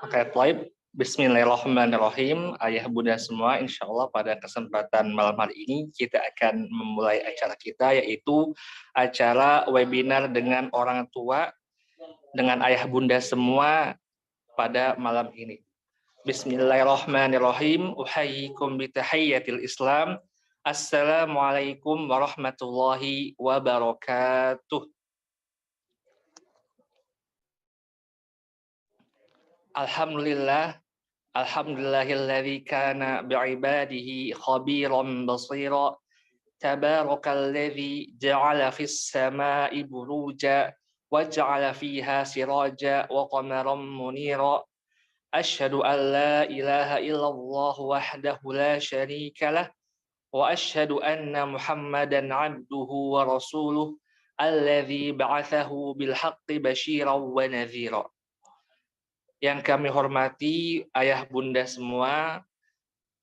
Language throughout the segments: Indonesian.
Oke, Tlaib. Bismillahirrahmanirrahim. Ayah bunda semua, insya Allah pada kesempatan malam hari ini kita akan memulai acara kita, yaitu acara webinar dengan orang tua, dengan ayah bunda semua pada malam ini. Bismillahirrahmanirrahim. Uhayyikum bitahiyyatil Islam. Assalamualaikum warahmatullahi wabarakatuh. Alhamdulillah. Alhamdulillahilladzi kana bi'ibadihi khabiran basira. Tabarakalladzi ja'ala fis sama'i buruja wa ja'ala fiha siraja wa qamaran munira. Asyhadu an la ilaha illallah wahdahu la syarika lah wa asyhadu anna Muhammadan 'abduhu wa rasuluh alladzi ba'athahu bil haqqi basyiran wa nadhira. Yang kami hormati ayah bunda semua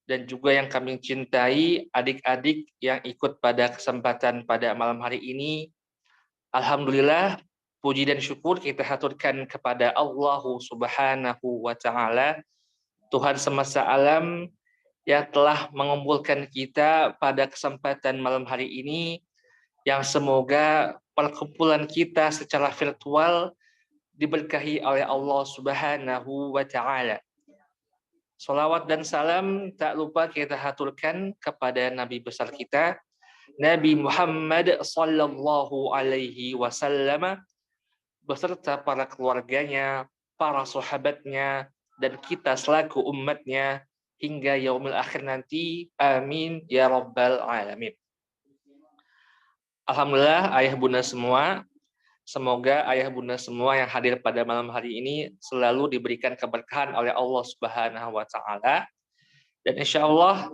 dan juga yang kami cintai adik-adik yang ikut pada kesempatan pada malam hari ini. Alhamdulillah, puji dan syukur kita haturkan kepada Allah Subhanahu wa taala, Tuhan semesta alam yang telah mengumpulkan kita pada kesempatan malam hari ini, yang semoga perkumpulan kita secara virtual diberkahi oleh Allah Subhanahu wa taala. Salawat dan salam tak lupa kita haturkan kepada Nabi besar kita, Nabi Muhammad sallallahu alaihi wasallam, beserta para keluarganya, para sahabatnya, dan kita selaku umatnya hingga yaumil akhir nanti. Amin ya rabbal alamin. Alhamdulillah ayah bunda semua, semoga ayah bunda semua yang hadir pada malam hari ini selalu diberikan keberkahan oleh Allah Subhanahu wa taala. Dan insya Allah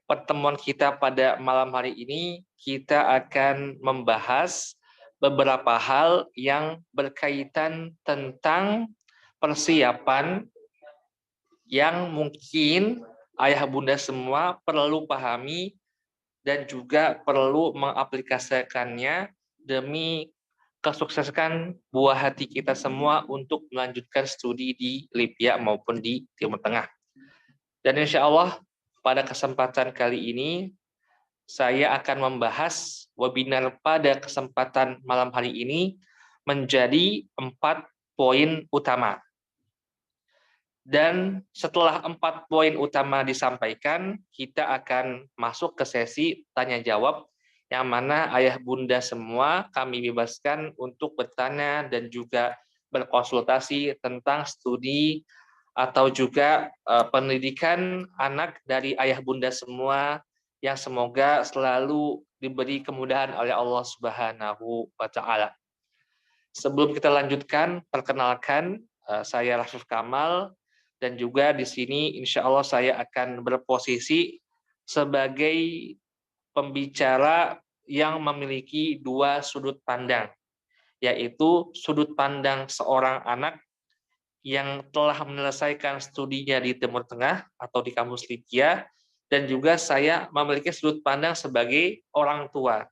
pertemuan kita pada malam hari ini kita akan membahas beberapa hal yang berkaitan tentang persiapan yang mungkin ayah bunda semua perlu pahami dan juga perlu mengaplikasikannya demi kesuksesan buah hati kita semua untuk melanjutkan studi di Libya maupun di Timur Tengah. Dan insya Allah pada kesempatan kali ini saya akan membahas webinar pada kesempatan malam hari ini menjadi 4 poin utama. Dan setelah 4 poin utama disampaikan, kita akan masuk ke sesi tanya jawab, yang mana ayah bunda semua kami bebaskan untuk bertanya dan juga berkonsultasi tentang studi atau juga pendidikan anak dari ayah bunda semua, yang semoga selalu diberi kemudahan oleh Allah Subhanahu wa taala. Sebelum kita lanjutkan, perkenalkan saya Rafif Kamal, dan juga di sini insya Allah saya akan berposisi sebagai pembicara yang memiliki 2 sudut pandang, yaitu sudut pandang seorang anak yang telah menyelesaikan studinya di Timur Tengah atau di kampus Libya, dan juga saya memiliki sudut pandang sebagai orang tua,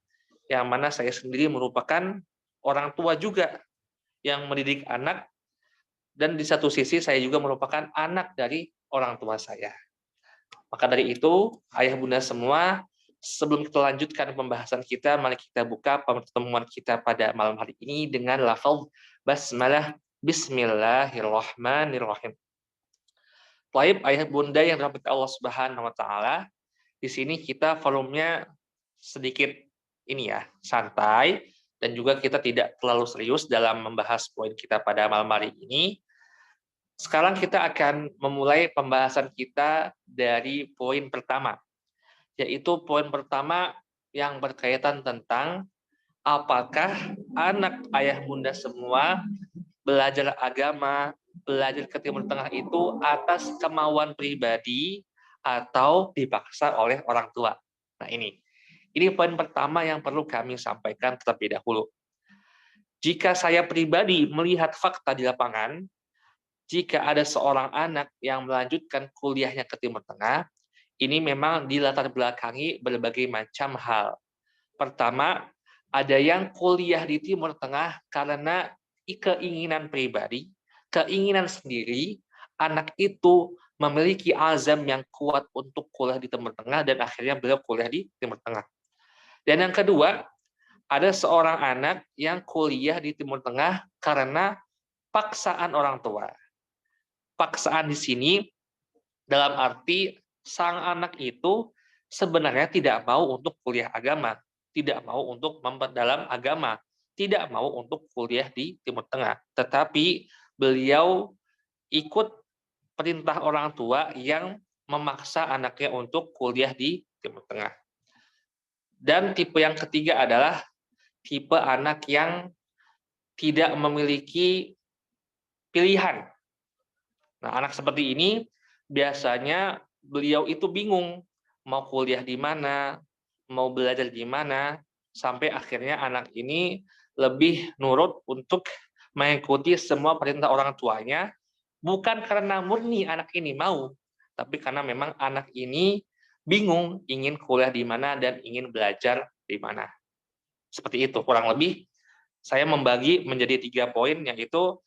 yang mana saya sendiri merupakan orang tua juga yang mendidik anak, dan di satu sisi saya juga merupakan anak dari orang tua saya. Maka dari itu, ayah bunda semua, sebelum kita lanjutkan pembahasan kita, mari kita buka pertemuan kita pada malam hari ini dengan lafaz basmalah. Bismillahirrahmanirrahim. Baik, ayah bunda yang dirahmati Allah Subhanahu wa taala, di sini kita volumenya sedikit ini ya, santai, dan juga kita tidak terlalu serius dalam membahas poin kita pada malam hari ini. Sekarang kita akan memulai pembahasan kita dari poin pertama, yaitu poin pertama yang berkaitan tentang apakah anak ayah bunda semua belajar agama, belajar ke Timur Tengah itu atas kemauan pribadi atau dipaksa oleh orang tua. Nah ini poin pertama yang perlu kami sampaikan terlebih dahulu. Jika saya pribadi melihat fakta di lapangan, jika ada seorang anak yang melanjutkan kuliahnya ke Timur Tengah, ini memang dilatar belakangi berbagai macam hal. Pertama, ada yang kuliah di Timur Tengah karena keinginan pribadi, keinginan sendiri, anak itu memiliki azam yang kuat untuk kuliah di Timur Tengah dan akhirnya beliau kuliah di Timur Tengah. Dan yang kedua, ada seorang anak yang kuliah di Timur Tengah karena paksaan orang tua. Paksaan di sini dalam arti sang anak itu sebenarnya tidak mau untuk kuliah agama, tidak mau untuk memperdalam agama, tidak mau untuk kuliah di Timur Tengah. Tetapi beliau ikut perintah orang tua yang memaksa anaknya untuk kuliah di Timur Tengah. Dan tipe yang ketiga adalah tipe anak yang tidak memiliki pilihan. Nah, anak seperti ini biasanya beliau itu bingung mau kuliah di mana, mau belajar di mana, sampai akhirnya anak ini lebih nurut untuk mengikuti semua perintah orang tuanya, bukan karena murni anak ini mau, tapi karena memang anak ini bingung ingin kuliah di mana dan ingin belajar di mana. Seperti itu, kurang lebih saya membagi menjadi 3 poin, yaitu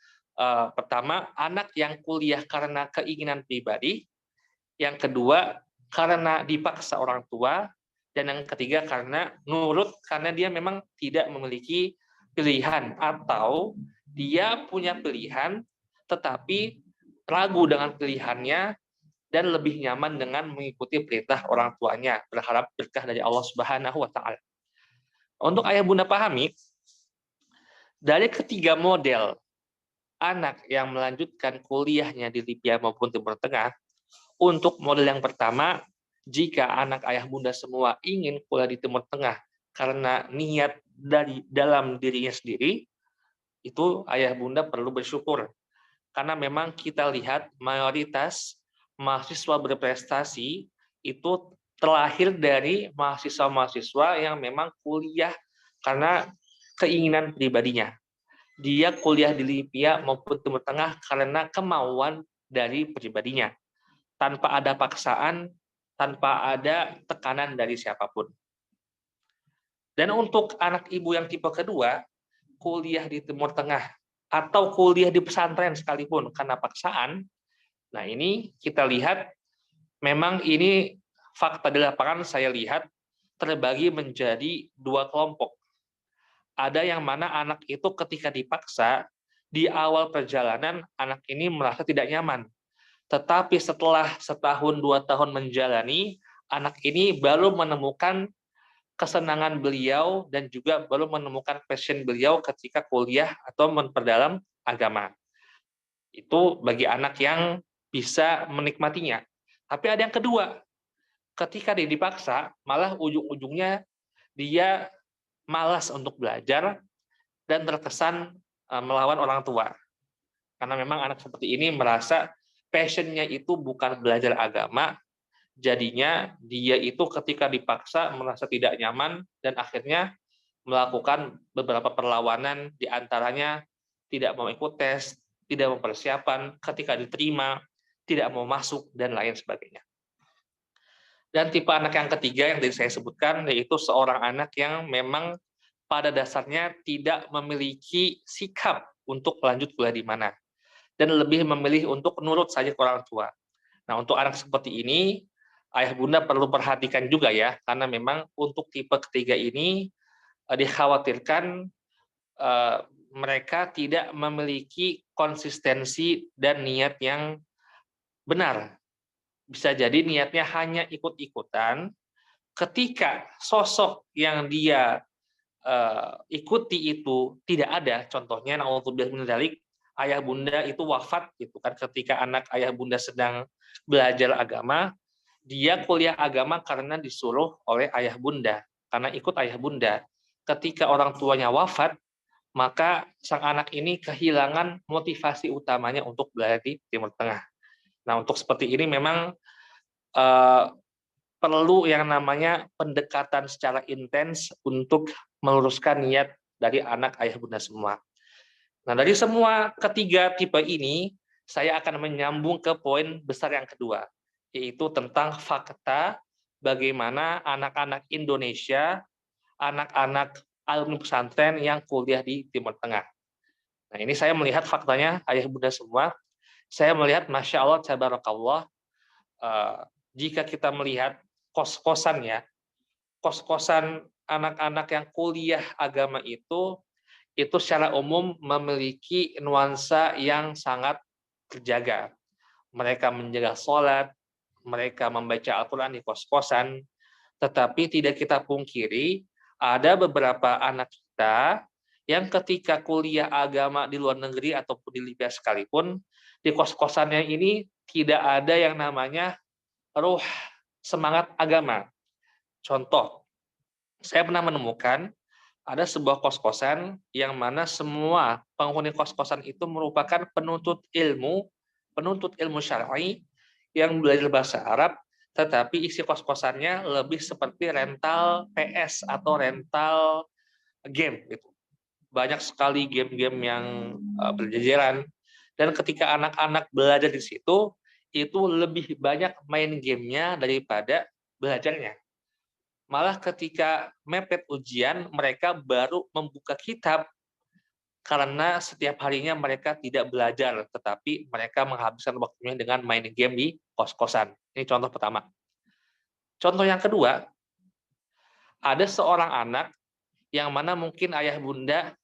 pertama, anak yang kuliah karena keinginan pribadi, yang kedua, karena dipaksa orang tua, dan yang ketiga, karena nurut, karena dia memang tidak memiliki pilihan, atau dia punya pilihan, tetapi ragu dengan pilihannya, dan lebih nyaman dengan mengikuti perintah orang tuanya, berharap berkah dari Allah Subhanahu wa Ta'ala. Untuk ayah bunda pahami, dari ketiga model anak yang melanjutkan kuliahnya di Libya maupun Timur Tengah, untuk model yang pertama, jika anak ayah bunda semua ingin kuliah di Timur Tengah karena niat dari dalam dirinya sendiri, itu ayah bunda perlu bersyukur. Karena memang kita lihat mayoritas mahasiswa berprestasi itu terlahir dari mahasiswa-mahasiswa yang memang kuliah karena keinginan pribadinya. Dia kuliah di Libya maupun Timur Tengah karena kemauan dari pribadinya, tanpa ada paksaan, tanpa ada tekanan dari siapapun. Dan untuk anak ibu yang tipe kedua, kuliah di Timur Tengah atau kuliah di pesantren sekalipun karena paksaan, nah ini kita lihat memang ini fakta di lapangan saya lihat terbagi menjadi 2 kelompok. Ada yang mana anak itu ketika dipaksa, di awal perjalanan anak ini merasa tidak nyaman. Tetapi setelah setahun, 2 tahun menjalani, anak ini baru menemukan kesenangan beliau dan juga baru menemukan passion beliau ketika kuliah atau memperdalam agama. Itu bagi anak yang bisa menikmatinya. Tapi ada yang kedua, ketika dia dipaksa, malah ujung-ujungnya dia malas untuk belajar dan terkesan melawan orang tua. Karena memang anak seperti ini merasa passion-nya itu bukan belajar agama, jadinya dia itu ketika dipaksa merasa tidak nyaman dan akhirnya melakukan beberapa perlawanan, di antaranya tidak mau ikut tes, tidak mau persiapan, ketika diterima, tidak mau masuk, dan lain sebagainya. Dan tipe anak yang ketiga yang tadi saya sebutkan, yaitu seorang anak yang memang pada dasarnya tidak memiliki sikap untuk lanjut kuliah di mana, dan lebih memilih untuk nurut saja ke orang tua. Nah, untuk anak seperti ini, ayah bunda perlu perhatikan juga ya, karena memang untuk tipe ketiga ini dikhawatirkan mereka tidak memiliki konsistensi dan niat yang benar. Bisa jadi niatnya hanya ikut-ikutan, ketika sosok yang dia ikuti itu tidak ada, contohnya naudzubillah min dzalik, ayah bunda itu wafat gitu kan, ketika anak ayah bunda sedang belajar agama, dia kuliah agama karena disuruh oleh ayah bunda, karena ikut ayah bunda. Ketika orang tuanya wafat, maka sang anak ini kehilangan motivasi utamanya untuk belajar di Timur Tengah. Nah, untuk seperti ini memang perlu yang namanya pendekatan secara intens untuk meluruskan niat dari anak ayah bunda semua. Nah, dari semua ketiga tipe ini, saya akan menyambung ke poin besar yang kedua, yaitu tentang fakta bagaimana anak-anak Indonesia, anak-anak alumni pesantren yang kuliah di Timur Tengah. Nah, ini saya melihat faktanya, ayah bunda semua, saya melihat Masya Allah, Tabarakallah, eh, jika kita melihat kos-kosan ya, kos-kosan anak-anak yang kuliah agama itu secara umum memiliki nuansa yang sangat terjaga. Mereka menjaga sholat, mereka membaca Al-Quran di kos-kosan, tetapi tidak kita pungkiri, ada beberapa anak kita yang ketika kuliah agama di luar negeri ataupun di Libya sekalipun, di kos-kosannya ini tidak ada yang namanya ruh semangat agama. Contoh, saya pernah menemukan ada sebuah kos-kosan yang mana semua penghuni kos-kosan itu merupakan penuntut ilmu syar'i yang belajar bahasa Arab, tetapi isi kos-kosannya lebih seperti rental PS atau rental game gitu. Banyak sekali game-game yang berjejeran, dan ketika anak-anak belajar di situ, itu lebih banyak main gamenya daripada belajarnya. Malah ketika mepet ujian, mereka baru membuka kitab karena setiap harinya mereka tidak belajar, tetapi mereka menghabiskan waktunya dengan main game di kos-kosan. Ini contoh pertama. Contoh yang kedua, ada seorang anak yang mana mungkin ayah bunda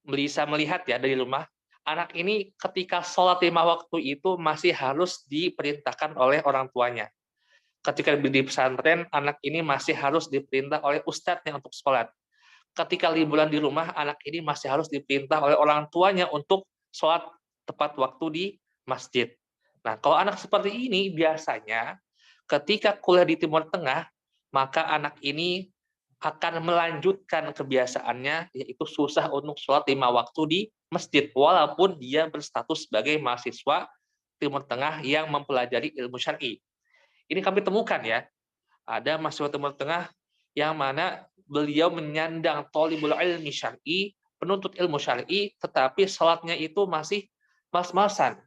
bisa melihat ya dari rumah, anak ini ketika sholat 5 waktu itu masih harus diperintahkan oleh orang tuanya. Ketika di pesantren, anak ini masih harus diperintah oleh ustadznya untuk sholat. Ketika liburan di rumah, anak ini masih harus diperintah oleh orang tuanya untuk sholat tepat waktu di masjid. Nah, kalau anak seperti ini biasanya ketika kuliah di Timur Tengah, maka anak ini akan melanjutkan kebiasaannya, yaitu susah untuk sholat 5 waktu di masjid, walaupun dia berstatus sebagai mahasiswa Timur Tengah yang mempelajari ilmu syar'i. Ini kami temukan ya, ada mahasiswa Timur Tengah yang mana beliau menyandang thalibul ilmi syar'i, penuntut ilmu syar'i, tetapi sholatnya itu masih mas-masan.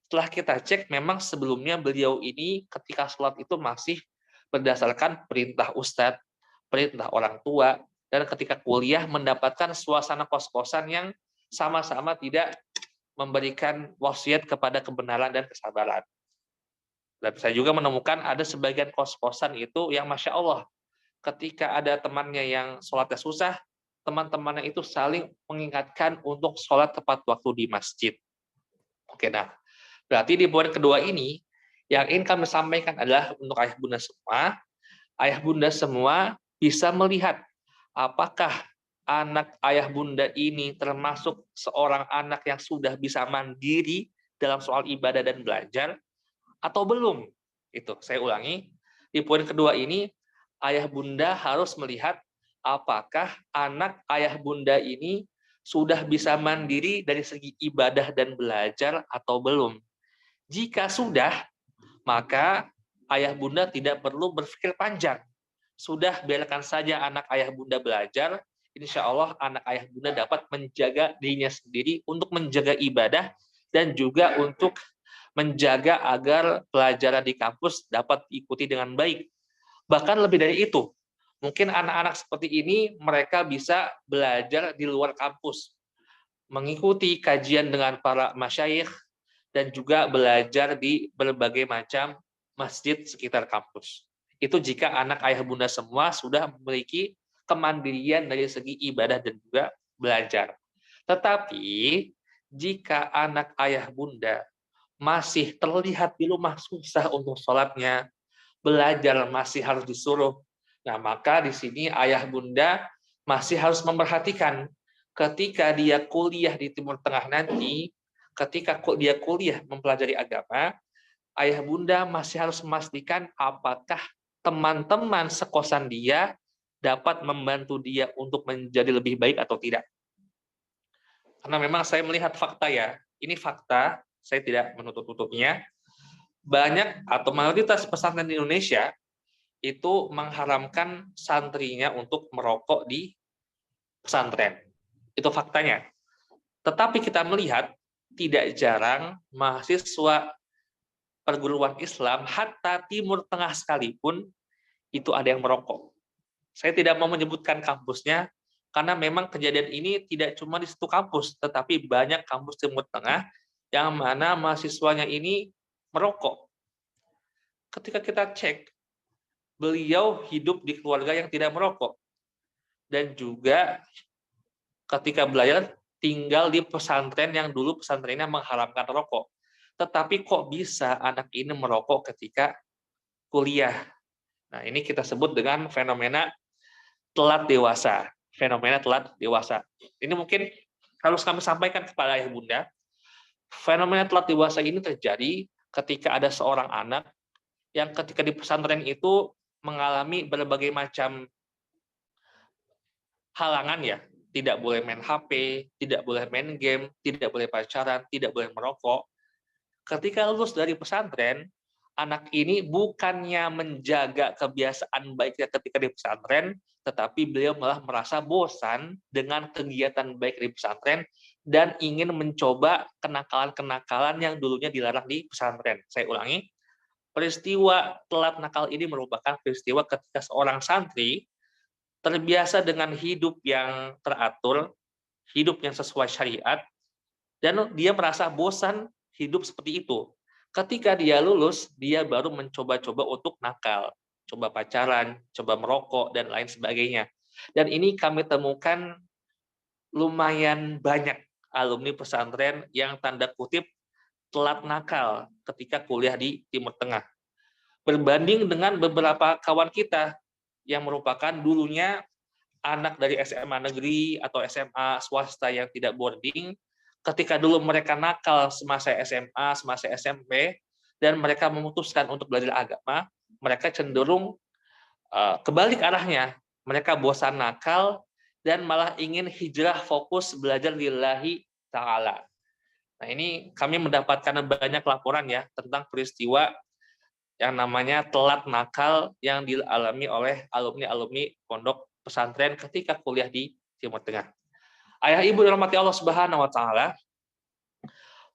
Setelah kita cek, memang sebelumnya beliau ini ketika sholat itu masih berdasarkan perintah ustadz, perintah orang tua, dan ketika kuliah mendapatkan suasana kos-kosan yang sama-sama tidak memberikan wasiat kepada kebenaran dan kesabaran. Dan saya juga menemukan ada sebagian kos-kosan itu yang Masya Allah, ketika ada temannya yang sholatnya susah, teman-temannya itu saling mengingatkan untuk sholat tepat waktu di masjid. Oke, nah, berarti di poin kedua ini, yang ingin kami sampaikan adalah untuk ayah bunda semua bisa melihat apakah anak ayah bunda ini termasuk seorang anak yang sudah bisa mandiri dalam soal ibadah dan belajar, atau belum. Itu, saya ulangi, di poin kedua ini, ayah bunda harus melihat apakah anak ayah bunda ini sudah bisa mandiri dari segi ibadah dan belajar atau belum. Jika sudah, maka ayah bunda tidak perlu berpikir panjang. Sudah biarkan saja anak ayah bunda belajar, insya Allah anak ayah bunda dapat menjaga dirinya sendiri untuk menjaga ibadah dan juga untuk menjaga agar pelajaran di kampus dapat diikuti dengan baik. Bahkan lebih dari itu, mungkin anak-anak seperti ini mereka bisa belajar di luar kampus, mengikuti kajian dengan para masyayikh, dan juga belajar di berbagai macam masjid sekitar kampus. Itu jika anak ayah bunda semua sudah memiliki kemandirian dari segi ibadah dan juga belajar. Tetapi jika anak ayah bunda masih terlihat di rumah susah untuk sholatnya, belajar masih harus disuruh. Nah, maka di sini ayah bunda masih harus memperhatikan ketika dia kuliah di Timur Tengah nanti, ketika dia kuliah mempelajari agama, ayah bunda masih harus memastikan apakah teman-teman sekosan dia dapat membantu dia untuk menjadi lebih baik atau tidak. Karena memang saya melihat fakta ya, ini fakta, saya tidak menutup-tutupnya, banyak atau mayoritas pesantren di Indonesia itu mengharamkan santrinya untuk merokok di pesantren. Itu faktanya. Tetapi kita melihat tidak jarang mahasiswa perguruan Islam, hatta Timur Tengah sekalipun, itu ada yang merokok. Saya tidak mau menyebutkan kampusnya, Karena memang kejadian ini tidak cuma di satu kampus, tetapi banyak kampus Timur Tengah yang mana mahasiswanya ini merokok. Ketika kita cek, beliau hidup di keluarga yang tidak merokok. Dan juga ketika belajar, tinggal di pesantren yang dulu pesantrennya mengharamkan rokok. Tetapi kok bisa anak ini merokok ketika kuliah? Nah, ini kita sebut dengan fenomena telat dewasa. Fenomena telat dewasa. Ini mungkin harus kami sampaikan kepada ayah bunda. Fenomena telat dewasa ini terjadi ketika ada seorang anak yang ketika di pesantren itu mengalami berbagai macam halangan ya. Tidak boleh main HP, tidak boleh main game, tidak boleh pacaran, tidak boleh merokok. Ketika lulus dari pesantren, anak ini bukannya menjaga kebiasaan baiknya ketika di pesantren, tetapi beliau malah merasa bosan dengan kegiatan baik di pesantren dan ingin mencoba kenakalan-kenakalan yang dulunya dilarang di pesantren. Saya ulangi, peristiwa telat nakal ini merupakan peristiwa ketika seorang santri terbiasa dengan hidup yang teratur, hidup yang sesuai syariat, dan dia merasa bosan hidup seperti itu. Ketika dia lulus, dia baru mencoba-coba untuk nakal, coba pacaran, coba merokok, dan lain sebagainya. Dan ini kami temukan lumayan banyak alumni pesantren yang tanda kutip telat nakal ketika kuliah di Timur Tengah. Berbanding dengan beberapa kawan kita yang merupakan dulunya anak dari SMA negeri atau SMA swasta yang tidak boarding, ketika dulu mereka nakal semasa SMA, semasa SMP, dan mereka memutuskan untuk belajar agama, mereka cenderung kebalik arahnya. Mereka bosan nakal dan malah ingin hijrah fokus belajar lillahi ta'ala. Nah, ini kami mendapatkan banyak laporan ya tentang peristiwa yang namanya telat nakal yang dialami oleh alumni-alumni pondok pesantren ketika kuliah di Timur Tengah. Ayah ibu dirahmati Allah Subhanahu wa taala,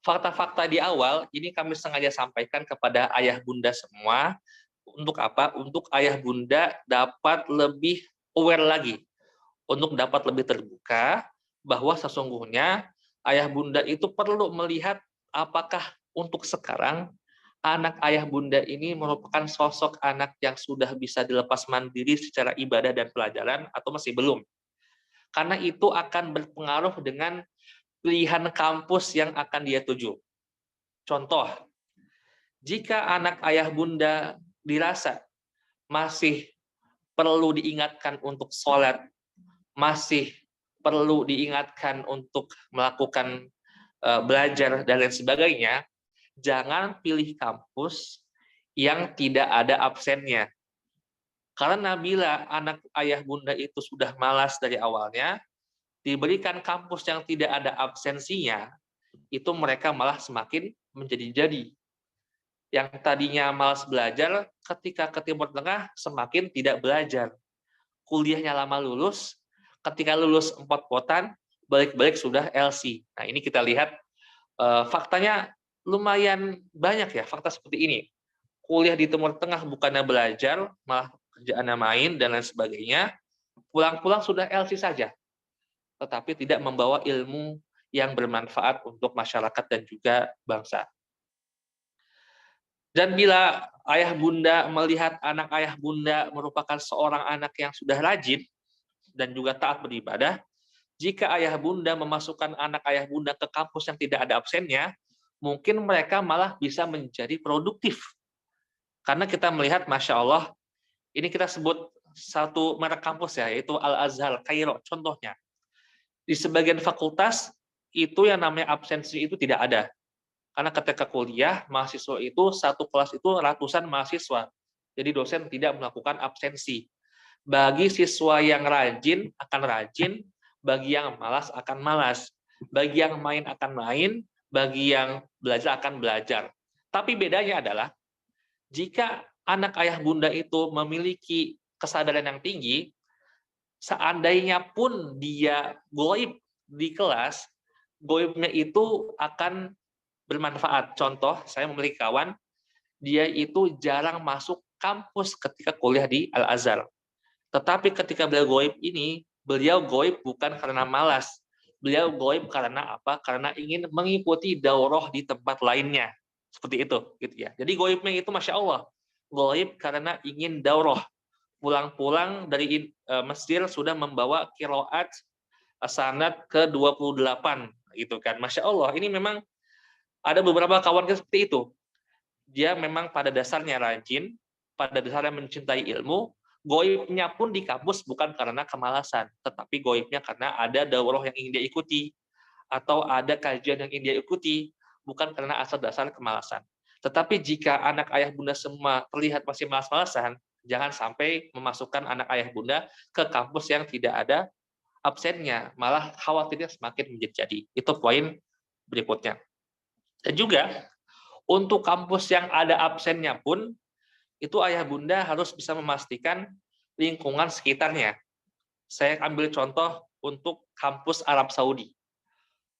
fakta-fakta di awal ini kami sengaja sampaikan kepada ayah bunda semua untuk apa? Untuk ayah bunda dapat lebih aware lagi, untuk dapat lebih terbuka bahwa sesungguhnya ayah bunda itu perlu melihat apakah untuk sekarang anak ayah bunda ini merupakan sosok anak yang sudah bisa dilepas mandiri secara ibadah dan pelajaran atau masih belum. Karena itu akan berpengaruh dengan pilihan kampus yang akan dia tuju. Contoh, jika anak ayah bunda dirasa masih perlu diingatkan untuk sholat, masih perlu diingatkan untuk melakukan belajar dan lain sebagainya, jangan pilih kampus yang tidak ada absennya. Karena bila anak ayah bunda itu sudah malas dari awalnya, diberikan kampus yang tidak ada absensinya, itu mereka malah semakin menjadi-jadi. Yang tadinya malas belajar, ketika ke Timur Tengah semakin tidak belajar. Kuliahnya lama lulus, ketika lulus empot-potan, balik-balik sudah LC. Nah, ini kita lihat faktanya lumayan banyak ya, fakta seperti ini. Kuliah di Timur Tengah bukannya belajar, malah kerjaannya main dan lain sebagainya. Pulang-pulang sudah LC saja, tetapi tidak membawa ilmu yang bermanfaat untuk masyarakat dan juga bangsa. Dan bila ayah bunda melihat anak ayah bunda merupakan seorang anak yang sudah rajin dan juga taat beribadah, jika ayah bunda memasukkan anak ayah bunda ke kampus yang tidak ada absennya, mungkin mereka malah bisa menjadi produktif. Karena kita melihat, Masya Allah, ini kita sebut satu merek kampus ya, yaitu Al-Azhar, Kairo, contohnya. Di sebagian fakultas, itu yang namanya absensi itu tidak ada. Karena ketika kuliah, mahasiswa itu, satu kelas itu ratusan mahasiswa. Jadi dosen tidak melakukan absensi. Bagi siswa yang rajin, akan rajin. Bagi yang malas, akan malas. Bagi yang main, akan main. Bagi yang belajar, akan belajar. Tapi bedanya adalah, jika anak ayah bunda itu memiliki kesadaran yang tinggi, seandainya pun dia goib di kelas, goibnya itu akan bermanfaat. Contoh, saya memiliki kawan, dia itu jarang masuk kampus ketika kuliah di Al-Azhar. Tetapi ketika beliau goib ini, Beliau goib bukan karena malas. Beliau goib karena apa? Karena ingin mengikuti daurah di tempat lainnya. Seperti itu, gitu ya. Jadi goibnya itu Masya Allah. Goib karena ingin daurah. Pulang-pulang dari Mesir sudah membawa kiroat sanad ke-28 gitu kan. Masya Allah, ini memang ada beberapa kawan kita seperti itu. Dia memang pada dasarnya rajin, pada dasarnya mencintai ilmu, goibnya pun di kampus bukan karena kemalasan, tetapi goibnya karena ada daurah yang ingin dia ikuti, atau ada kajian yang ingin dia ikuti, bukan karena asal dasar kemalasan. Tetapi jika anak ayah bunda semua terlihat masih malas-malasan, jangan sampai memasukkan anak ayah bunda ke kampus yang tidak ada absennya, malah khawatirnya semakin menjadi. Itu poin berikutnya. Dan juga untuk kampus yang ada absennya pun, itu ayah bunda harus bisa memastikan lingkungan sekitarnya. Saya ambil contoh untuk kampus Arab Saudi.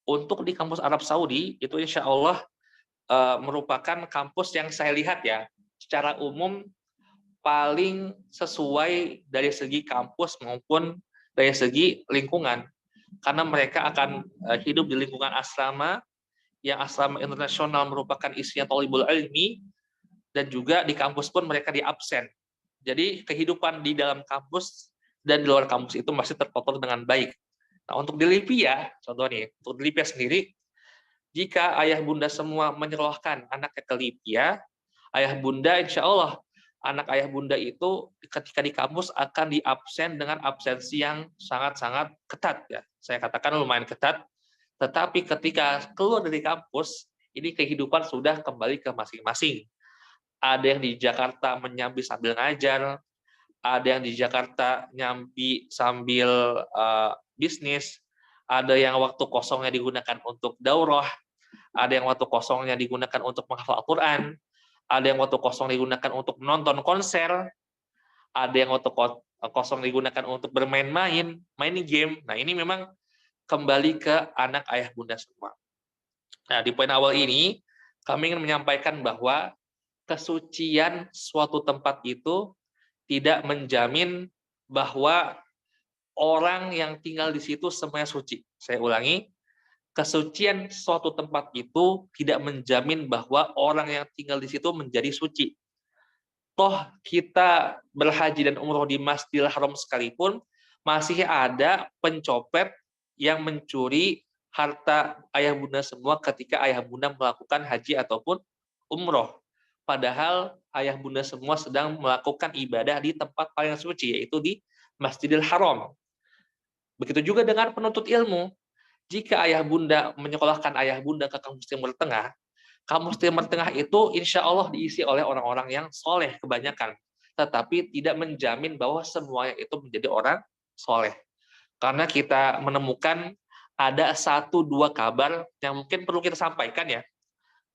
Untuk di kampus Arab Saudi, itu insya Allah merupakan kampus yang saya lihat ya, secara umum paling sesuai dari segi kampus maupun dari segi lingkungan. Karena mereka akan hidup di lingkungan asrama, yang asrama internasional merupakan isinya thalibul ilmi, dan juga di kampus pun mereka di absen. Jadi kehidupan di dalam kampus dan di luar kampus itu masih terkontrol dengan baik. Nah, untuk di Libya, contohnya, untuk di Libya sendiri, jika ayah bunda semua menyerahkan anaknya ke Libya, ayah bunda insya Allah, anak ayah bunda itu ketika di kampus akan diabsen dengan absensi yang sangat-sangat ketat. Ya. Saya katakan lumayan ketat, tetapi ketika keluar dari kampus, ini kehidupan sudah kembali ke masing-masing. Ada yang di Jakarta menyambi sambil ngajar, ada yang di Jakarta nyambi sambil bisnis, ada yang waktu kosongnya digunakan untuk daurah, ada yang waktu kosongnya digunakan untuk menghafal Al-Quran, ada yang waktu kosong digunakan untuk menonton konser, ada yang waktu kosong digunakan untuk bermain-main, main game. Nah, ini memang kembali ke anak ayah bunda semua. Nah, di poin awal ini, kami ingin menyampaikan bahwa kesucian suatu tempat itu tidak menjamin bahwa orang yang tinggal di situ semuanya suci. Saya ulangi, kesucian suatu tempat itu tidak menjamin bahwa orang yang tinggal di situ menjadi suci. Toh kita berhaji dan umroh di Masjidil Haram sekalipun, masih ada pencopet yang mencuri harta ayah bunda semua ketika ayah bunda melakukan haji ataupun umroh. Padahal ayah bunda semua sedang melakukan ibadah di tempat paling suci, yaitu di Masjidil Haram. Begitu juga dengan penuntut ilmu. Jika ayah bunda menyekolahkan ayah bunda ke kampus Timur Tengah, kampus Timur Tengah itu insya Allah diisi oleh orang-orang yang soleh kebanyakan. Tetapi tidak menjamin bahwa semuanya itu menjadi orang soleh. Karena kita menemukan ada 1-2 kabar yang mungkin perlu kita sampaikan ya.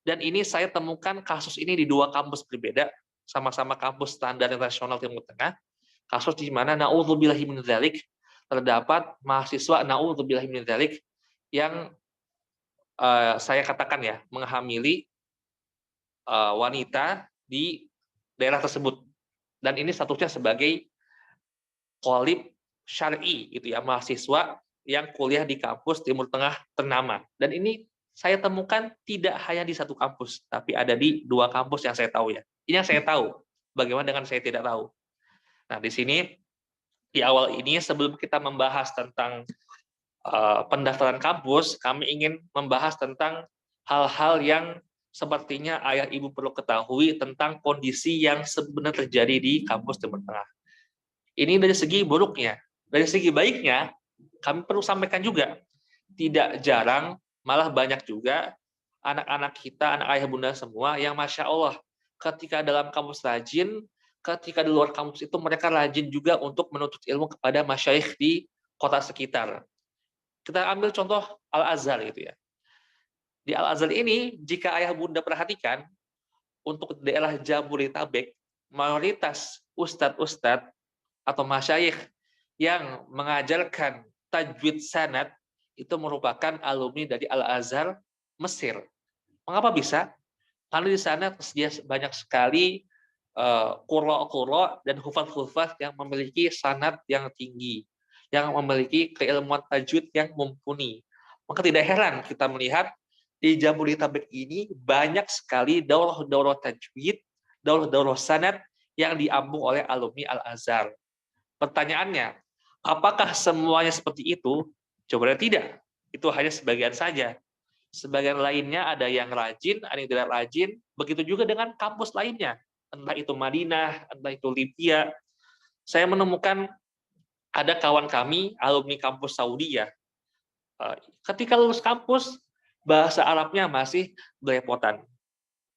Dan ini saya temukan kasus ini di 2 kampus berbeda, sama-sama kampus standar internasional Timur Tengah. Kasus di mana na'udzubillahi min dzalik, terdapat mahasiswa na'udzubillahi min dzalik yang saya katakan ya, menghamili wanita di daerah tersebut. Dan ini statusnya sebagai thalib syar'i, gitu ya, mahasiswa yang kuliah di kampus Timur Tengah ternama. Dan ini saya temukan tidak hanya di 1 kampus, tapi ada di 2 kampus yang saya tahu ya. Ini yang saya tahu. Bagaimana dengan saya tidak tahu? Nah, di sini di awal ini sebelum kita membahas tentang pendaftaran kampus, kami ingin membahas tentang hal-hal yang sepertinya ayah ibu perlu ketahui tentang kondisi yang sebenarnya terjadi di kampus Timur Tengah. Ini dari segi buruknya. Dari segi baiknya, kami perlu sampaikan juga, tidak jarang, malah banyak juga anak-anak kita, anak ayah bunda semua yang Masya Allah, ketika dalam kampus rajin, ketika di luar kampus itu mereka rajin juga untuk menuntut ilmu kepada masyayikh di kota sekitar. Kita ambil contoh Al-Azhar gitu ya. Di Al-Azhar ini, jika ayah bunda perhatikan, untuk daerah Jabodetabek, mayoritas ustadz-ustadz atau masyayikh yang mengajarkan tajwid sanad itu merupakan alumni dari Al-Azhar Mesir. Mengapa bisa? Karena di sana tersedia banyak sekali qurra-qurra dan hufaz-hufaz yang memiliki sanad yang tinggi. yang memiliki keilmuan tajwid yang mumpuni. Maka tidak heran kita melihat di Jabodetabek ini banyak sekali daurah-daurah tajwid, daurah-daurah sanad yang diambung oleh alumni Al-Azhar. Pertanyaannya, apakah semuanya seperti itu? Jawabannya tidak. Itu hanya sebagian saja. Sebagian lainnya ada yang rajin, ada yang tidak rajin. Begitu juga dengan kampus lainnya. Entah itu Madinah, entah itu Libya. Saya menemukan ada kawan kami, alumni kampus Saudi ya. Ketika lulus kampus, bahasa Arabnya masih belepotan.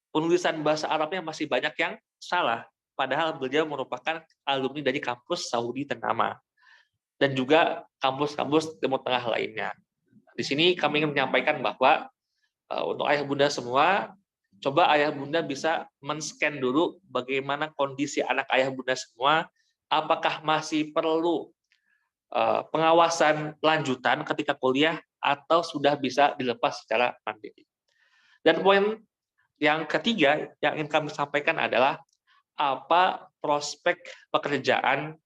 Penulisan bahasa Arabnya masih banyak yang salah. Padahal beliau merupakan alumni dari kampus Saudi ternama. Dan juga kampus-kampus Timur Tengah lainnya. Di sini kami ingin menyampaikan bahwa untuk ayah bunda semua, coba ayah bunda bisa men-scan dulu bagaimana kondisi anak ayah bunda semua, apakah masih perlu pengawasan lanjutan ketika kuliah atau sudah bisa dilepas secara mandiri. Dan poin yang ketiga yang ingin kami sampaikan adalah apa prospek pekerjaan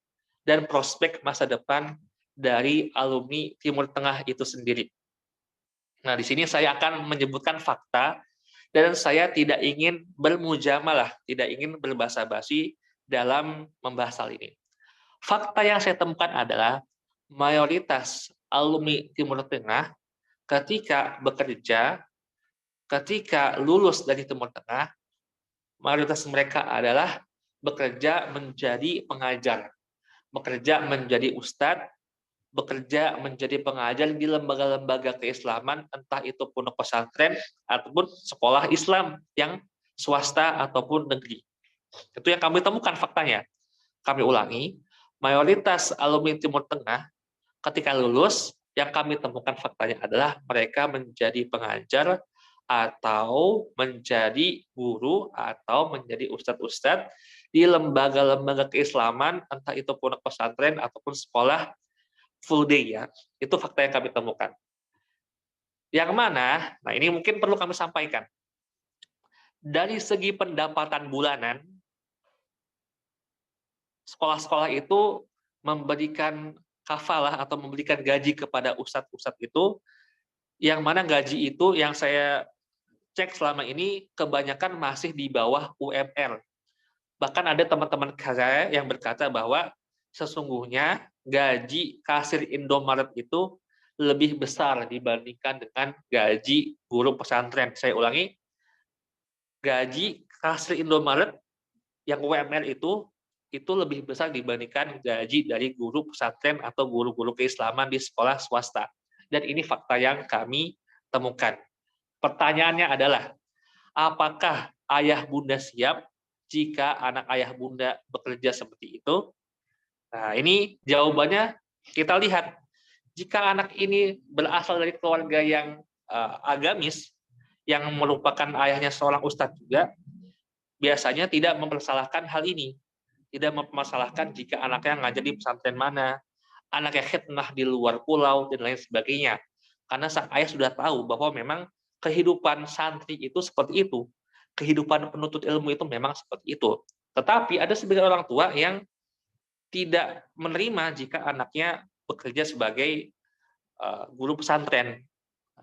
dan prospek masa depan dari alumni Timur Tengah itu sendiri. Nah, di sini saya akan menyebutkan fakta dan saya tidak ingin bermujamalah, tidak ingin berbasa-basi dalam membahas hal ini. Fakta yang saya temukan adalah mayoritas alumni Timur Tengah ketika bekerja, ketika lulus dari Timur Tengah, mayoritas mereka adalah bekerja menjadi pengajar, bekerja menjadi ustadz, bekerja menjadi pengajar di lembaga-lembaga keislaman, entah itu pondok pesantren ataupun sekolah Islam yang swasta ataupun negeri. Itu yang kami temukan faktanya. Kami ulangi, mayoritas alumni Timur Tengah ketika lulus, yang kami temukan faktanya adalah mereka menjadi pengajar atau menjadi guru atau menjadi ustadz-ustadz di lembaga-lembaga keislaman, entah itu pondok pesantren ataupun sekolah full day ya. Itu fakta yang kami temukan. Yang mana, nah ini mungkin perlu kami sampaikan. Dari segi pendapatan bulanan, sekolah-sekolah itu memberikan kafalah atau memberikan gaji kepada ustadz-ustadz itu, yang mana gaji itu yang saya cek selama ini kebanyakan masih di bawah UMR. Bahkan ada teman-teman saya yang berkata bahwa sesungguhnya gaji kasir Indomaret itu lebih besar dibandingkan dengan gaji guru pesantren. Saya ulangi, gaji kasir Indomaret yang UMR itu lebih besar dibandingkan gaji dari guru pesantren atau guru-guru keislaman di sekolah swasta. Dan ini fakta yang kami temukan. Pertanyaannya adalah, apakah ayah bunda siap jika anak ayah bunda bekerja seperti itu? Nah, ini jawabannya kita lihat. Jika anak ini berasal dari keluarga yang agamis, yang merupakan ayahnya seorang ustadz juga, biasanya tidak mempersalahkan hal ini. Tidak mempermasalahkan jika anaknya ngajar di pesantren mana, anaknya khidmah di luar pulau, dan lain sebagainya. Karena sang ayah sudah tahu bahwa memang kehidupan santri itu seperti itu. Kehidupan penuntut ilmu itu memang seperti itu. Tetapi ada sebagian orang tua yang tidak menerima jika anaknya bekerja sebagai guru pesantren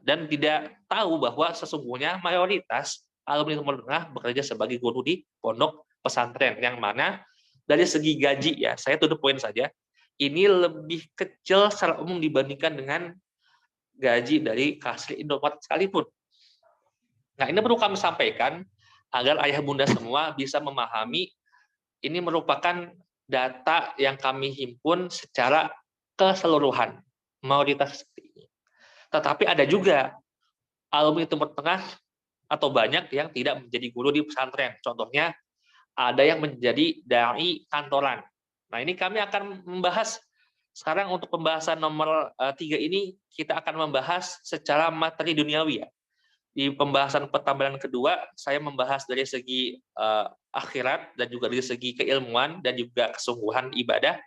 dan tidak tahu bahwa sesungguhnya mayoritas alumni Timur Tengah bekerja sebagai guru di pondok pesantren, yang mana dari segi gaji ya, saya to the point saja, ini lebih kecil secara umum dibandingkan dengan gaji dari kasir Indomaret sekalipun. Nah, ini perlu kami sampaikan agar ayah bunda semua bisa memahami ini merupakan data yang kami himpun secara keseluruhan, mayoritas seperti ini. Tetapi ada juga alumni Timur Tengah atau banyak yang tidak menjadi guru di pesantren. Contohnya, ada yang menjadi dai kantoran. Nah, ini kami akan membahas sekarang untuk pembahasan nomor 3 ini, kita akan membahas secara materi duniawi ya. Di pembahasan pertambahan kedua, saya membahas dari segi akhirat dan juga dari segi keilmuan dan juga kesungguhan ibadah.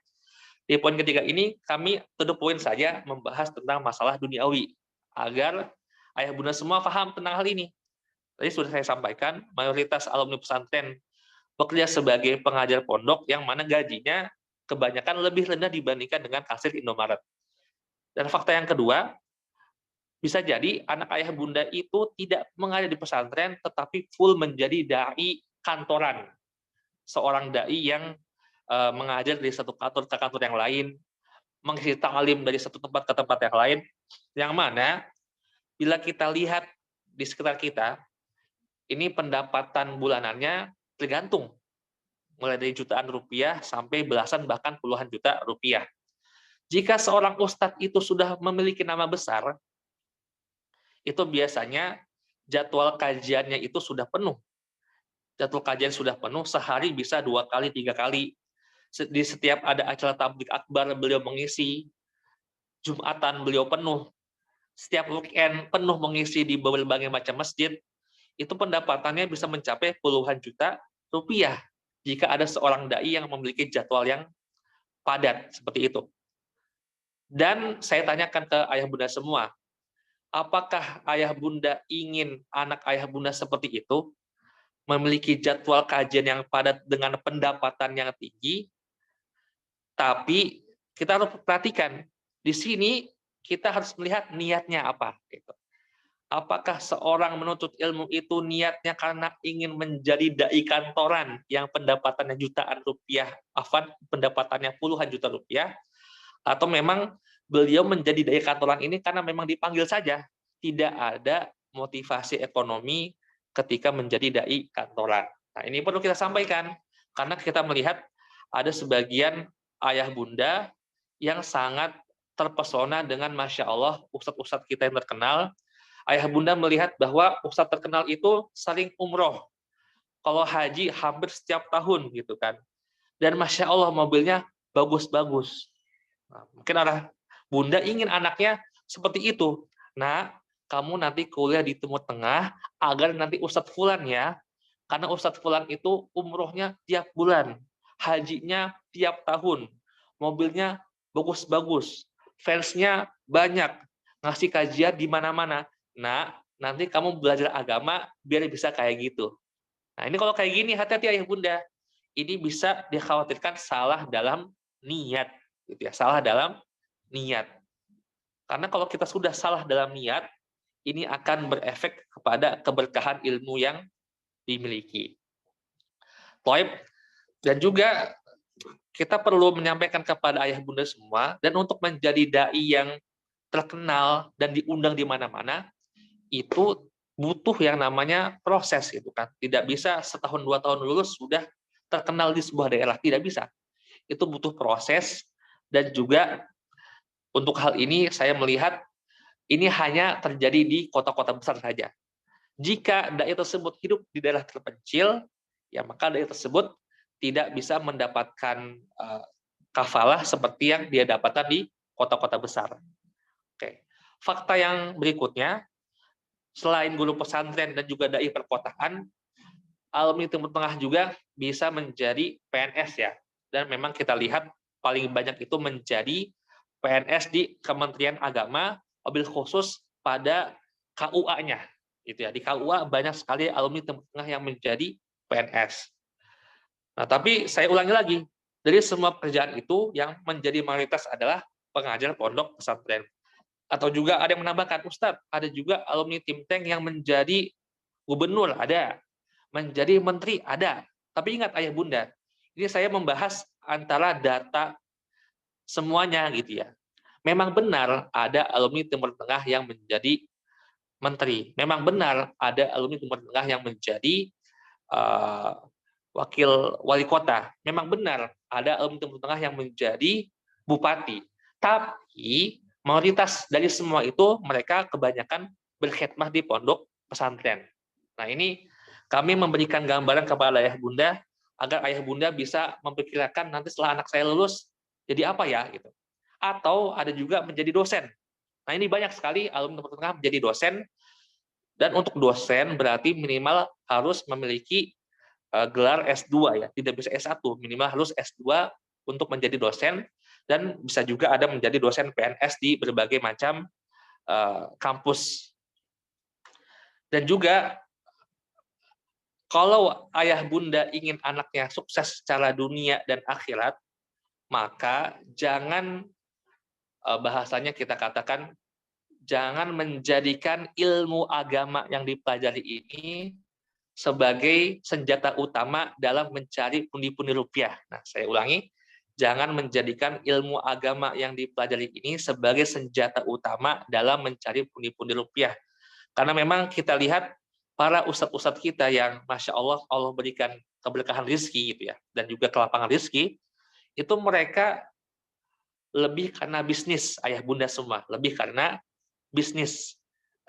Di poin ketiga ini, kami to the point saja membahas tentang masalah duniawi, agar ayah bunda semua paham tentang hal ini. Tadi sudah saya sampaikan, mayoritas alumni pesantren bekerja sebagai pengajar pondok yang mana gajinya kebanyakan lebih rendah dibandingkan dengan kasir Indomaret. Dan fakta yang kedua, bisa jadi anak ayah bunda itu tidak mengajar di pesantren, tetapi full menjadi dai kantoran. Seorang dai yang mengajar dari satu kantor ke kantor yang lain, mengisi ta'lim dari satu tempat ke tempat yang lain, yang mana bila kita lihat di sekitar kita, ini pendapatan bulanannya tergantung, mulai dari jutaan rupiah sampai belasan bahkan puluhan juta rupiah. Jika seorang ustadz itu sudah memiliki nama besar, itu biasanya jadwal kajiannya itu sudah penuh. Jadwal kajian sudah penuh, sehari bisa 2 kali, 3 kali. Di setiap ada acara tabligh akbar, beliau mengisi. Jumatan beliau penuh. Setiap weekend penuh mengisi di berbagai macam masjid. Itu pendapatannya bisa mencapai puluhan juta rupiah jika ada seorang dai yang memiliki jadwal yang padat seperti itu. Dan saya tanyakan ke ayah bunda semua, apakah ayah bunda ingin anak ayah bunda seperti itu, memiliki jadwal kajian yang padat dengan pendapatan yang tinggi, tapi kita harus perhatikan, di sini kita harus melihat niatnya apa. Gitu. Apakah seorang menuntut ilmu itu niatnya karena ingin menjadi dai kantoran yang pendapatannya jutaan rupiah, pendapatannya puluhan juta rupiah, atau memang beliau menjadi dai kantoran ini karena memang dipanggil saja, tidak ada motivasi ekonomi ketika menjadi dai kantoran. Nah, ini perlu kita sampaikan karena kita melihat ada sebagian ayah bunda yang sangat terpesona dengan Masya Allah ustadz-ustadz kita yang terkenal. Ayah bunda melihat bahwa ustadz terkenal itu saling umroh. Kalau haji hampir setiap tahun gitu kan. Dan Masya Allah mobilnya bagus-bagus. Nah, mungkin arah bunda ingin anaknya seperti itu. Nah, kamu nanti kuliah di Timur Tengah agar nanti Ustadz Fulan ya. Karena Ustadz Fulan itu umrohnya tiap bulan. Hajinya tiap tahun. Mobilnya bagus-bagus. Fansnya banyak. Ngasih kajian di mana-mana. Nah, nanti kamu belajar agama biar bisa kayak gitu. Nah, ini kalau kayak gini, hati-hati ayah bunda. Ini bisa dikhawatirkan salah dalam niat. Gitu ya, salah dalam niat. Karena kalau kita sudah salah dalam niat, ini akan berefek kepada keberkahan ilmu yang dimiliki. Dan juga kita perlu menyampaikan kepada ayah bunda semua, dan untuk menjadi dai yang terkenal dan diundang di mana-mana, itu butuh yang namanya proses gitu kan. Tidak bisa setahun 2 tahun lulus sudah terkenal di sebuah daerah, tidak bisa. Itu butuh proses, dan juga untuk hal ini saya melihat ini hanya terjadi di kota-kota besar saja. Jika dai tersebut hidup di daerah terpencil, ya maka dai tersebut tidak bisa mendapatkan kafalah seperti yang dia dapatkan di kota-kota besar. Oke. Fakta yang berikutnya, selain guru pesantren dan juga dai perkotaan, alumni Timur Tengah juga bisa menjadi PNS ya. Dan memang kita lihat paling banyak itu menjadi PNS di Kementerian Agama, mobil khusus pada KUA-nya. Gitu ya. Di KUA banyak sekali alumni Timur Tengah yang menjadi PNS. Nah, tapi saya ulangi lagi, dari semua pekerjaan itu yang menjadi mayoritas adalah pengajar pondok pesantren. Atau juga ada yang menambahkan, Ustadz, ada juga alumni Tim Tank yang menjadi gubernur, ada. Menjadi menteri, ada. Tapi ingat ayah bunda, ini saya membahas antara data semuanya gitu ya. Memang benar ada alumni Timur Tengah yang menjadi menteri. Memang benar ada alumni Timur Tengah yang menjadi wakil wali kota. Memang benar ada alumni Timur Tengah yang menjadi bupati. Tapi mayoritas dari semua itu mereka kebanyakan berkhidmat di pondok pesantren. Nah, ini kami memberikan gambaran kepada ayah bunda agar ayah bunda bisa memperkirakan nanti setelah anak saya lulus jadi apa ya gitu. Atau ada juga menjadi dosen. Nah, ini banyak sekali alumni Timur Tengah menjadi dosen, dan untuk dosen berarti minimal harus memiliki gelar S2 ya, tidak bisa S1, minimal harus S2 untuk menjadi dosen, dan bisa juga ada menjadi dosen PNS di berbagai macam kampus. Dan juga kalau ayah bunda ingin anaknya sukses secara dunia dan akhirat, maka jangan bahasanya kita katakan jangan menjadikan ilmu agama yang dipelajari ini sebagai senjata utama dalam mencari pundi-pundi rupiah. Nah, saya ulangi, jangan menjadikan ilmu agama yang dipelajari ini sebagai senjata utama dalam mencari pundi-pundi rupiah. Karena memang kita lihat para ustadz-ustadz kita yang Masya Allah, Allah berikan keberkahan rizki gitu ya, dan juga kelapangan rizki, itu mereka lebih karena bisnis, ayah bunda semua, lebih karena bisnis.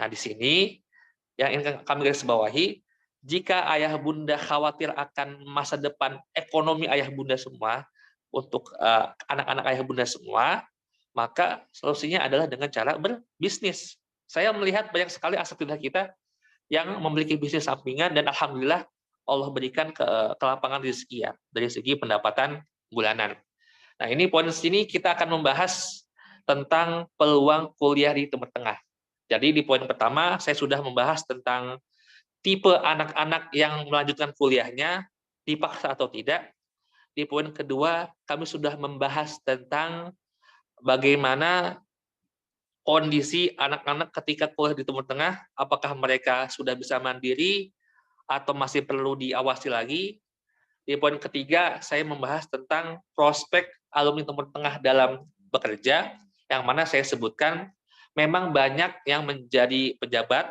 Nah, di sini yang ingin kami garis bawahi, jika ayah bunda khawatir akan masa depan ekonomi ayah bunda semua, untuk anak-anak ayah bunda semua, maka solusinya adalah dengan cara berbisnis. Saya melihat banyak sekali asatidz kita yang memiliki bisnis sampingan dan alhamdulillah Allah berikan kelapangan rezeki ya dari segi pendapatan bulanan. Nah, ini poin sini kita akan membahas tentang peluang kuliah di Timur Tengah. Jadi di poin pertama saya sudah membahas tentang tipe anak-anak yang melanjutkan kuliahnya, dipaksa atau tidak. Di poin kedua kami sudah membahas tentang bagaimana kondisi anak-anak ketika kuliah di Timur Tengah, apakah mereka sudah bisa mandiri atau masih perlu diawasi lagi. Di poin ketiga, saya membahas tentang prospek alumni Timur Tengah dalam bekerja, yang mana saya sebutkan memang banyak yang menjadi pejabat,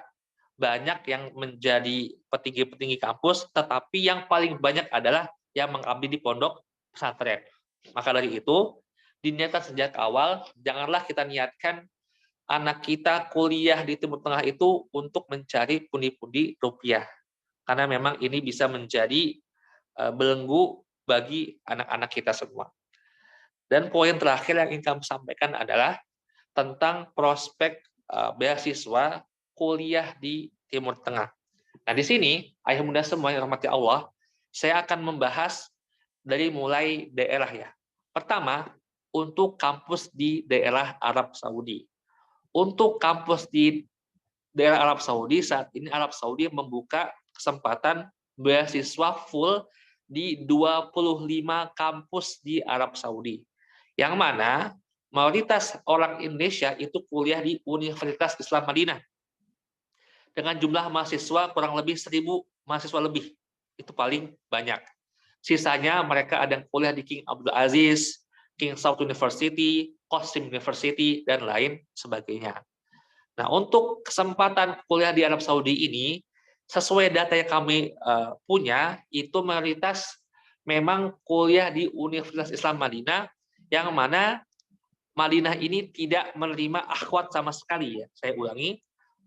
banyak yang menjadi petinggi-petinggi kampus, tetapi yang paling banyak adalah yang mengabdi di pondok pesantren. Maka dari itu, diniatkan sejak awal, janganlah kita niatkan anak kita kuliah di Timur Tengah itu untuk mencari pundi-pundi rupiah. Karena memang ini bisa menjadi belenggu bagi anak-anak kita semua. Dan poin terakhir yang ingin kami sampaikan adalah tentang prospek beasiswa kuliah di Timur Tengah. Nah, di sini, ayah bunda semua yang rahmati Allah, saya akan membahas dari mulai daerah ya. Pertama, untuk kampus di daerah Arab Saudi. Untuk kampus di daerah Arab Saudi, saat ini Arab Saudi membuka kesempatan beasiswa full di 25 kampus di Arab Saudi. Yang mana mayoritas orang Indonesia itu kuliah di Universitas Islam Madinah. Dengan jumlah mahasiswa kurang lebih 1.000 mahasiswa lebih. Itu paling banyak. Sisanya mereka ada yang kuliah di King Abdul Aziz, King Saud University, Qasim University, dan lain sebagainya. Nah, untuk kesempatan kuliah di Arab Saudi ini, sesuai data yang kami punya, itu mayoritas memang kuliah di Universitas Islam Madinah, yang mana Madinah ini tidak menerima akhwat sama sekali. Ya. Saya ulangi,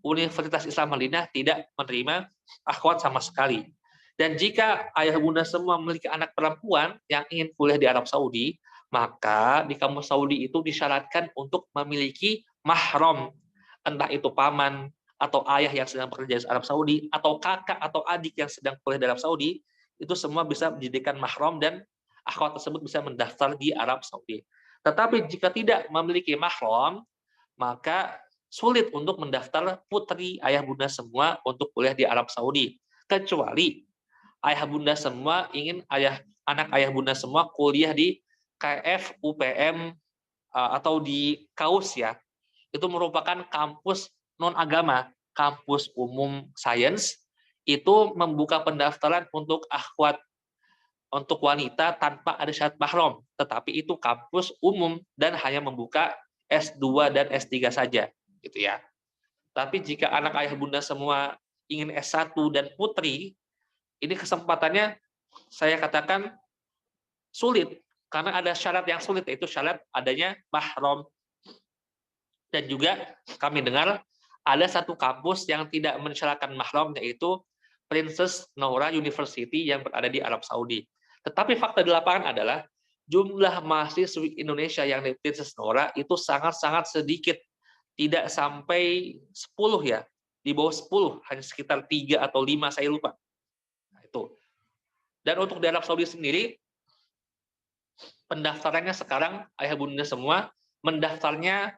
Universitas Islam Madinah tidak menerima akhwat sama sekali. Dan jika ayah bunda semua memiliki anak perempuan yang ingin kuliah di Arab Saudi, maka di kampus Saudi itu disyaratkan untuk memiliki mahram, entah itu paman atau ayah yang sedang bekerja di Arab Saudi, atau kakak atau adik yang sedang kuliah di Arab Saudi, itu semua bisa menjadikan mahram dan akhwat tersebut bisa mendaftar di Arab Saudi. Tetapi jika tidak memiliki mahram, maka sulit untuk mendaftar putri ayah bunda semua untuk kuliah di Arab Saudi. Kecuali ayah bunda semua ingin anak ayah bunda semua kuliah di KF, UPM, atau di KAUS ya. Itu merupakan kampus non-agama, kampus umum sains, itu membuka pendaftaran untuk akhwat untuk wanita tanpa ada syarat mahram, tetapi itu kampus umum dan hanya membuka S2 dan S3 saja, gitu ya. Tapi jika anak ayah bunda semua ingin S1 dan putri, ini kesempatannya saya katakan sulit karena ada syarat yang sulit, yaitu syarat adanya mahram. Dan juga kami dengar ada satu kampus yang tidak mensyaratkan mahram, yaitu Princess Noura University yang berada di Arab Saudi. Tetapi fakta di lapangan adalah jumlah mahasiswi Indonesia yang di Princess Noura itu sangat-sangat sedikit. Tidak sampai 10 ya. Di bawah 10, hanya sekitar 3 atau 5, saya lupa. Nah, itu. Dan untuk di Arab Saudi sendiri, pendaftarannya sekarang, ayah bunda semua, mendaftarnya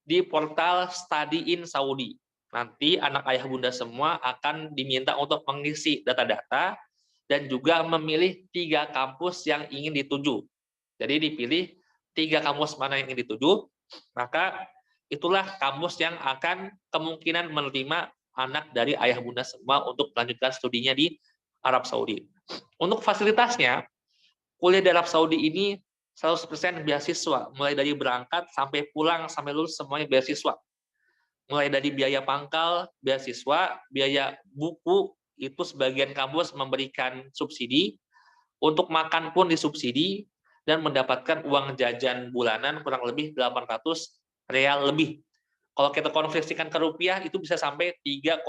di portal Study in Saudi. Nanti anak ayah bunda semua akan diminta untuk mengisi data-data dan juga memilih 3 kampus yang ingin dituju. Jadi dipilih 3 kampus mana yang ingin dituju, Maka itulah kampus yang akan kemungkinan menerima anak dari ayah bunda semua untuk melanjutkan studinya di Arab Saudi. Untuk fasilitasnya, kuliah di Arab Saudi ini 100% beasiswa, mulai dari berangkat sampai pulang sampai lulus semuanya beasiswa. Mulai dari biaya pangkal, beasiswa, biaya buku, itu sebagian kampus memberikan subsidi, untuk makan pun disubsidi, dan mendapatkan uang jajan bulanan kurang lebih 800 real lebih. Kalau kita konversikan ke rupiah, itu bisa sampai 3,2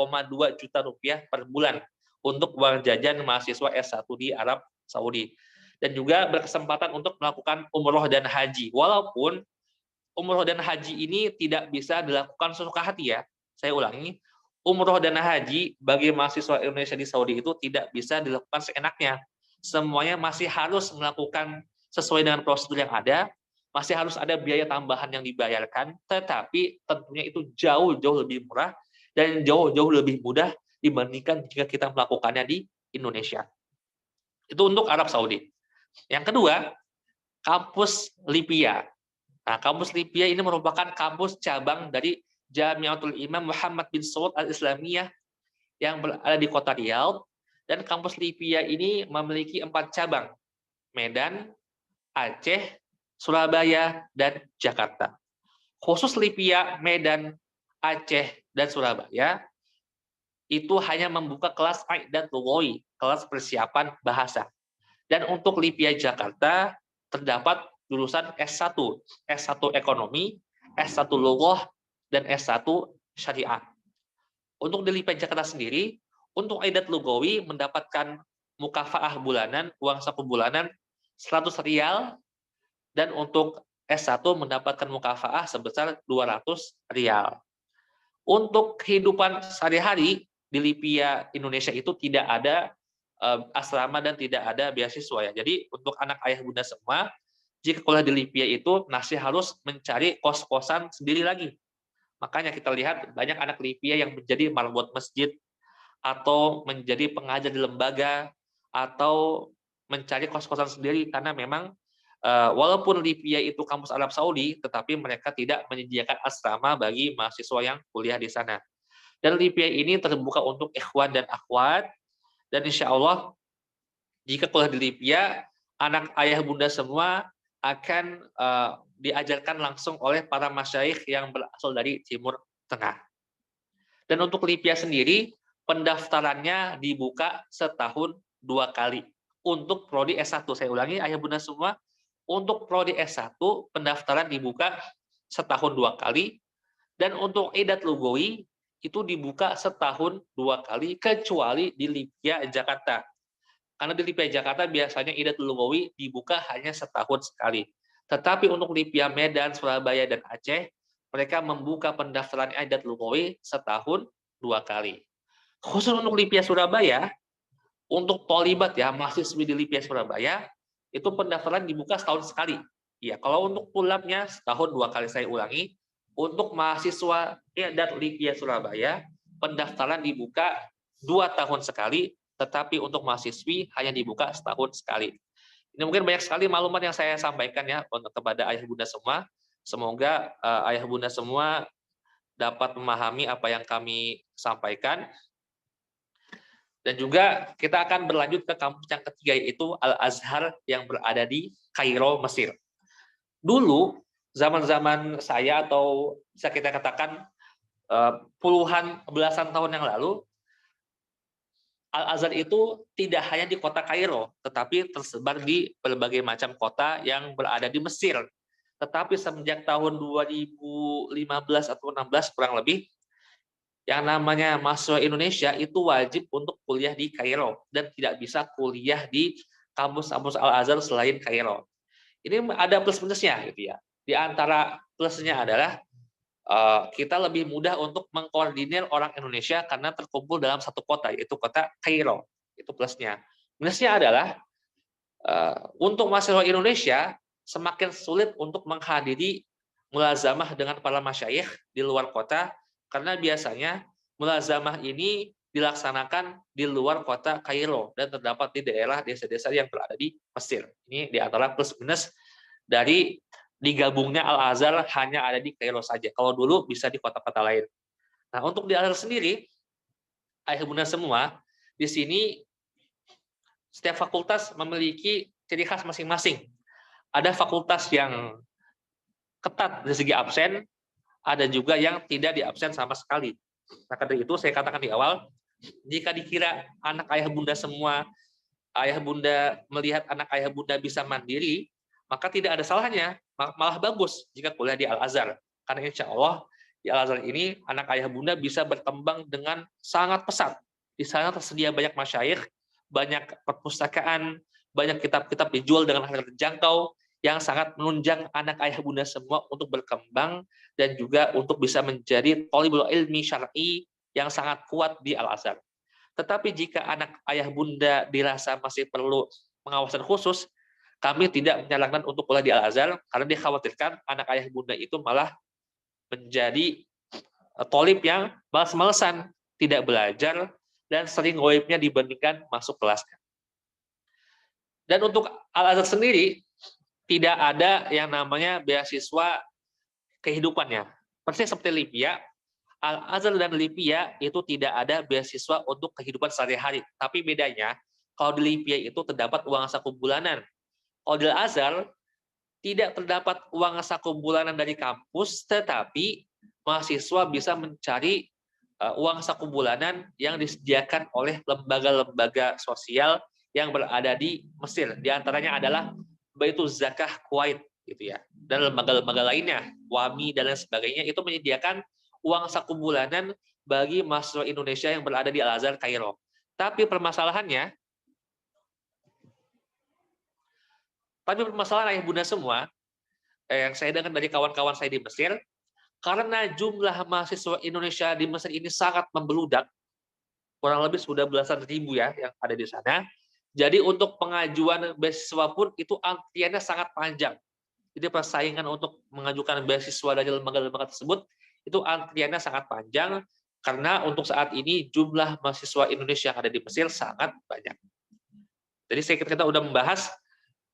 juta rupiah per bulan untuk uang jajan mahasiswa S1 di Arab Saudi. Dan juga berkesempatan untuk melakukan umroh dan haji. Walaupun umroh dan haji ini tidak bisa dilakukan sesuka hati ya. Saya ulangi, umroh dan haji bagi mahasiswa Indonesia di Saudi itu tidak bisa dilakukan seenaknya. Semuanya masih harus melakukan sesuai dengan prosedur yang ada, masih harus ada biaya tambahan yang dibayarkan, tetapi tentunya itu jauh-jauh lebih murah dan jauh-jauh lebih mudah dibandingkan jika kita melakukannya di Indonesia. Itu untuk Arab Saudi. Yang kedua, kampus Lipia. Nah, kampus Lipia ini merupakan kampus cabang dari Jamiatul Imam Muhammad bin Saud Al-Islamiyah yang berada di kota Riyadh, dan kampus Lipia ini memiliki 4 cabang, Medan, Aceh, Surabaya, dan Jakarta. Khusus Lipia, Medan, Aceh, dan Surabaya, itu hanya membuka kelas I'dad Lughawi, kelas persiapan bahasa. Dan untuk Lipia Jakarta, terdapat jurusan S1, S1 Ekonomi, S1 Lughah, dan S1 Syariah. Untuk di Lipia Jakarta sendiri, untuk I'dad Lughawi mendapatkan mukafaah bulanan, uang saku bulanan 100 rial, dan untuk S1 mendapatkan mukafaah sebesar 200 rial. Untuk kehidupan sehari-hari di Lipia Indonesia itu tidak ada asrama dan tidak ada beasiswa ya. Jadi untuk anak ayah bunda semua, jika kuliah di Lipia itu masih harus mencari kos-kosan sendiri lagi. Makanya kita lihat banyak anak Lipia yang menjadi marbot masjid, atau menjadi pengajar di lembaga, atau mencari kos-kosan sendiri, karena memang walaupun Lipia itu kampus Arab Saudi, tetapi mereka tidak menyediakan asrama bagi mahasiswa yang kuliah di sana. Dan Lipia ini terbuka untuk ikhwan dan akhwat, dan insya Allah jika kuliah di Lipia, anak ayah bunda semua akan diajarkan langsung oleh para masyayikh yang berasal dari Timur Tengah. Dan untuk Lipia sendiri, pendaftarannya dibuka setahun 2 kali. Untuk prodi S1, saya ulangi ayah bunda semua, untuk prodi S1 pendaftaran dibuka setahun 2 kali, dan untuk I'dad Lughawi itu dibuka setahun 2 kali, kecuali di Lipia Jakarta. Karena di Lipia Jakarta biasanya I'dad Lughawi dibuka hanya setahun sekali. Tetapi untuk Lipia Medan, Surabaya, dan Aceh, mereka membuka pendaftaran I'dad Lughawi setahun 2 kali. Khusus untuk Lipia Surabaya, untuk Tholibat ya, mahasiswi di Lipia Surabaya, itu pendaftaran dibuka setahun sekali. Ya, kalau untuk tulabnya setahun 2 kali, saya ulangi. Untuk mahasiswa I'dad Lipia Surabaya, pendaftaran dibuka 2 tahun sekali, tetapi untuk mahasiswi hanya dibuka setahun sekali. Ini mungkin banyak sekali maklumat yang saya sampaikan ya untuk kepada ayah bunda semua. Semoga ayah bunda semua dapat memahami apa yang kami sampaikan. Dan juga kita akan berlanjut ke kampus yang ketiga, yaitu Al-Azhar yang berada di Kairo, Mesir. Dulu, zaman-zaman saya, atau bisa kita katakan belasan tahun yang lalu, Al-Azhar itu tidak hanya di kota Kairo, tetapi tersebar di berbagai macam kota yang berada di Mesir. Tetapi semenjak tahun 2015 atau 16 kurang lebih, yang namanya mahasiswa Indonesia itu wajib untuk kuliah di Kairo, dan tidak bisa kuliah di kampus-kampus Al-Azhar selain Kairo. Ini ada plus minusnya gitu ya. Di antara plusnya adalah kita lebih mudah untuk mengkoordinir orang Indonesia karena terkumpul dalam satu kota, yaitu kota Kairo. Itu plusnya. Minusnya adalah untuk mahasiswa Indonesia semakin sulit untuk menghadiri mulazamah dengan para masyayikh di luar kota, karena biasanya mulazamah ini dilaksanakan di luar kota Kairo dan terdapat di daerah desa-desa yang berada di Mesir. Ini di antara plus minus dari digabungnya Al-Azhar hanya ada di Kairo saja. Kalau dulu bisa di kota-kota lain. Nah, untuk di Al-Azhar sendiri, ayah bunda semua, di sini setiap fakultas memiliki ciri khas masing-masing. Ada fakultas yang ketat dari segi absen, ada juga yang tidak diabsen sama sekali. Nah, karena itu saya katakan di awal, jika dikira anak ayah bunda semua, ayah bunda melihat anak ayah bunda bisa mandiri, maka tidak ada salahnya, malah bagus jika kuliah di Al-Azhar. Karena insya Allah di Al-Azhar ini anak ayah bunda bisa berkembang dengan sangat pesat. Di sana tersedia banyak masyayikh, banyak perpustakaan, banyak kitab-kitab dijual dengan harga terjangkau, yang sangat menunjang anak ayah bunda semua untuk berkembang dan juga untuk bisa menjadi thalibul ilmi syar'i yang sangat kuat di Al-Azhar. Tetapi jika anak ayah bunda dirasa masih perlu pengawasan khusus, kami tidak menyarankan untuk kuliah di Al-Azhar karena dikhawatirkan anak ayah bunda itu malah menjadi thalib yang malas-malesan, tidak belajar, dan sering ghaibnya dibandingkan masuk kelasnya. Dan untuk Al-Azhar sendiri, tidak ada yang namanya beasiswa kehidupannya. Persis seperti Libya, Al-Azhar dan Libya itu tidak ada beasiswa untuk kehidupan sehari-hari. Tapi bedanya, kalau di Libya itu terdapat uang saku bulanan. Kalau di Al-Azhar, tidak terdapat uang saku bulanan dari kampus, tetapi mahasiswa bisa mencari uang saku bulanan yang disediakan oleh lembaga-lembaga sosial yang berada di Mesir. Di antaranya adalah Baitul Zakah Kuwait, gitu ya, dan lembaga-lembaga lainnya, WAMI dan lain sebagainya, itu menyediakan uang saku bulanan bagi mahasiswa Indonesia yang berada di Al-Azhar Kairo. Tapi permasalahan ayah bunda semua, yang saya dengar dari kawan-kawan saya di Mesir, karena jumlah mahasiswa Indonesia di Mesir ini sangat membeludak, kurang lebih sudah belasan ribu ya yang ada di sana. Jadi untuk pengajuan beasiswa pun itu antriannya sangat panjang. Jadi persaingan untuk mengajukan beasiswa dari lembaga-lembaga tersebut itu antriannya sangat panjang karena untuk saat ini jumlah mahasiswa Indonesia yang ada di Mesir sangat banyak. Jadi saya kira kita sudah membahas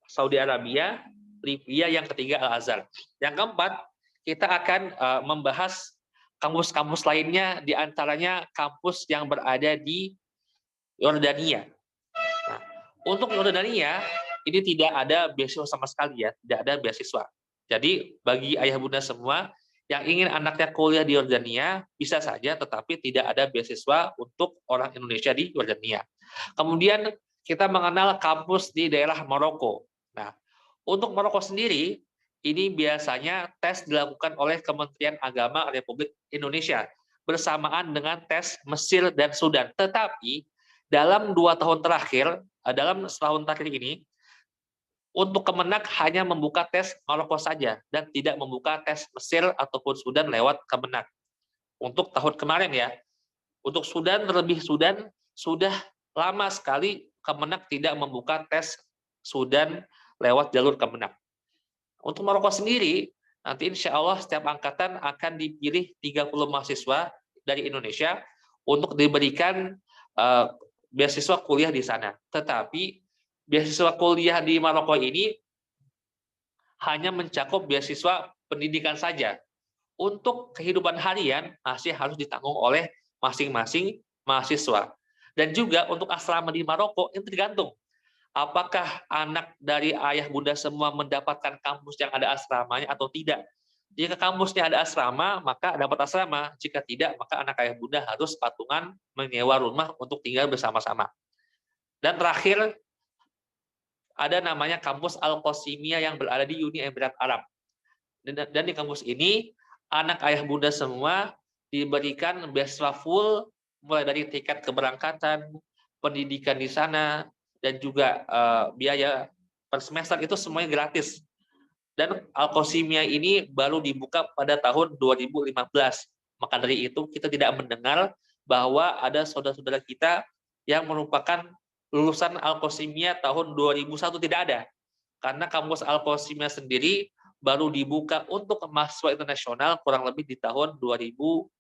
Saudi Arabia, Libya, yang ketiga Al-Azhar. Yang keempat, kita akan membahas kampus-kampus lainnya, di antaranya kampus yang berada di Yordania. Nah, untuk Yordania, ini tidak ada beasiswa sama sekali ya, tidak ada beasiswa. Jadi bagi ayah bunda semua yang ingin anaknya kuliah di Yordania, bisa saja, tetapi tidak ada beasiswa untuk orang Indonesia di Yordania. Kemudian kita mengenal kampus di daerah Maroko. Nah, untuk Maroko sendiri, ini biasanya tes dilakukan oleh Kementerian Agama Republik Indonesia bersamaan dengan tes Mesir dan Sudan. Tetapi dalam 2 tahun terakhir, dalam setahun terakhir ini, untuk Kemenak hanya membuka tes Maroko saja dan tidak membuka tes Mesir ataupun Sudan lewat Kemenak. Untuk tahun kemarin ya, untuk Sudan, terlebih Sudan, sudah lama sekali Kemenak tidak membuka tes Sudan lewat jalur Kemenak. Untuk Maroko sendiri, nanti insya Allah setiap angkatan akan dipilih 30 mahasiswa dari Indonesia untuk diberikan beasiswa kuliah di sana. Tetapi beasiswa kuliah di Maroko ini hanya mencakup beasiswa pendidikan saja. Untuk kehidupan harian masih harus ditanggung oleh masing-masing mahasiswa. Dan juga untuk asrama di Maroko itu tergantung. Apakah anak dari ayah bunda semua mendapatkan kampus yang ada asramanya atau tidak? Jika kampusnya ada asrama, maka dapat asrama. Jika tidak, maka anak ayah bunda harus patungan menyewa rumah untuk tinggal bersama-sama. Dan terakhir, ada namanya kampus Al-Qasimiyah yang berada di Uni Emirat Arab. Dan di kampus ini, anak ayah bunda semua diberikan beasiswa full, mulai dari tiket keberangkatan, pendidikan di sana, dan juga biaya per semester itu semuanya gratis. Dan Al-Qasimiyah ini baru dibuka pada tahun 2015. Maka dari itu kita tidak mendengar bahwa ada saudara-saudara kita yang merupakan lulusan Al-Qasimiyah tahun 2001, tidak ada. Karena kampus Al-Qasimiyah sendiri baru dibuka untuk mahasiswa internasional kurang lebih di tahun 2015.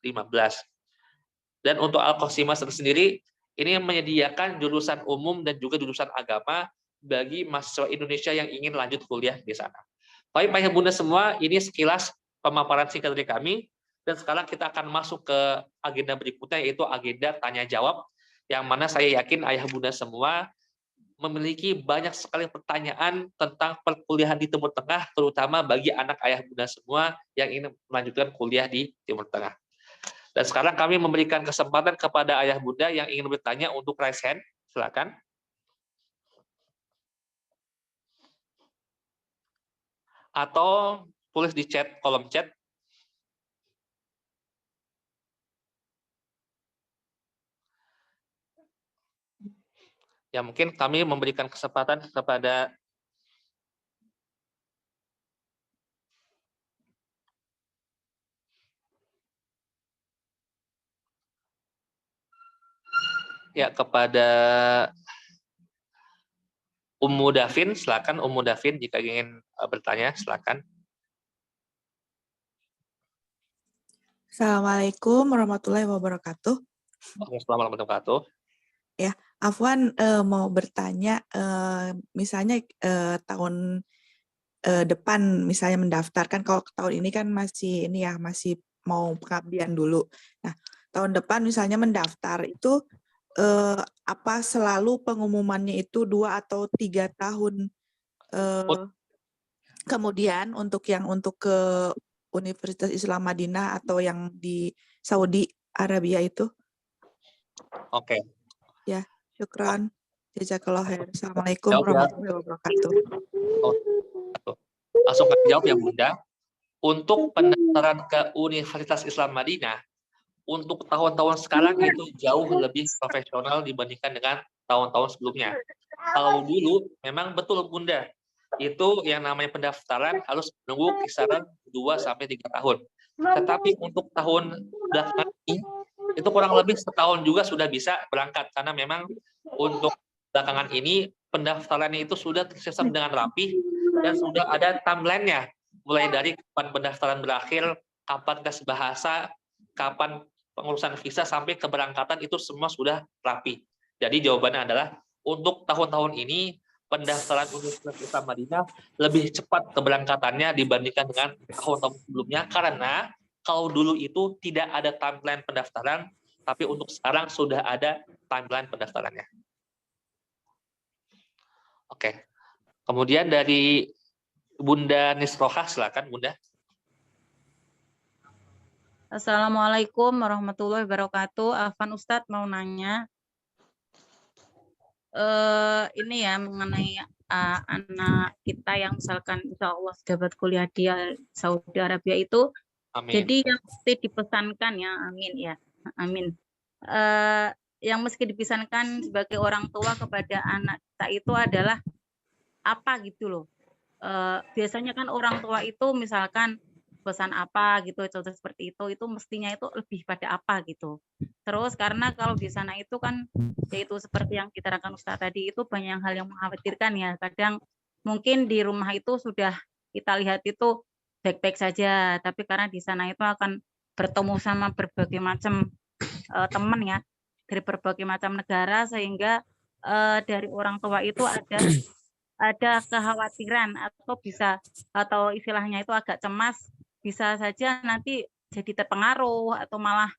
Dan untuk Al-Qasimiyah sendiri, ini menyediakan jurusan umum dan juga jurusan agama bagi mahasiswa Indonesia yang ingin lanjut kuliah di sana. Baik Ayah Bunda semua, ini sekilas pemaparan singkat dari kami. Dan sekarang kita akan masuk ke agenda berikutnya, yaitu agenda tanya-jawab, yang mana saya yakin Ayah Bunda semua memiliki banyak sekali pertanyaan tentang perkuliahan di Timur Tengah, terutama bagi anak Ayah Bunda semua yang ingin melanjutkan kuliah di Timur Tengah. Dan sekarang kami memberikan kesempatan kepada Ayah Bunda yang ingin bertanya untuk raise hand. Silakan. Atau tulis di chat, kolom chat. Ya, mungkin kami memberikan kesempatan kepada Ummu Davin, silakan Ummu Davin jika ingin bertanya, silakan. Assalamualaikum warahmatullahi wabarakatuh. Assalamualaikum warahmatullahi wabarakatuh. Ya, Afwan mau bertanya, misalnya tahun depan misalnya mendaftarkan, kalau tahun ini kan masih masih mau pengabdian dulu. Nah, tahun depan misalnya mendaftar itu apa selalu pengumumannya itu 2 atau 3 tahun kemudian untuk ke Universitas Islam Madinah atau yang di Saudi Arabia itu? Oke. Ya, syukran. Jazakallah khair. Assalamualaikum Jawab ya. warahmatullahi wabarakatuh. Langsung kami jawab ya Bunda. Untuk pendaftaran ke Universitas Islam Madinah, untuk tahun-tahun sekarang itu jauh lebih profesional dibandingkan dengan tahun-tahun sebelumnya. Kalau dulu memang betul Bunda, itu yang namanya pendaftaran harus menunggu kisaran 2-3 tahun. Tetapi untuk tahun belakangan ini, itu kurang lebih setahun juga sudah bisa berangkat, karena memang untuk belakangan ini pendaftarannya itu sudah tersistem dengan rapi dan sudah ada timeline-nya, mulai dari kapan pendaftaran berakhir, kapan tes bahasa, kapan pengurusan visa, sampai keberangkatan itu semua sudah rapi. Jadi jawabannya adalah untuk tahun-tahun ini pendaftaran Universitas Islam Madinah lebih cepat keberangkatannya dibandingkan dengan tahun-tahun sebelumnya, karena kalau dulu itu tidak ada timeline pendaftaran, tapi untuk sekarang sudah ada timeline pendaftarannya. Oke. Kemudian dari Bunda Nisroha, silakan Bunda. Assalamualaikum warahmatullahi wabarakatuh. Afwan Ustadz mau nanya, ini ya mengenai anak kita yang misalkan insya Allah dapat kuliah di Saudi Arabia itu. Amin. Jadi yang mesti dipesankan ya, amin ya, amin. Yang mesti dipesankan sebagai orang tua kepada anak kita itu adalah apa gitu loh. Biasanya kan orang tua itu misalkan pesan apa gitu, contoh seperti itu mestinya itu lebih pada apa gitu. Terus karena kalau di sana itu kan yaitu seperti yang diterangkan Ustaz tadi, itu banyak hal yang mengkhawatirkan ya. Kadang mungkin di rumah itu sudah kita lihat itu baik-baik saja, tapi karena di sana itu akan bertemu sama berbagai macam teman ya, dari berbagai macam negara, sehingga dari orang tua itu ada kekhawatiran atau istilahnya itu agak cemas, bisa saja nanti jadi terpengaruh atau malah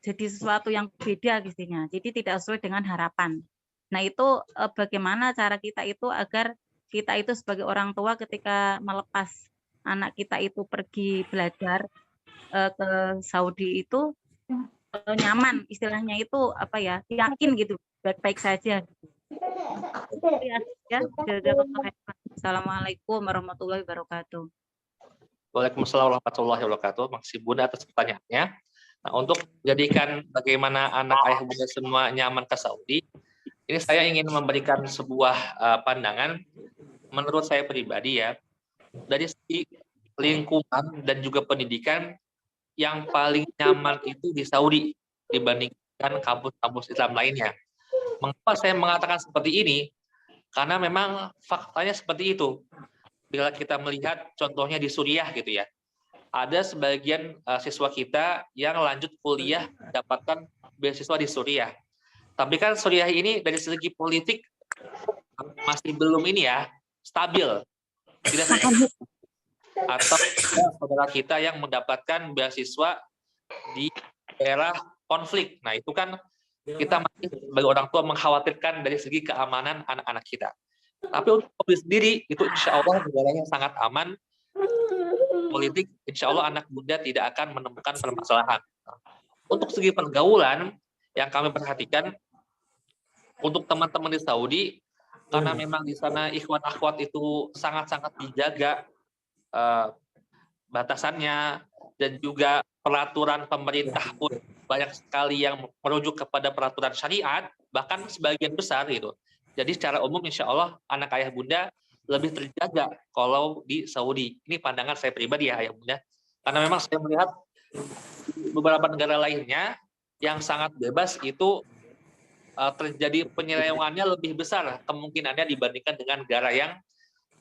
jadi sesuatu yang beda gistinya, jadi tidak sesuai dengan harapan. Nah itu bagaimana cara kita itu agar kita itu sebagai orang tua ketika melepas anak kita itu pergi belajar ke Saudi itu nyaman, istilahnya itu apa ya, yakin gitu, baik-baik saja. Assalamualaikum warahmatullahi wabarakatuh. Waalaikumsalam warahmatullahi wabarakatuh. Makasih Bunda atas pertanyaannya. Nah, untuk menjadikan bagaimana anak ayah Bunda semua nyaman ke Saudi, ini saya ingin memberikan sebuah pandangan. Menurut saya pribadi ya, dari segi lingkungan dan juga pendidikan, yang paling nyaman itu di Saudi dibandingkan kampus-kampus Islam lainnya. Mengapa saya mengatakan seperti ini? Karena memang faktanya seperti itu. Bila kita melihat contohnya di Suriah gitu ya, ada sebagian siswa kita yang lanjut kuliah mendapatkan beasiswa di Suriah. Tapi kan Suriah ini dari segi politik masih belum ini ya, stabil. Tidak atau saudara kita yang mendapatkan beasiswa di daerah konflik. Nah, itu kan kita masih sebagai orang tua mengkhawatirkan dari segi keamanan anak-anak kita. Tapi untuk Saudi sendiri, itu insya Allah negaranya sangat aman. Politik, insya Allah anak Bunda tidak akan menemukan permasalahan. Untuk segi pergaulan, yang kami perhatikan, untuk teman-teman di Saudi, karena memang di sana ikhwan akhwat itu sangat-sangat dijaga batasannya, dan juga peraturan pemerintah pun banyak sekali yang merujuk kepada peraturan syariat, bahkan sebagian besar gitu. Jadi secara umum insya Allah anak ayah bunda lebih terjaga kalau di Saudi. Ini pandangan saya pribadi ya ayah bunda. Karena memang saya melihat beberapa negara lainnya yang sangat bebas itu terjadi penyelewengannya lebih besar kemungkinannya dibandingkan dengan negara yang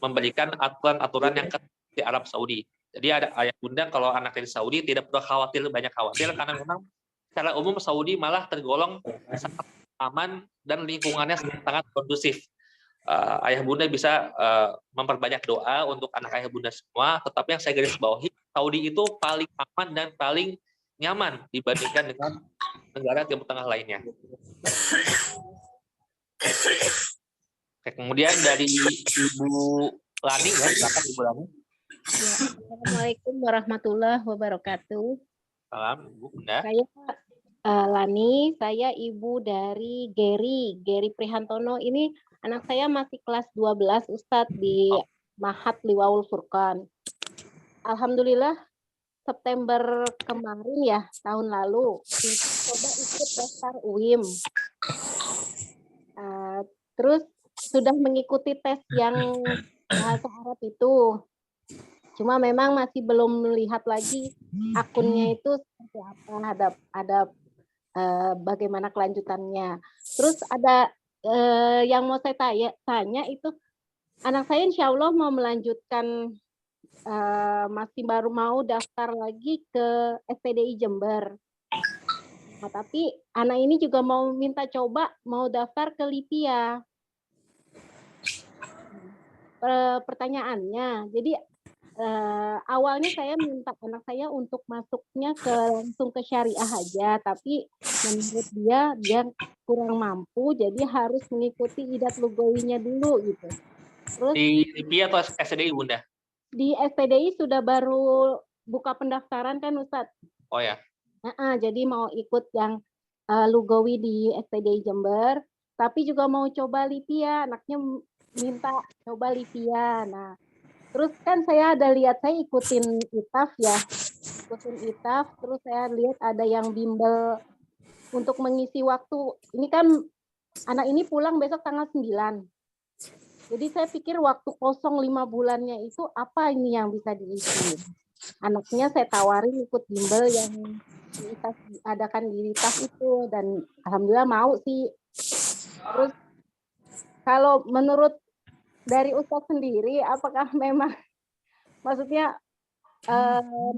memberikan aturan-aturan yang ketat di Arab Saudi. Jadi ada ayah bunda kalau anak di Saudi tidak perlu khawatir, banyak khawatir, karena memang secara umum Saudi malah tergolong sangat aman dan lingkungannya sangat kondusif. Ayah bunda bisa memperbanyak doa untuk anak ayah bunda semua, tetapi yang saya garis bawahi, Saudi itu paling aman dan paling nyaman dibandingkan dengan negara Timur Tengah lainnya. Oke, kemudian dari Ibu Lani, ya, silakan Ibu Lani. Ya, Assalamualaikum warahmatullahi wabarakatuh. Salam, Ibu Bunda. Saya Lani, saya ibu dari Geri Prihantono. Ini anak saya masih kelas 12, Ustadz, di Mahat Liwaul Furqan. Alhamdulillah, September kemarin ya, tahun lalu, coba ikut daftar UIM. Terus sudah mengikuti tes yang bahasa Arab itu. Cuma memang masih belum melihat lagi akunnya itu seperti apa, ada bagaimana kelanjutannya. Terus ada yang mau saya tanya itu, anak saya insya Allah mau melanjutkan, masih baru mau daftar lagi ke STDI Jember. Nah, tapi anak ini juga mau minta coba mau daftar ke Lipia. Pertanyaannya, jadi awalnya saya minta anak saya untuk masuknya langsung ke syariah aja, tapi menurut dia kurang mampu, jadi harus mengikuti idat lugawinya dulu gitu. Terus di Lipia atau STDI Bunda? Di STDI sudah baru buka pendaftaran kan Ustadz? Oh ya. Jadi mau ikut yang lugawi di STDI Jember, tapi juga mau coba Lipia, anaknya minta coba Lipia. Nah, terus kan saya ada lihat, saya ikutin ITAF ya, terus saya lihat ada yang bimbel untuk mengisi waktu. Ini kan anak ini pulang besok tanggal 9. Jadi saya pikir waktu kosong 5 bulannya itu apa ini yang bisa diisi. Anaknya saya tawarin ikut bimbel yang di ITAF, adakan di ITAF itu, dan alhamdulillah mau sih. Terus kalau menurut dari Ustadz sendiri, apakah memang maksudnya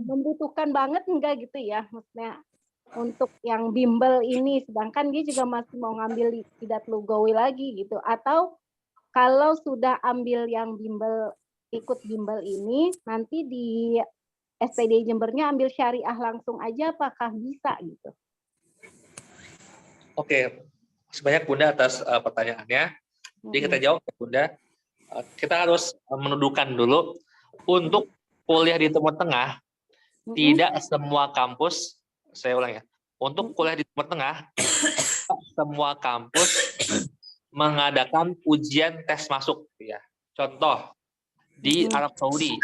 membutuhkan banget enggak gitu ya, maksudnya untuk yang bimbel ini, sedangkan dia juga masih mau ngambil idat lugawi lagi gitu, atau kalau sudah ambil yang bimbel, ikut bimbel ini, nanti di STDI Jembernya ambil syariah langsung aja, apakah bisa gitu? Oke, sebanyak Bunda atas pertanyaannya. Jadi kita jawab ya Bunda. Kita harus mendudukan dulu, untuk kuliah di Timur Tengah, tidak semua kampus, saya ulang ya, untuk kuliah di Timur Tengah, semua kampus mengadakan ujian tes masuk. Ya. Contoh, di Arab Saudi,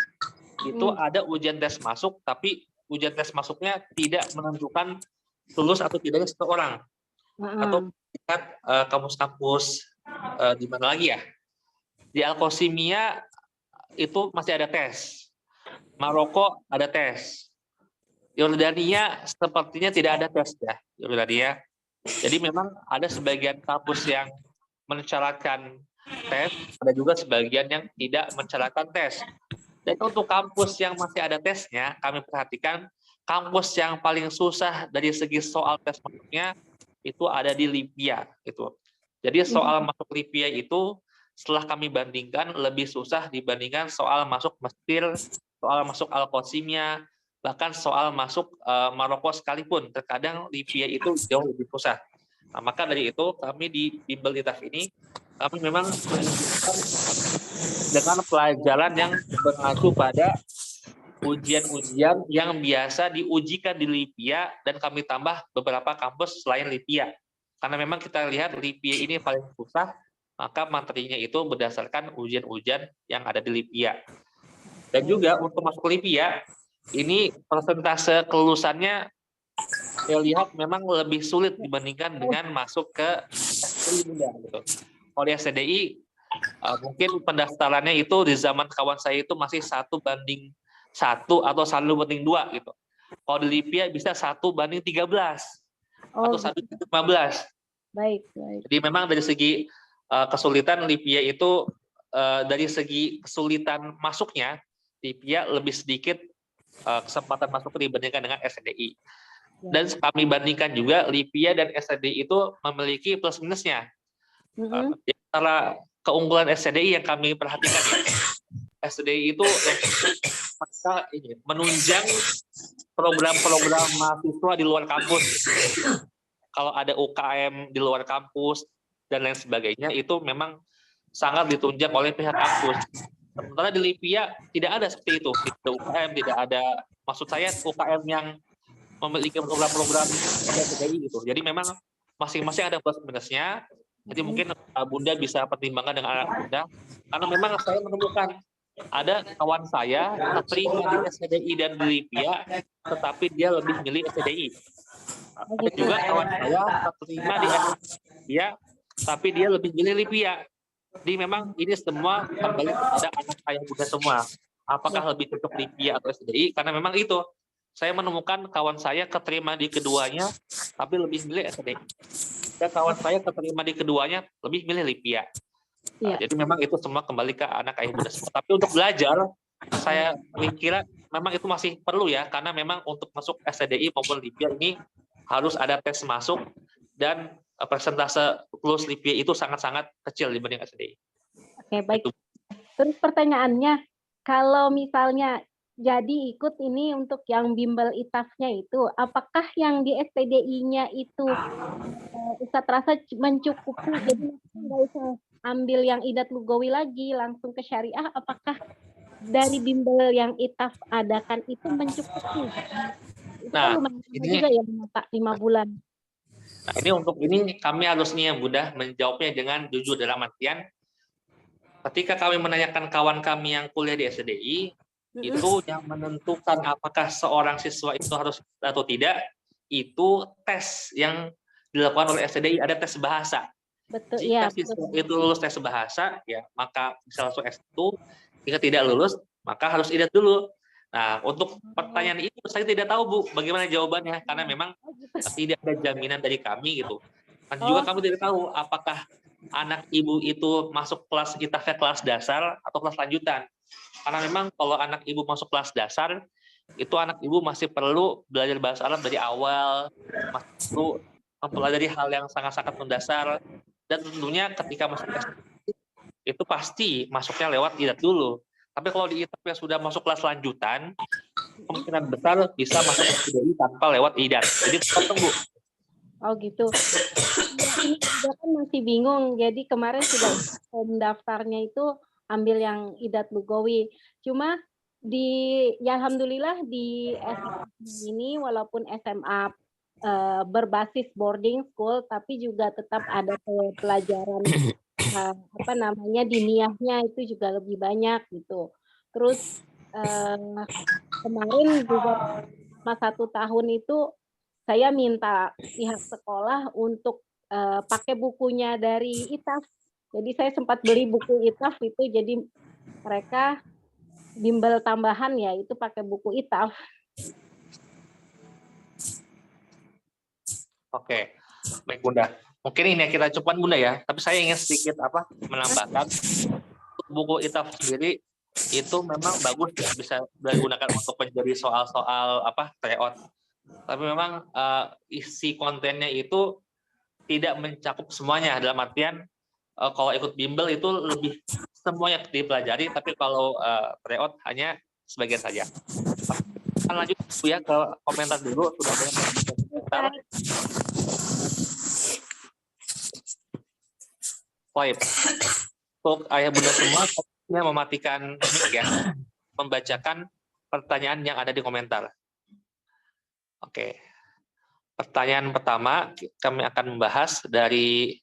itu ada ujian tes masuk, tapi ujian tes masuknya tidak menentukan lulus atau tidaknya seseorang. Atau lihat kampus-kampus di mana lagi ya? Di Al-Qasimiyah itu masih ada tes. Maroko ada tes. Yordania sepertinya tidak ada tes ya, Yordania. Jadi memang ada sebagian kampus yang mensyaratkan tes, ada juga sebagian yang tidak mensyaratkan tes. Dan untuk kampus yang masih ada tesnya, kami perhatikan kampus yang paling susah dari segi soal tes masuknya itu ada di Lipia gitu. Jadi soal masuk Lipia itu setelah kami bandingkan lebih susah dibandingkan soal masuk Mesir soal masuk Al-Qasimiyah, bahkan soal masuk Maroko sekalipun, terkadang LIPIA itu jauh lebih susah. Nah, maka dari itu kami di Bimbel Itaf ini kami memang dengan pelajaran yang mengacu pada ujian-ujian yang biasa diujikan di LIPIA dan kami tambah beberapa kampus selain LIPIA. Karena memang kita lihat LIPIA ini paling susah, maka materinya itu berdasarkan ujian-ujian yang ada di LIPIA. Dan juga untuk masuk LIPIA, ini persentase kelulusannya saya lihat memang lebih sulit dibandingkan dengan masuk ke SDI Bunda. Gitu. Kalau di SDI, mungkin pendaftarannya itu di zaman kawan saya itu masih 1:1 atau 1:2 gitu. Kalau di LIPIA bisa 1:13 atau 1:15. Baik. Jadi memang dari segi kesulitan LIPIA itu dari segi kesulitan masuknya, LIPIA lebih sedikit kesempatan masuk dibandingkan dengan SDI. Dan kami bandingkan juga LIPIA dan SDI itu memiliki plus minusnya. Antara keunggulan SDI yang kami perhatikan ya, SDI itu menunjang program-program mahasiswa di luar kampus. Kalau ada UKM di luar kampus dan lain sebagainya, itu memang sangat ditunjang oleh pihak kampus. Sementara di LIPIA tidak ada seperti itu. Tidak UKM, tidak ada, maksud saya UKM yang memiliki program-program SDI gitu. Jadi memang masing-masing ada plus minusnya. Jadi mungkin Bunda bisa pertimbangkan dengan anak Bunda. Karena memang saya menemukan ada kawan saya terima di SDI dan di LIPIA, tetapi dia lebih milih SDI. Ada juga kawan saya terima di LIPIA, tapi dia lebih milih LIPIA. Jadi memang ini semua kembali kepada anak ayah Bunda semua. Apakah lebih cocok LIPIA atau SDI? Karena memang itu. Saya menemukan kawan saya keterima di keduanya, tapi lebih milih SDI. Dan kawan saya keterima di keduanya, lebih milih LIPIA. Nah, jadi memang itu semua kembali ke anak ayah Bunda semua. Tapi untuk belajar, saya kira memang itu masih perlu ya, karena memang untuk masuk SDI maupun LIPIA ini harus ada tes masuk, dan persentase lulus LIPIA itu sangat-sangat kecil dibanding SDI. Oke, baik. Terus pertanyaannya, kalau misalnya jadi ikut ini untuk yang bimbel itafnya itu, apakah yang di STDI-nya itu Ustadz rasa mencukupi, jadi nggak usah ambil yang idat lugawi lagi, langsung ke syariah, apakah dari bimbel yang itaf adakan itu mencukupi? Itu kan lumayan juga ya, 5 bulan. Nah, ini untuk ini kami harus nih Bunda menjawabnya dengan jujur dalam artian, ketika kami menanyakan kawan kami yang kuliah di SDI, itu yang menentukan apakah seorang siswa itu harus atau tidak, itu tes yang dilakukan oleh SDI, ada tes bahasa. Betul, jika siswa itu lulus tes bahasa, ya maka bisa langsung S1. Jika tidak lulus, maka harus idat dulu. Nah, untuk pertanyaan itu saya tidak tahu Bu, bagaimana jawabannya, karena memang tidak ada jaminan dari kami gitu. Dan juga kami tidak tahu apakah anak ibu itu masuk kelas itafnya kelas dasar atau kelas lanjutan. Karena memang kalau anak ibu masuk kelas dasar, itu anak ibu masih perlu belajar bahasa Arab dari awal, masih perlu mempelajari hal yang sangat-sangat mendasar, dan tentunya ketika masuk SDI, itu pasti masuknya lewat idat dulu. Tapi kalau di itaf yang sudah masuk kelas lanjutan, kemungkinan besar bisa masuk SDI tanpa lewat idat. Jadi kita tunggu. Oh gitu. Ini juga kan masih bingung. Jadi kemarin sudah mendaftarnya itu ambil yang idat lugawi. Cuma ya alhamdulillah di SMA ini walaupun SMA berbasis boarding school, tapi juga tetap ada pelajaran diniyahnya itu juga lebih banyak gitu. Terus kemarin juga selama 1 tahun itu saya minta pihak sekolah untuk pakai bukunya dari itaf. Jadi saya sempat beli buku itaf itu, jadi mereka bimbel tambahan ya itu pakai buku itaf. Oke, baik Bunda. Mungkin ini yang kita cukupkan Bunda ya. Tapi saya ingin sedikit menambahkan, buku itaf sendiri itu memang bagus ya, bisa digunakan untuk menjadi soal-soal tryout. Tapi memang isi kontennya itu tidak mencakup semuanya, dalam artian kalau ikut bimbel itu lebih semuanya dipelajari, tapi kalau tryout hanya sebagian saja. Kita lanjut ya ke komentar dulu, sudah banyak komentar. Baik. Untuk ayah bunda semua, saya mematikan mic ya, membacakan pertanyaan yang ada di komentar. Oke. Pertanyaan pertama kami akan membahas dari,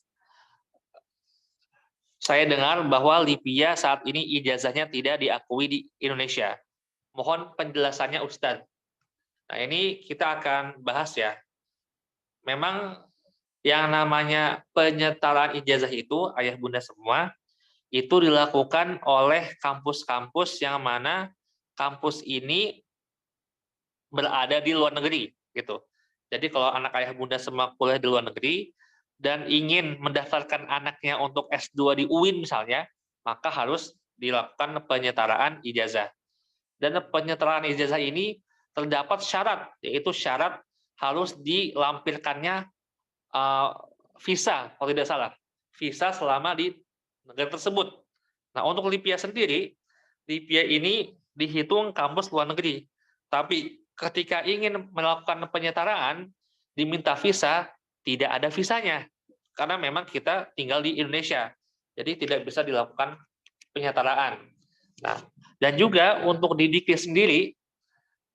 saya dengar bahwa Lipia saat ini ijazahnya tidak diakui di Indonesia. Mohon penjelasannya Ustadz. Nah ini kita akan bahas ya. Memang yang namanya penyetaraan ijazah itu, ayah bunda semua, itu dilakukan oleh kampus-kampus yang mana kampus ini berada di luar negeri gitu. Jadi kalau anak ayah bunda semua kuliah di luar negeri dan ingin mendaftarkan anaknya untuk S2 di UIN misalnya, maka harus dilakukan penyetaraan ijazah. Dan penyetaraan ijazah ini terdapat syarat, yaitu syarat harus dilampirkannya visa, kalau tidak salah, visa selama di negara tersebut. Nah, untuk Lipia sendiri, Lipia ini dihitung kampus luar negeri. Tapi ketika ingin melakukan penyetaraan, diminta visa, tidak ada visanya. Karena memang kita tinggal di Indonesia. Jadi tidak bisa dilakukan penyetaraan. Nah, dan juga untuk di Dikti sendiri,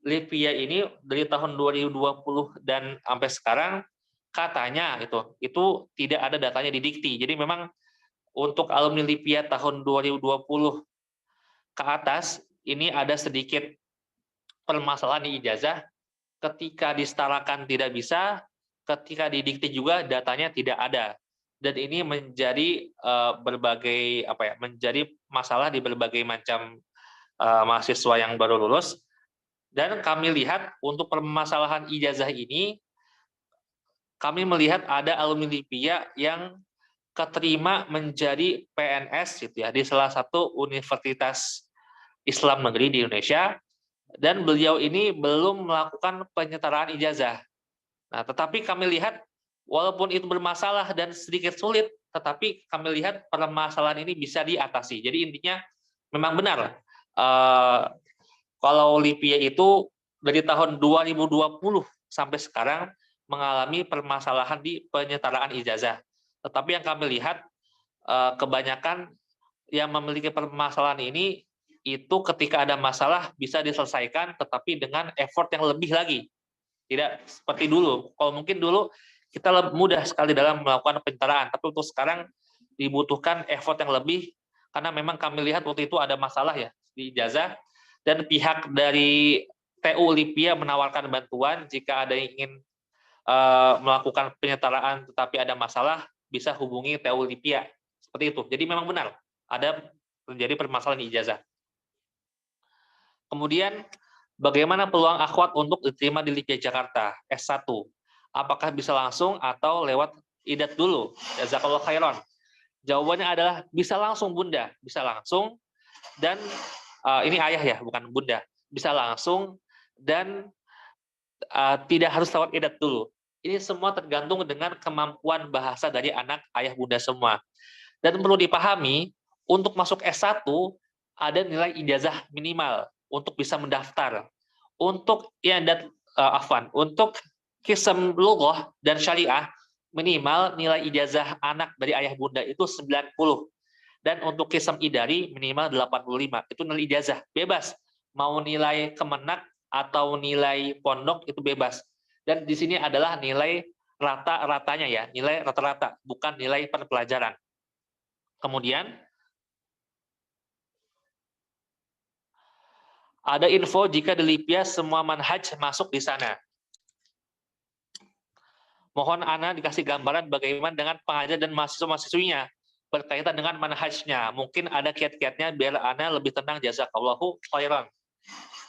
Lipia ini dari tahun 2020 dan sampai sekarang, katanya itu tidak ada datanya di Dikti. Jadi memang untuk alumni Lipia tahun 2020 ke atas, ini ada sedikit permasalahan di ijazah. Ketika disetarakan tidak bisa, ketika di Dikti juga datanya tidak ada. Dan ini menjadi menjadi masalah di berbagai macam mahasiswa yang baru lulus. Dan kami lihat untuk permasalahan ijazah ini, kami melihat ada alumni Lipia yang keterima menjadi PNS gitu ya, di salah satu universitas Islam negeri di Indonesia, dan beliau ini belum melakukan penyetaraan ijazah. Nah, tetapi kami lihat walaupun itu bermasalah dan sedikit sulit, tetapi kami lihat permasalahan ini bisa diatasi. Jadi intinya memang benar, kalau Lipia itu dari tahun 2020 sampai sekarang mengalami permasalahan di penyetaraan ijazah. Tetapi yang kami lihat, kebanyakan yang memiliki permasalahan ini, itu ketika ada masalah bisa diselesaikan, tetapi dengan effort yang lebih lagi. Tidak seperti dulu. Kalau mungkin dulu kita mudah sekali dalam melakukan penyetaraan, tapi untuk sekarang dibutuhkan effort yang lebih, karena memang kami lihat waktu itu ada masalah ya di ijazah, dan pihak dari TU Lipia menawarkan bantuan jika ada yang ingin melakukan penyetaraan tetapi ada masalah, bisa hubungi TU Lipia. Seperti itu. Jadi memang benar ada terjadi permasalahan di ijazah. Kemudian bagaimana peluang akhwat untuk diterima di Lipia Jakarta S1? Apakah bisa langsung atau lewat idat dulu? Jazakallahu khairan. Jawabannya adalah bisa langsung Bunda, bisa langsung, dan ini ayah ya, bukan Bunda. Bisa langsung dan tidak harus lewat idat dulu. Ini semua tergantung dengan kemampuan bahasa dari anak ayah bunda semua. Dan perlu dipahami, untuk masuk S1 ada nilai ijazah minimal untuk bisa mendaftar. Untuk untuk Qism Lughah dan Syariah, minimal nilai ijazah anak dari ayah bunda itu 90. Dan untuk Qism Idari minimal 85. Itu nilai ijazah, bebas. Mau nilai Kemenak atau nilai pondok itu bebas. Dan di sini adalah nilai rata-ratanya ya, nilai rata-rata, bukan nilai per pelajaran. Kemudian ada info jika di Lipia semua manhaj masuk di sana. Mohon Ana dikasih gambaran bagaimana dengan pengajar dan mahasiswa-mahasiswinya berkaitan dengan manhajnya. Mungkin ada kiat-kiatnya biar Ana lebih tenang. Jazakallahu khairan.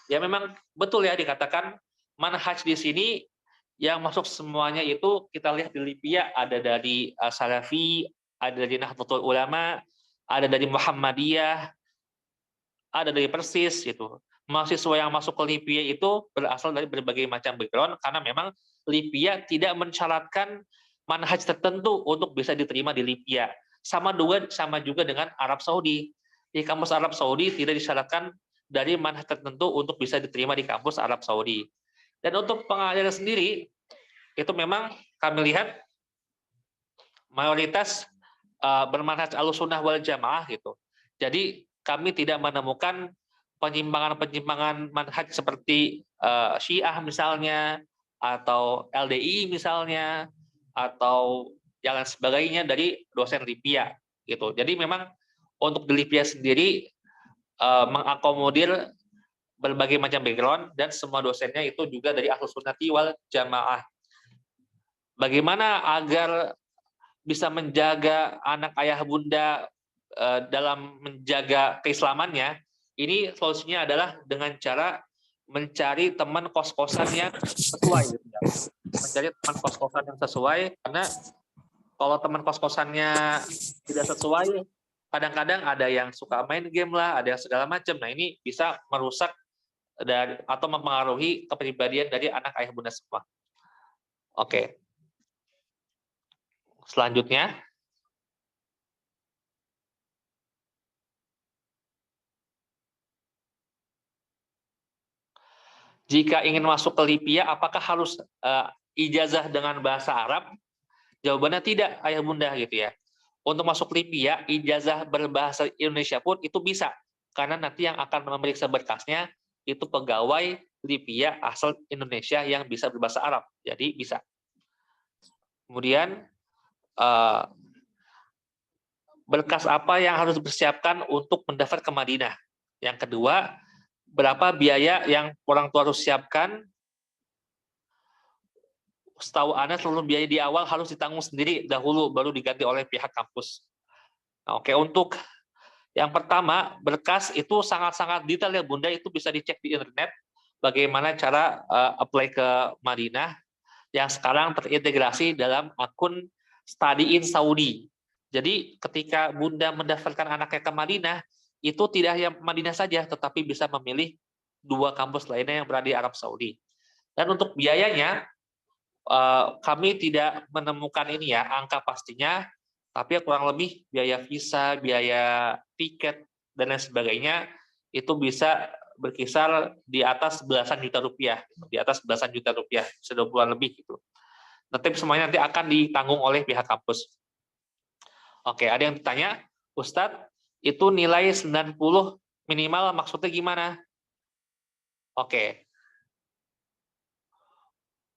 Ya memang betul ya dikatakan manhaj di sini yang masuk semuanya itu kita lihat di Lipia ada dari Salafi, ada dari Nahdlatul Ulama, ada dari Muhammadiyah, ada dari Persis gitu. Mahasiswa yang masuk ke Lipia itu berasal dari berbagai macam background karena memang Lipia tidak mensyaratkan manhaj tertentu untuk bisa diterima di Lipia. Sama juga dengan Arab Saudi. Di kampus Arab Saudi tidak disyaratkan dari manhaj tertentu untuk bisa diterima di kampus Arab Saudi. Dan untuk pengajaran sendiri, itu memang kami lihat mayoritas bermanhaj Ahlussunnah wal Jamaah gitu. Jadi kami tidak menemukan penyimpangan-penyimpangan manhaj seperti Syiah misalnya, atau LDI misalnya, atau yang lain sebagainya dari dosen Lipia gitu. Jadi memang untuk di Lipia sendiri mengakomodir berbagai macam background dan semua dosennya itu juga dari Ahlussunnah wal Jamaah. Bagaimana agar bisa menjaga anak ayah bunda dalam menjaga keislamannya? Ini solusinya adalah dengan cara mencari teman kos-kosan yang sesuai. Gitu ya. Mencari teman kos-kosan yang sesuai, karena kalau teman kos-kosannya tidak sesuai, kadang-kadang ada yang suka main game lah, ada yang segala macam. Nah ini bisa merusak atau mempengaruhi kepribadian dari anak ayah bunda semua. Oke. Selanjutnya. Jika ingin masuk ke Lipia, apakah harus ijazah dengan bahasa Arab? Jawabannya tidak, ayah bunda gitu ya. Untuk masuk Lipia, ijazah berbahasa Indonesia pun itu bisa, karena nanti yang akan memeriksa berkasnya itu pegawai Lipia asal Indonesia yang bisa berbahasa Arab, jadi bisa. Kemudian berkas apa yang harus dipersiapkan untuk mendaftar ke Madinah? Yang kedua, berapa biaya yang orang tua harus siapkan? Setahu Anda, seluruh biaya di awal harus ditanggung sendiri dahulu, baru diganti oleh pihak kampus. Nah, oke, untuk yang pertama, berkas itu sangat-sangat detail ya Bunda, itu bisa dicek di internet bagaimana cara apply ke Madinah yang sekarang terintegrasi dalam akun Study in Saudi. Jadi ketika Bunda mendaftarkan anaknya ke Madinah, itu tidak hanya Madinah saja, tetapi bisa memilih 2 kampus lainnya yang berada di Arab Saudi. Dan untuk biayanya, kami tidak menemukan ini ya angka pastinya, tapi kurang lebih biaya visa, biaya tiket dan lain sebagainya itu bisa berkisar di atas belasan juta rupiah, bisa 20-an lebih gitu. Nanti semuanya nanti akan ditanggung oleh pihak kampus. Oke, ada yang bertanya, Ustadz, itu nilai 90 minimal maksudnya gimana? Oke.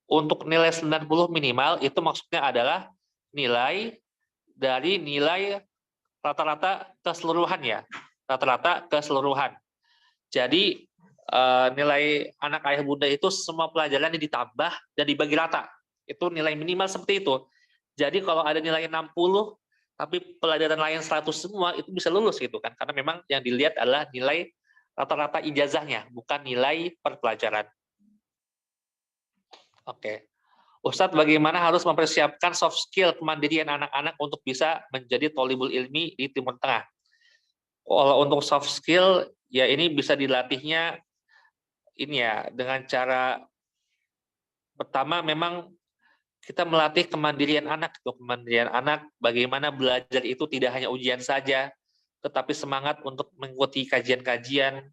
Untuk nilai 90 minimal itu maksudnya adalah nilai dari nilai rata-rata keseluruhan ya. Rata-rata keseluruhan. Jadi nilai anak ayah bunda itu semua pelajaran ditambah dan dibagi rata. Itu nilai minimal seperti itu. Jadi kalau ada nilai 60 tapi pelajaran lain 100 semua itu bisa lulus gitu kan. Karena memang yang dilihat adalah nilai rata-rata ijazahnya, bukan nilai per pelajaran. Oke. Ustadz, bagaimana harus mempersiapkan soft skill kemandirian anak-anak untuk bisa menjadi thalibul ilmi di Timur Tengah? Kalau untuk soft skill, ya ini bisa dilatihnya ini ya, dengan cara pertama memang kita melatih kemandirian anak. Kemandirian anak, bagaimana belajar itu tidak hanya ujian saja, tetapi semangat untuk mengikuti kajian-kajian,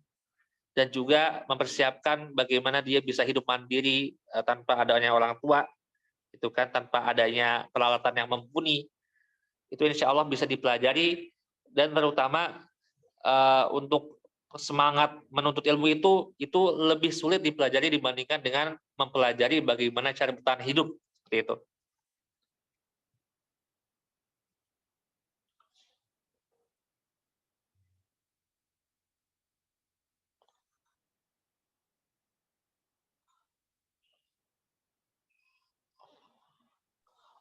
dan juga mempersiapkan bagaimana dia bisa hidup mandiri tanpa adanya orang tua, itu kan, tanpa adanya peralatan yang mumpuni. Itu insya Allah bisa dipelajari, dan terutama untuk semangat menuntut ilmu itu lebih sulit dipelajari dibandingkan dengan mempelajari bagaimana cara bertahan hidup, seperti itu.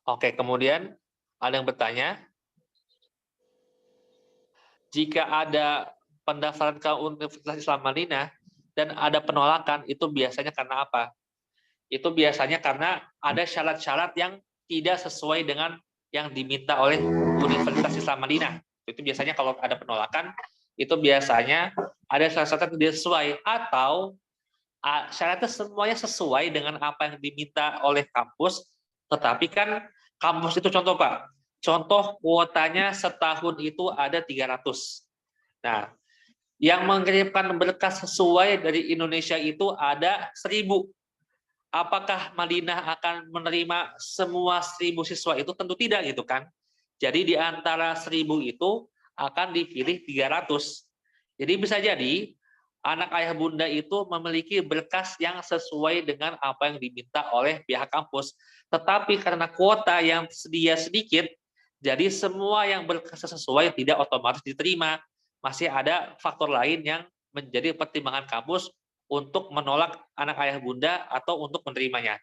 Oke, kemudian ada yang bertanya, jika ada pendaftaran ke Universitas Islam Madinah dan ada penolakan, itu biasanya karena apa? Itu biasanya karena ada syarat-syarat yang tidak sesuai dengan yang diminta oleh Universitas Islam Madinah. Itu biasanya kalau ada penolakan, itu biasanya ada syarat-syarat yang tidak sesuai, atau syaratnya semuanya sesuai dengan apa yang diminta oleh kampus, tetapi kan kampus itu contoh Pak, contoh kuotanya setahun itu ada 300. Nah, Yang mengirimkan berkas sesuai dari Indonesia itu ada 1.000. Apakah Madinah akan menerima semua 1.000 siswa itu? Tentu tidak gitu kan. Jadi di antara 1.000 itu akan dipilih 300. Jadi bisa jadi anak ayah bunda itu memiliki berkas yang sesuai dengan apa yang diminta oleh pihak kampus. Tetapi karena kuota yang sedia sedikit, jadi semua yang berkas sesuai tidak otomatis diterima. Masih ada faktor lain yang menjadi pertimbangan kampus untuk menolak anak ayah bunda atau untuk menerimanya.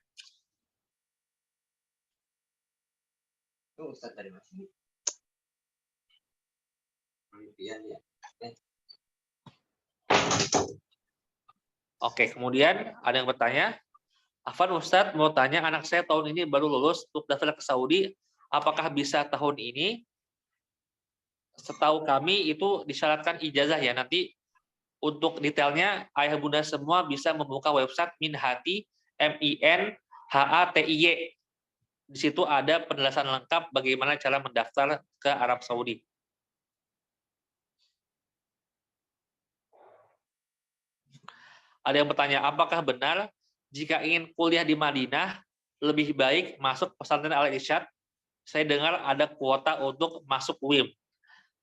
Oke, kemudian ada yang bertanya, Afwan Ustadz mau tanya, anak saya tahun ini baru lulus untuk daftar ke Saudi, apakah bisa tahun ini? Setahu kami itu disyaratkan ijazah ya, nanti untuk detailnya ayah bunda semua bisa membuka website Minhati, MINHATIY. Di situ ada penjelasan lengkap bagaimana cara mendaftar ke Arab Saudi. Ada yang bertanya, apakah benar jika ingin kuliah di Madinah lebih baik masuk pesantren Al-Irsyad? Saya dengar ada kuota untuk masuk UIM.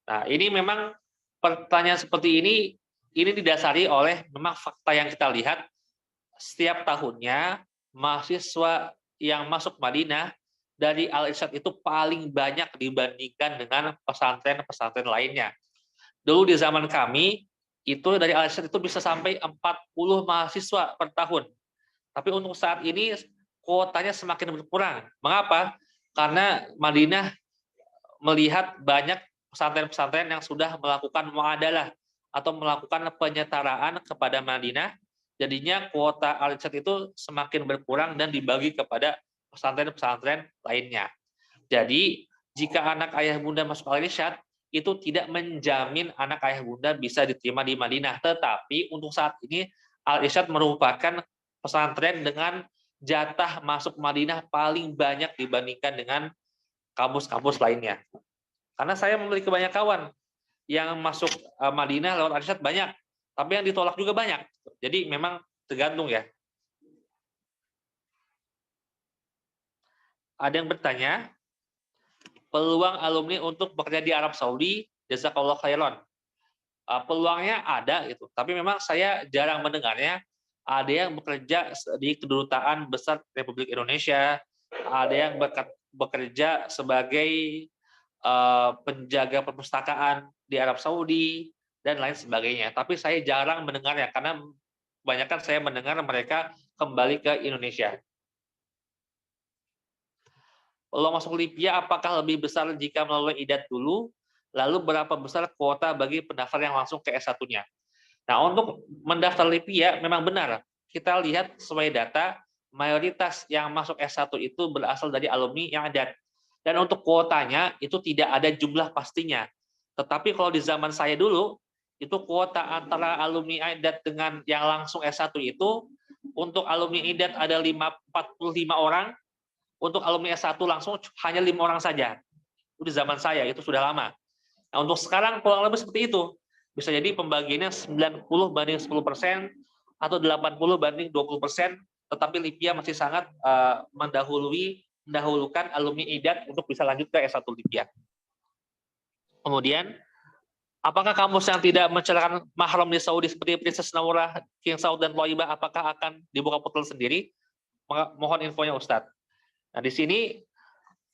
Nah, ini memang pertanyaan seperti ini didasari oleh memang fakta yang kita lihat setiap tahunnya mahasiswa yang masuk Madinah dari Al-Irsyad itu paling banyak dibandingkan dengan pesantren-pesantren lainnya. Dulu di zaman kami itu dari Al-Irsyad itu bisa sampai 40 mahasiswa per tahun. Tapi untuk saat ini kuotanya semakin berkurang. Mengapa? Karena Madinah melihat banyak pesantren-pesantren yang sudah melakukan muadalah atau melakukan penyetaraan kepada Madinah, jadinya kuota Al-Irsyad itu semakin berkurang dan dibagi kepada pesantren-pesantren lainnya. Jadi, jika anak ayah bunda masuk Al-Irsyad, itu tidak menjamin anak ayah bunda bisa diterima di Madinah. Tetapi untuk saat ini, Al-Irsyad merupakan pesantren dengan jatah masuk Madinah paling banyak dibandingkan dengan kampus-kampus lainnya. Karena saya memiliki banyak kawan yang masuk Madinah lewat Al-Irsyad banyak, tapi yang ditolak juga banyak. Jadi memang tergantung ya. Ada yang bertanya, peluang alumni untuk bekerja di Arab Saudi, jazakallahu khairan. Peluangnya ada gitu, tapi memang saya jarang mendengarnya. Ada yang bekerja di kedutaan besar Republik Indonesia, ada yang bekerja sebagai penjaga perpustakaan di Arab Saudi dan lain sebagainya. Tapi saya jarang mendengarnya karena kebanyakan saya mendengar mereka kembali ke Indonesia. Peluang masuk Libya apakah lebih besar jika melalui IDAD dulu? Lalu berapa besar kuota bagi pendaftar yang langsung ke S1-nya? Nah, untuk mendaftar Libya memang benar. Kita lihat sesuai data, mayoritas yang masuk S1 itu berasal dari alumni yang IDAD. Dan untuk kuotanya itu tidak ada jumlah pastinya. Tetapi kalau di zaman saya dulu, itu kuota antara alumni IDAD dengan yang langsung S1 itu, untuk alumni IDAD ada 45 orang, untuk alumni S1 langsung hanya 5 orang saja. Itu di zaman saya, itu sudah lama. Nah, untuk sekarang kurang lebih seperti itu. Bisa jadi pembagiannya 90 banding 10%, atau 80 banding 20%, tetapi Libya masih sangat mendahulukan alumni IDAD untuk bisa lanjut ke S1 Libya. Kemudian, apakah kampus yang tidak menceritakan mahram di Saudi seperti Princess Naurah, King Saud, dan Loibah, apakah akan dibuka portal sendiri? Mohon infonya Ustadz. Nah, di sini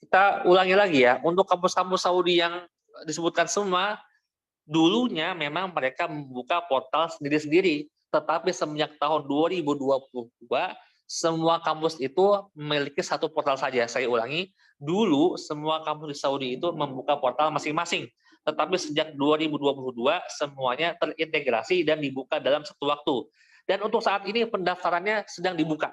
kita ulangi lagi ya, untuk kampus-kampus Saudi yang disebutkan semua, dulunya memang mereka membuka portal sendiri-sendiri, tetapi semenjak tahun 2022, semua kampus itu memiliki satu portal saja. Saya ulangi, dulu semua kampus di Saudi itu membuka portal masing-masing, tetapi sejak 2022 semuanya terintegrasi dan dibuka dalam satu waktu. Dan untuk saat ini pendaftarannya sedang dibuka.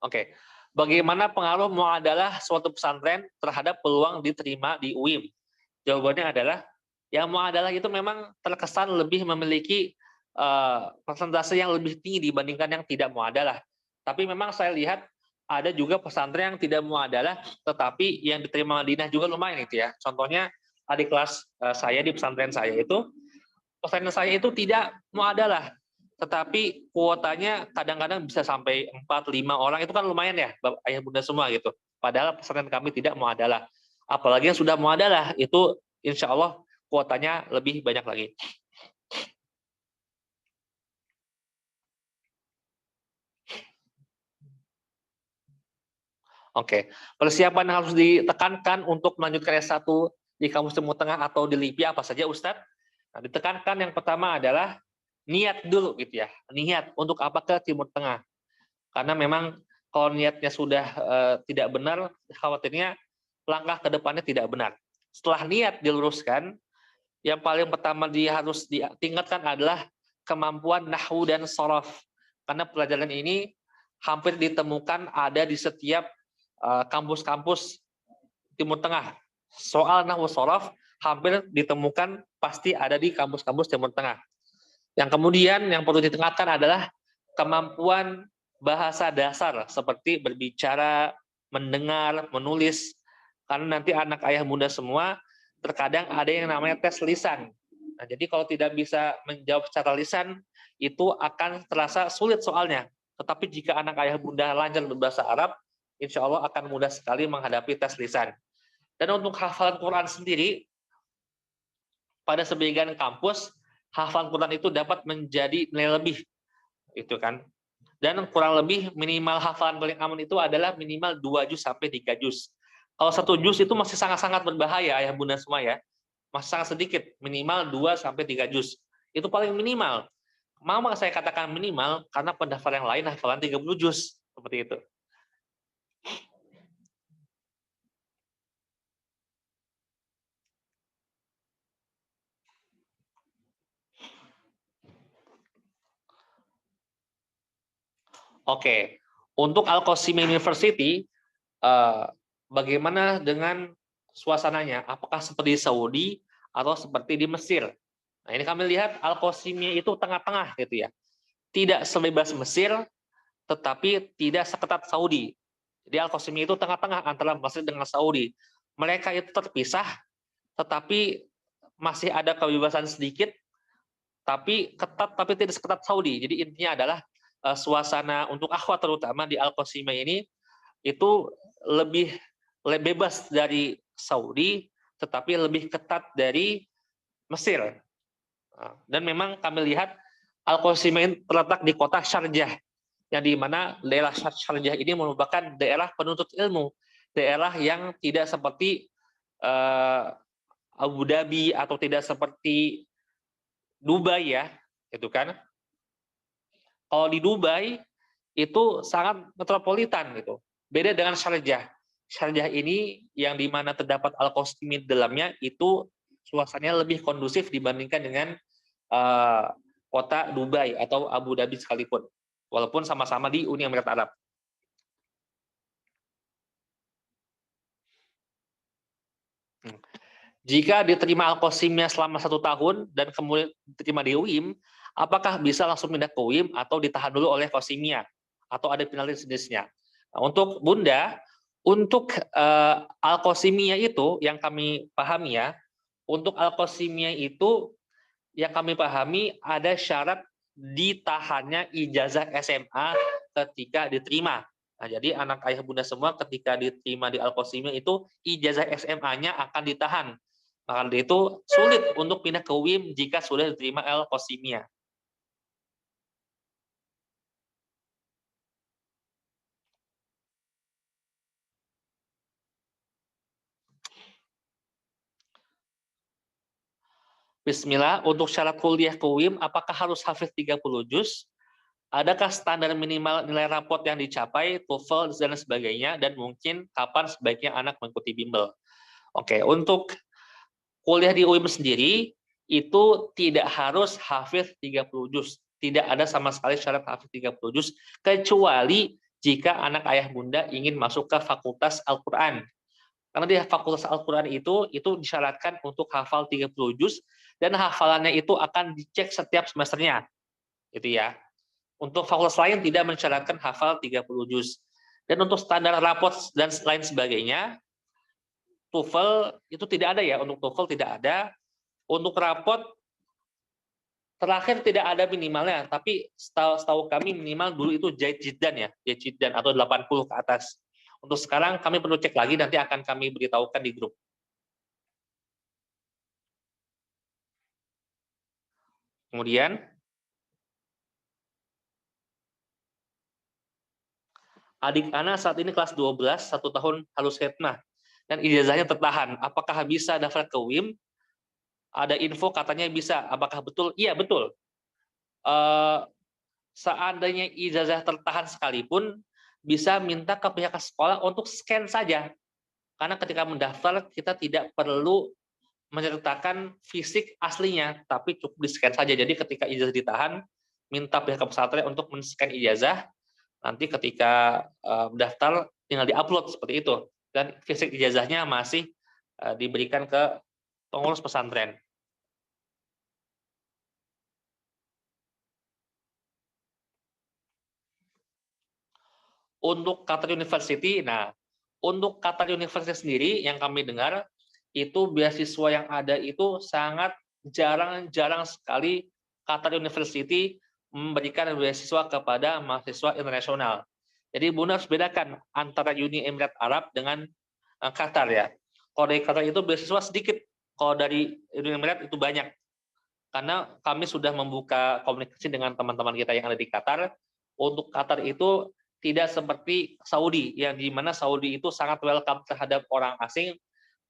Oke, bagaimana pengaruh muadalah suatu pesantren terhadap peluang diterima di UIM? Jawabannya adalah, yang muadalah itu memang terkesan lebih memiliki persentase yang lebih tinggi dibandingkan yang tidak muadalah. Tapi memang saya lihat ada juga pesantren yang tidak muadalah, tetapi yang diterima Madinah juga lumayan itu ya. Contohnya adik kelas saya di pesantren saya itu, pesantren saya itu tidak muadalah, tetapi kuotanya kadang-kadang bisa sampai 4-5 orang, itu kan lumayan ya, Bapak, Ayah Bunda semua gitu. Padahal pesantren kami tidak muadalah. Apalagi yang sudah muadalah, itu insya Allah kuotanya lebih banyak lagi. Oke, persiapan yang harus ditekankan untuk melanjutkan S1 di kampus Timur Tengah atau di LIPI apa saja, Ustadz? Nah, ditekankan yang pertama adalah niat dulu gitu ya, niat untuk apa ke Timur Tengah. Karena memang kalau niatnya sudah tidak benar, khawatirnya langkah ke depannya tidak benar. Setelah niat diluruskan, yang paling pertama harus ditingkatkan adalah kemampuan nahwu dan shorof. Karena pelajaran ini hampir ditemukan ada di setiap kampus-kampus Timur Tengah. Soal nahwu shorof hampir ditemukan pasti ada di kampus-kampus Timur Tengah. Yang kemudian yang perlu ditingkatkan adalah kemampuan bahasa dasar seperti berbicara, mendengar, menulis. Karena nanti anak ayah bunda semua terkadang ada yang namanya tes lisan. Nah, jadi kalau tidak bisa menjawab secara lisan, itu akan terasa sulit soalnya. Tetapi jika anak ayah bunda lancar berbahasa Arab, insya Allah akan mudah sekali menghadapi tes lisan. Dan untuk hafalan Quran sendiri, pada sebagian kampus, hafalan Quran itu dapat menjadi nilai lebih. Itu kan. Dan kurang lebih minimal hafalan paling aman itu adalah minimal 2 juz sampai 3 juz. Kalau 1 juz itu masih sangat-sangat berbahaya, ayah bunda semua ya. Masih sangat sedikit, minimal 2 sampai 3 juz. Itu paling minimal. Mau saya katakan minimal, karena pendaftar yang lain hafalan 30 juz. Seperti itu. Oke, untuk Al-Qasim University, bagaimana dengan suasananya? Apakah seperti Saudi atau seperti di Mesir? Nah, ini kami lihat Al-Qasimnya itu tengah-tengah gitu ya. Tidak sebebas Mesir, tetapi tidak seketat Saudi. Jadi Al-Qasimnya itu tengah-tengah antara Mesir dengan Saudi. Mereka itu terpisah, tetapi masih ada kebebasan sedikit, tapi ketat tapi tidak seketat Saudi. Jadi intinya adalah suasana untuk akhwat terutama di Al-Qasimah ini itu lebih bebas dari Saudi, tetapi lebih ketat dari Mesir. Dan memang kami lihat Al-Qasimah ini terletak di kota Syarjah, yang di mana daerah Syarjah ini merupakan daerah penuntut ilmu, daerah yang tidak seperti Abu Dhabi atau tidak seperti Dubai ya, itu kan. Kalau di Dubai itu sangat metropolitan gitu. Beda dengan Syarjah. Syarjah ini yang di mana terdapat Al-Qasim di dalamnya itu suasananya lebih kondusif dibandingkan dengan kota Dubai atau Abu Dhabi sekalipun. Walaupun sama-sama di Uni Emirat Arab. Jika diterima Al-Qasimnya selama 1 tahun dan kemudian diterima di UIM, apakah bisa langsung pindah ke UIM atau ditahan dulu oleh Qasimnya atau ada penalti jenisnya? Nah, untuk Bunda, untuk Al-Qasimiyah itu yang kami pahami ya, untuk Al-Qasimiyah itu yang kami pahami ada syarat ditahannya ijazah SMA ketika diterima. Nah, jadi anak ayah bunda semua ketika diterima di Al-Qasimiyah itu ijazah SMA-nya akan ditahan. Maka itu sulit untuk pindah ke UIM jika sudah diterima Al-Qasimiyah. Bismillah, untuk syarat kuliah ke UIM, apakah harus hafiz 30 juz? Adakah standar minimal nilai rapot yang dicapai, TOEFL, dan sebagainya, dan mungkin kapan sebaiknya anak mengikuti bimbel? Oke, untuk kuliah di UIM sendiri, itu tidak harus hafiz 30 juz. Tidak ada sama sekali syarat hafiz 30 juz, kecuali jika anak ayah bunda ingin masuk ke Fakultas Al-Quran. Karena di Fakultas Al-Quran itu disyaratkan untuk hafal 30 juz, dan hafalannya itu akan dicek setiap semesternya. Gitu ya. Untuk fakultas lain tidak mensyaratkan hafal 30 juz. Dan untuk standar rapot dan lain sebagainya, TOEFL itu tidak ada ya, untuk TOEFL tidak ada. Untuk rapot terakhir tidak ada minimalnya, tapi setahu kami minimal dulu itu Jaid Jiddan ya, Jaid Jiddan atau 80 ke atas. Untuk sekarang kami perlu cek lagi, nanti akan kami beritahukan di grup. Kemudian adik Ana saat ini kelas 12, 1 tahun halus khidmah, dan ijazahnya tertahan. Apakah bisa daftar ke WIM? Ada info katanya bisa. Apakah betul? Iya, betul. Seandainya ijazah tertahan sekalipun, bisa minta ke pihak sekolah untuk scan saja. Karena ketika mendaftar, kita tidak perlu menyertakan fisik aslinya, tapi cukup di-scan saja. Jadi ketika ijazah ditahan, minta pihak pesantren untuk men-scan ijazah, nanti ketika mendaftar tinggal di-upload seperti itu. Dan fisik ijazahnya masih diberikan ke pengurus pesantren. Untuk Qatar University, nah, untuk Qatar University sendiri yang kami dengar, itu beasiswa yang ada itu sangat jarang sekali Qatar University memberikan beasiswa kepada mahasiswa internasional. Jadi Bunda harus bedakan antara Uni Emirat Arab dengan Qatar ya. Kalau dari Qatar itu beasiswa sedikit, kalau dari Uni Emirat itu banyak. Karena kami sudah membuka komunikasi dengan teman-teman kita yang ada di Qatar. Untuk Qatar itu tidak seperti Saudi, yang di mana Saudi itu sangat welcome terhadap orang asing,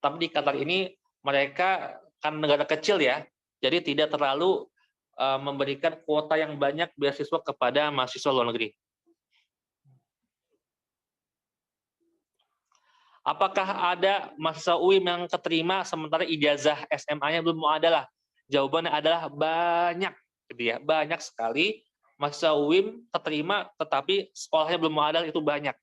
tapi di Qatar ini mereka kan negara kecil ya, jadi tidak terlalu memberikan kuota yang banyak beasiswa kepada mahasiswa luar negeri. Apakah ada mahasiswa UIM yang keterima sementara ijazah SMA-nya belum ada lah? Jawabannya adalah banyak, gitu ya, banyak sekali. Mahasiswa UIM keterima, tetapi sekolahnya belum ada, itu banyak.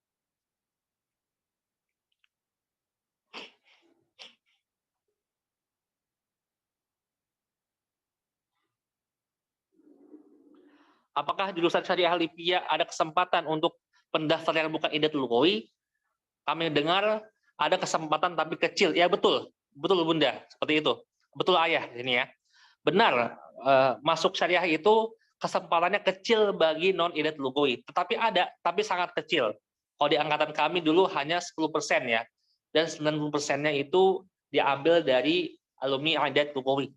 Apakah jurusan Syariah Lipia ada kesempatan untuk pendaftaran yang bukan Idatul Lughawi? Kami dengar ada kesempatan tapi kecil. Ya betul, betul Bunda, seperti itu. Betul Ayah ini ya. Benar, masuk syariah itu kesempatannya kecil bagi non-Idatul Lughawi, tetapi ada, tapi sangat kecil. Kalau di angkatan kami dulu hanya 10% ya, dan 90%-nya itu diambil dari alumni Idatul Lughawi.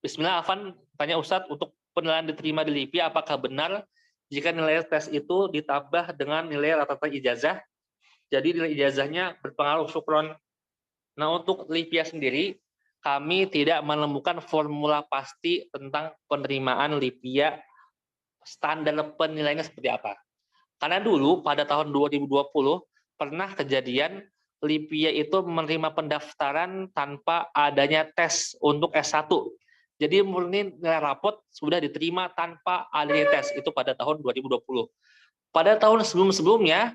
Bismillah, Afan tanya Ustadz, untuk penilaian diterima di LIPI, apakah benar jika nilai tes itu ditambah dengan nilai rata-rata ijazah? Jadi nilai ijazahnya berpengaruh, syukron. Nah, untuk LIPIA sendiri, kami tidak menemukan formula pasti tentang penerimaan LIPIA, standar penilaiannya seperti apa. Karena dulu pada tahun 2020 pernah kejadian LIPIA itu menerima pendaftaran tanpa adanya tes untuk S1. Jadi murni nilai rapot sudah diterima tanpa adanya tes, itu pada tahun 2020. Pada tahun sebelum-sebelumnya,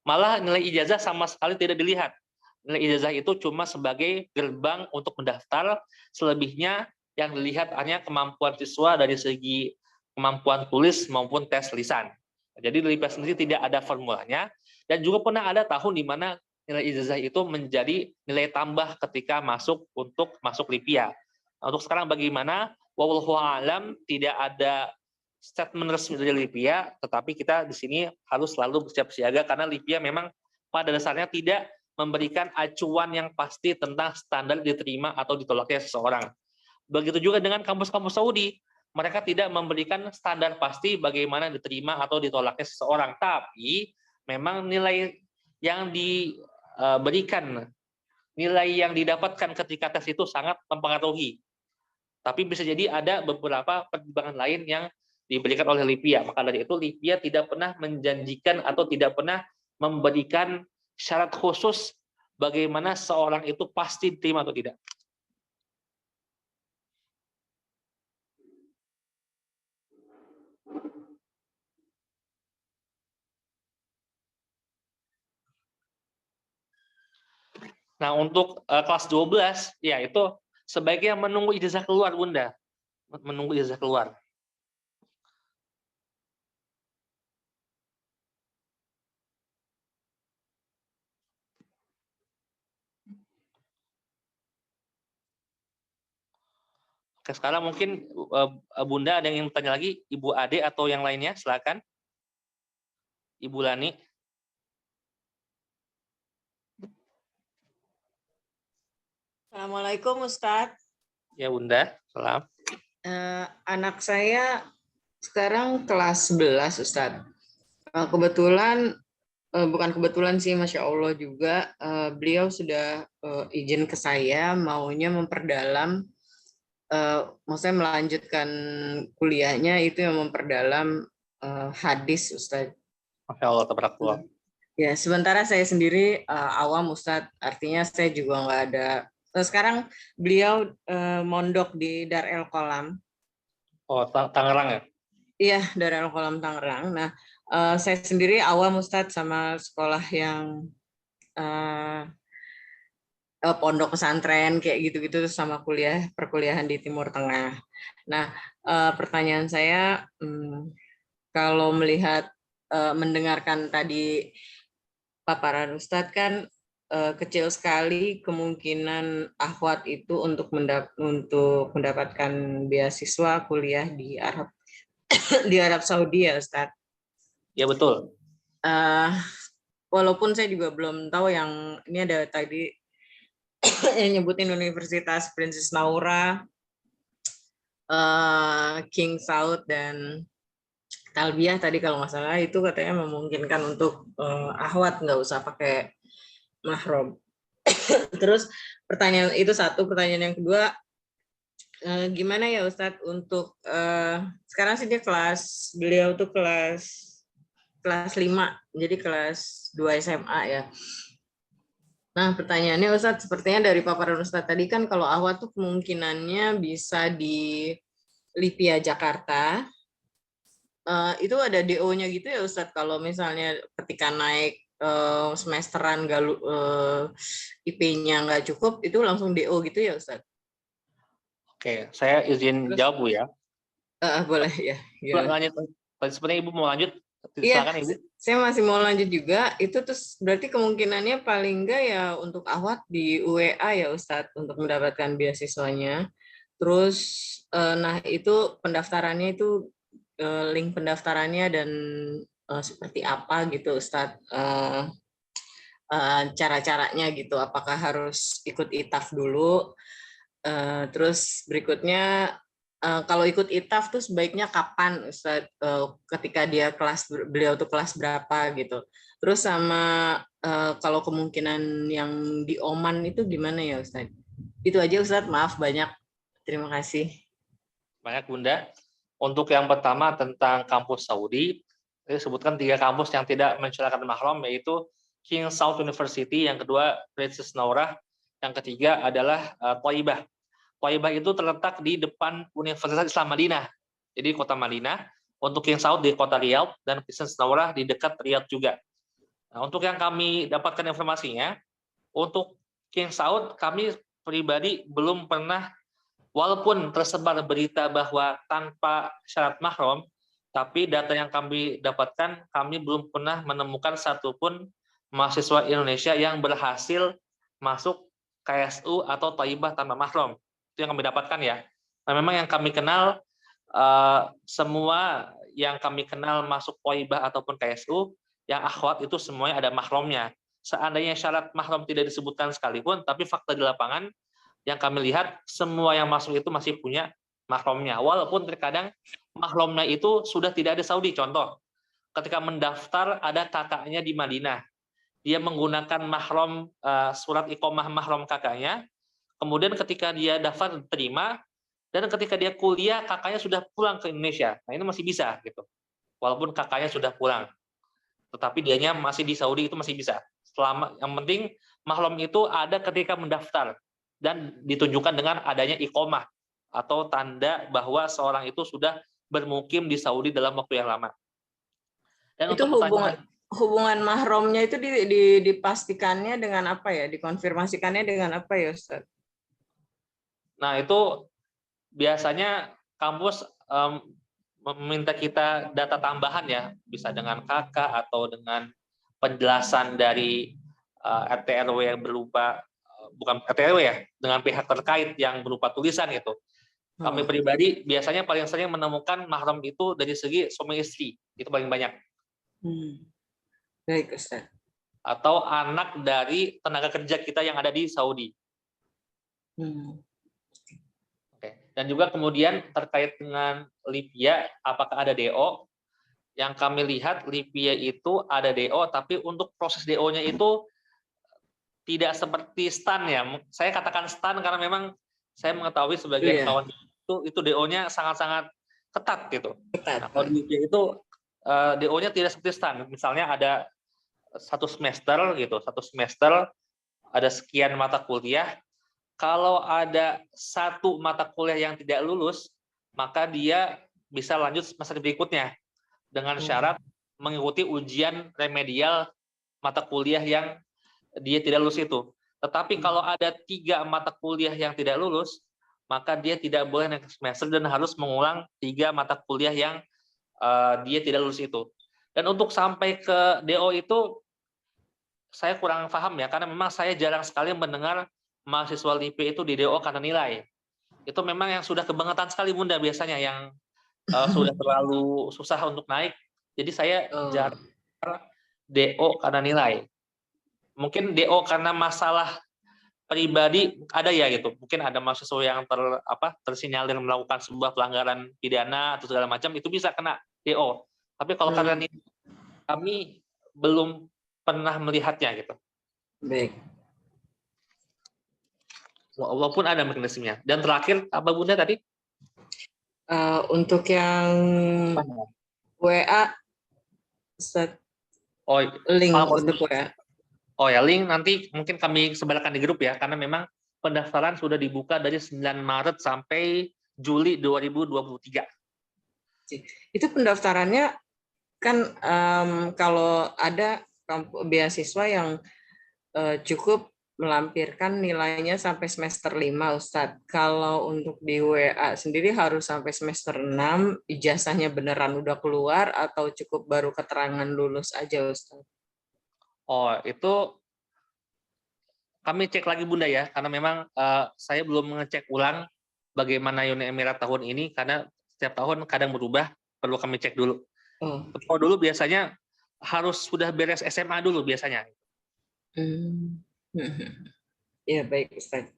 malah nilai ijazah sama sekali tidak dilihat. Nilai ijazah itu cuma sebagai gerbang untuk mendaftar, selebihnya yang dilihat hanya kemampuan siswa dari segi kemampuan tulis maupun tes lisan. Jadi di LIPIA sendiri tidak ada formulanya, dan juga pernah ada tahun di mana nilai ijazah itu menjadi nilai tambah ketika masuk LIPIA. Untuk sekarang bagaimana? Wallahu a'lam, tidak ada statement resmi dari LIPIA, tetapi kita di sini harus selalu bersiap siaga karena LIPIA memang pada dasarnya tidak memberikan acuan yang pasti tentang standar diterima atau ditolaknya seseorang. Begitu juga dengan kampus-kampus Saudi, mereka tidak memberikan standar pasti bagaimana diterima atau ditolaknya seseorang, tapi memang nilai yang diberikan, nilai yang didapatkan ketika tes itu sangat mempengaruhi. Tapi bisa jadi ada beberapa pertimbangan lain yang diberikan oleh LIPIA. Maka dari itu LIPIA tidak pernah menjanjikan atau tidak pernah memberikan syarat khusus bagaimana seorang itu pasti diterima atau tidak. Nah, untuk kelas 12, ya itu sebaiknya menunggu ijazah keluar, Bunda. Menunggu ijazah keluar. Oke, sekarang mungkin Bunda ada yang ingin bertanya lagi, Ibu Ade atau yang lainnya, silakan. Ibu Lani. Assalamualaikum Ustadz. Ya Bunda, salam. Anak saya sekarang kelas 11 Ustadz. Kebetulan, bukan kebetulan sih, Masya Allah juga, beliau sudah izin ke saya maunya memperdalam, maksudnya melanjutkan kuliahnya itu yang memperdalam hadis Ustadz. Masya Allah, tabarakallah. Ya, sementara saya sendiri awam Ustadz, artinya saya juga nggak ada. Sekarang beliau mondok di Dar El Qolam. Oh, Tangerang ya? Iya, Dar El Qolam Tangerang. Nah, saya sendiri awam Ustadz sama sekolah yang pondok pesantren kayak gitu-gitu sama perkuliahan di Timur Tengah. Nah, pertanyaan saya, kalau melihat mendengarkan tadi paparan Ustadz kan kecil sekali kemungkinan akhwat itu untuk mendapatkan beasiswa kuliah di Arab Saudi ya Ustadz. Ya betul. Walaupun saya juga belum tahu yang ini ada tadi yang nyebutin Universitas Princess Naura, King Saud dan Talbiyah tadi kalau nggak salah itu katanya memungkinkan untuk akhwat nggak usah pakai mahram. Terus pertanyaan itu satu, pertanyaan yang kedua, gimana ya Ustadz untuk sekarang sih dia beliau tuh kelas 5, jadi kelas 2 SMA ya. Nah pertanyaannya Ustadz, sepertinya dari paparan Ustadz tadi kan kalau akhwat tuh kemungkinannya bisa di Lipia Jakarta. Itu ada DO-nya gitu ya Ustadz, kalau misalnya ketika naik semesteran IP-nya nggak cukup, itu langsung DO gitu ya Ustadz? Oke, saya izin jawab Bu ya. Boleh ya. Lanjut. Sepertinya Ibu mau lanjut. Silakan Ibu. Saya masih mau lanjut juga. Itu terus berarti kemungkinannya paling enggak ya untuk akhwat di UEA ya Ustadz untuk mendapatkan beasiswanya. Terus nah itu pendaftarannya itu link pendaftarannya dan seperti apa gitu Ustadz, cara-caranya gitu, apakah harus ikut ITAF dulu, terus berikutnya kalau ikut ITAF tuh sebaiknya kapan Ustadz, ketika beliau tuh kelas berapa gitu, terus sama kalau kemungkinan yang di Oman itu gimana ya Ustadz? Itu aja Ustadz, maaf banyak, terima kasih. Banyak Bunda. Untuk yang pertama tentang kampus Saudi, saya sebutkan 3 kampus yang tidak mensyaratkan mahram, yaitu King Saud University, yang kedua Princess Naura, yang ketiga adalah Thayyibah. Thayyibah itu terletak di depan Universitas Islam Madinah, jadi kota Madinah. Untuk King Saud di kota Riyadh dan Princess Naura di dekat Riyadh juga. Nah, untuk yang kami dapatkan informasinya, untuk King Saud kami pribadi belum pernah, walaupun tersebar berita bahwa tanpa syarat mahram, tapi data yang kami dapatkan, kami belum pernah menemukan satupun mahasiswa Indonesia yang berhasil masuk KSU atau Thayyibah tanpa mahram. Itu yang kami dapatkan ya. Nah, memang yang kami kenal, semua yang kami kenal masuk Thayyibah ataupun KSU, yang akhwat itu semuanya ada mahramnya. Seandainya syarat mahram tidak disebutkan sekalipun, tapi fakta di lapangan, yang kami lihat semua yang masuk itu masih punya mahramnya. Walaupun terkadang mahramnya itu sudah tidak ada Saudi. Contoh, ketika mendaftar ada kakaknya di Madinah, dia menggunakan mahram, surat iqomah mahram kakaknya. Kemudian ketika dia daftar diterima, dan ketika dia kuliah kakaknya sudah pulang ke Indonesia. Nah ini masih bisa gitu. Walaupun kakaknya sudah pulang, tetapi dianya masih di Saudi, itu masih bisa. Yang penting mahram itu ada ketika mendaftar dan ditunjukkan dengan adanya iqomah atau tanda bahwa seorang itu sudah bermukim di Saudi dalam waktu yang lama. Dan itu hubungan mahramnya itu dipastikannya dengan apa ya? Dikonfirmasikannya dengan apa ya Ustaz? Nah itu biasanya kampus meminta kita data tambahan ya, bisa dengan kakak atau dengan penjelasan dari RT RW yang berupa, bukan RT RW ya, dengan pihak terkait yang berupa tulisan itu. Kami pribadi biasanya paling sering menemukan mahram itu dari segi suami istri, itu paling banyak. Baik, Ustaz. Atau anak dari tenaga kerja kita yang ada di Saudi. Oke. Dan juga kemudian terkait dengan Libya, apakah ada DO? Yang kami lihat Libya itu ada DO, tapi untuk proses DO-nya itu tidak seperti STAN ya. Saya katakan STAN karena memang saya mengetahui sebagian kawan itu DO-nya sangat-sangat ketat gitu. Nah, kalau di Libya itu DO-nya tidak seperti STAN. Misalnya ada satu semester gitu, ada sekian mata kuliah. Kalau ada satu mata kuliah yang tidak lulus, maka dia bisa lanjut semester berikutnya dengan syarat mengikuti ujian remedial mata kuliah yang dia tidak lulus itu. Tetapi kalau ada 3 mata kuliah yang tidak lulus, maka dia tidak boleh naik semester dan harus mengulang 3 mata kuliah yang dia tidak lulus itu. Dan untuk sampai ke DO itu saya kurang paham ya, karena memang saya jarang sekali mendengar mahasiswa LIPI itu di DO karena nilai. Itu memang yang sudah kebangetan sekali Bunda biasanya, yang sudah terlalu susah untuk naik. Jadi saya jarang DO karena nilai. Mungkin DO karena masalah pribadi ada ya gitu. Mungkin ada mahasiswa yang tersinyalir melakukan sebuah pelanggaran pidana atau segala macam, itu bisa kena DO. Tapi kalau karena nilai, kami belum pernah melihatnya gitu. Baik. Walaupun ada mekanismenya. Dan terakhir apa Bunda tadi? Untuk yang WA, link untuk WA. Oh ya, link nanti mungkin kami sebarkan di grup ya, karena memang pendaftaran sudah dibuka dari 9 Maret sampai Juli 2023. Itu pendaftarannya kan kalau ada beasiswa yang cukup melampirkan nilainya sampai semester 5, Ustadz. Kalau untuk di WA sendiri harus sampai semester 6, ijazahnya beneran udah keluar atau cukup baru keterangan lulus aja, Ustadz? Oh, itu kami cek lagi Bunda ya, karena memang saya belum mengecek ulang bagaimana Uni Emirat tahun ini, karena setiap tahun kadang berubah, perlu kami cek dulu. Kalau dulu biasanya harus sudah beres SMA dulu biasanya. Ya baik Ustadz.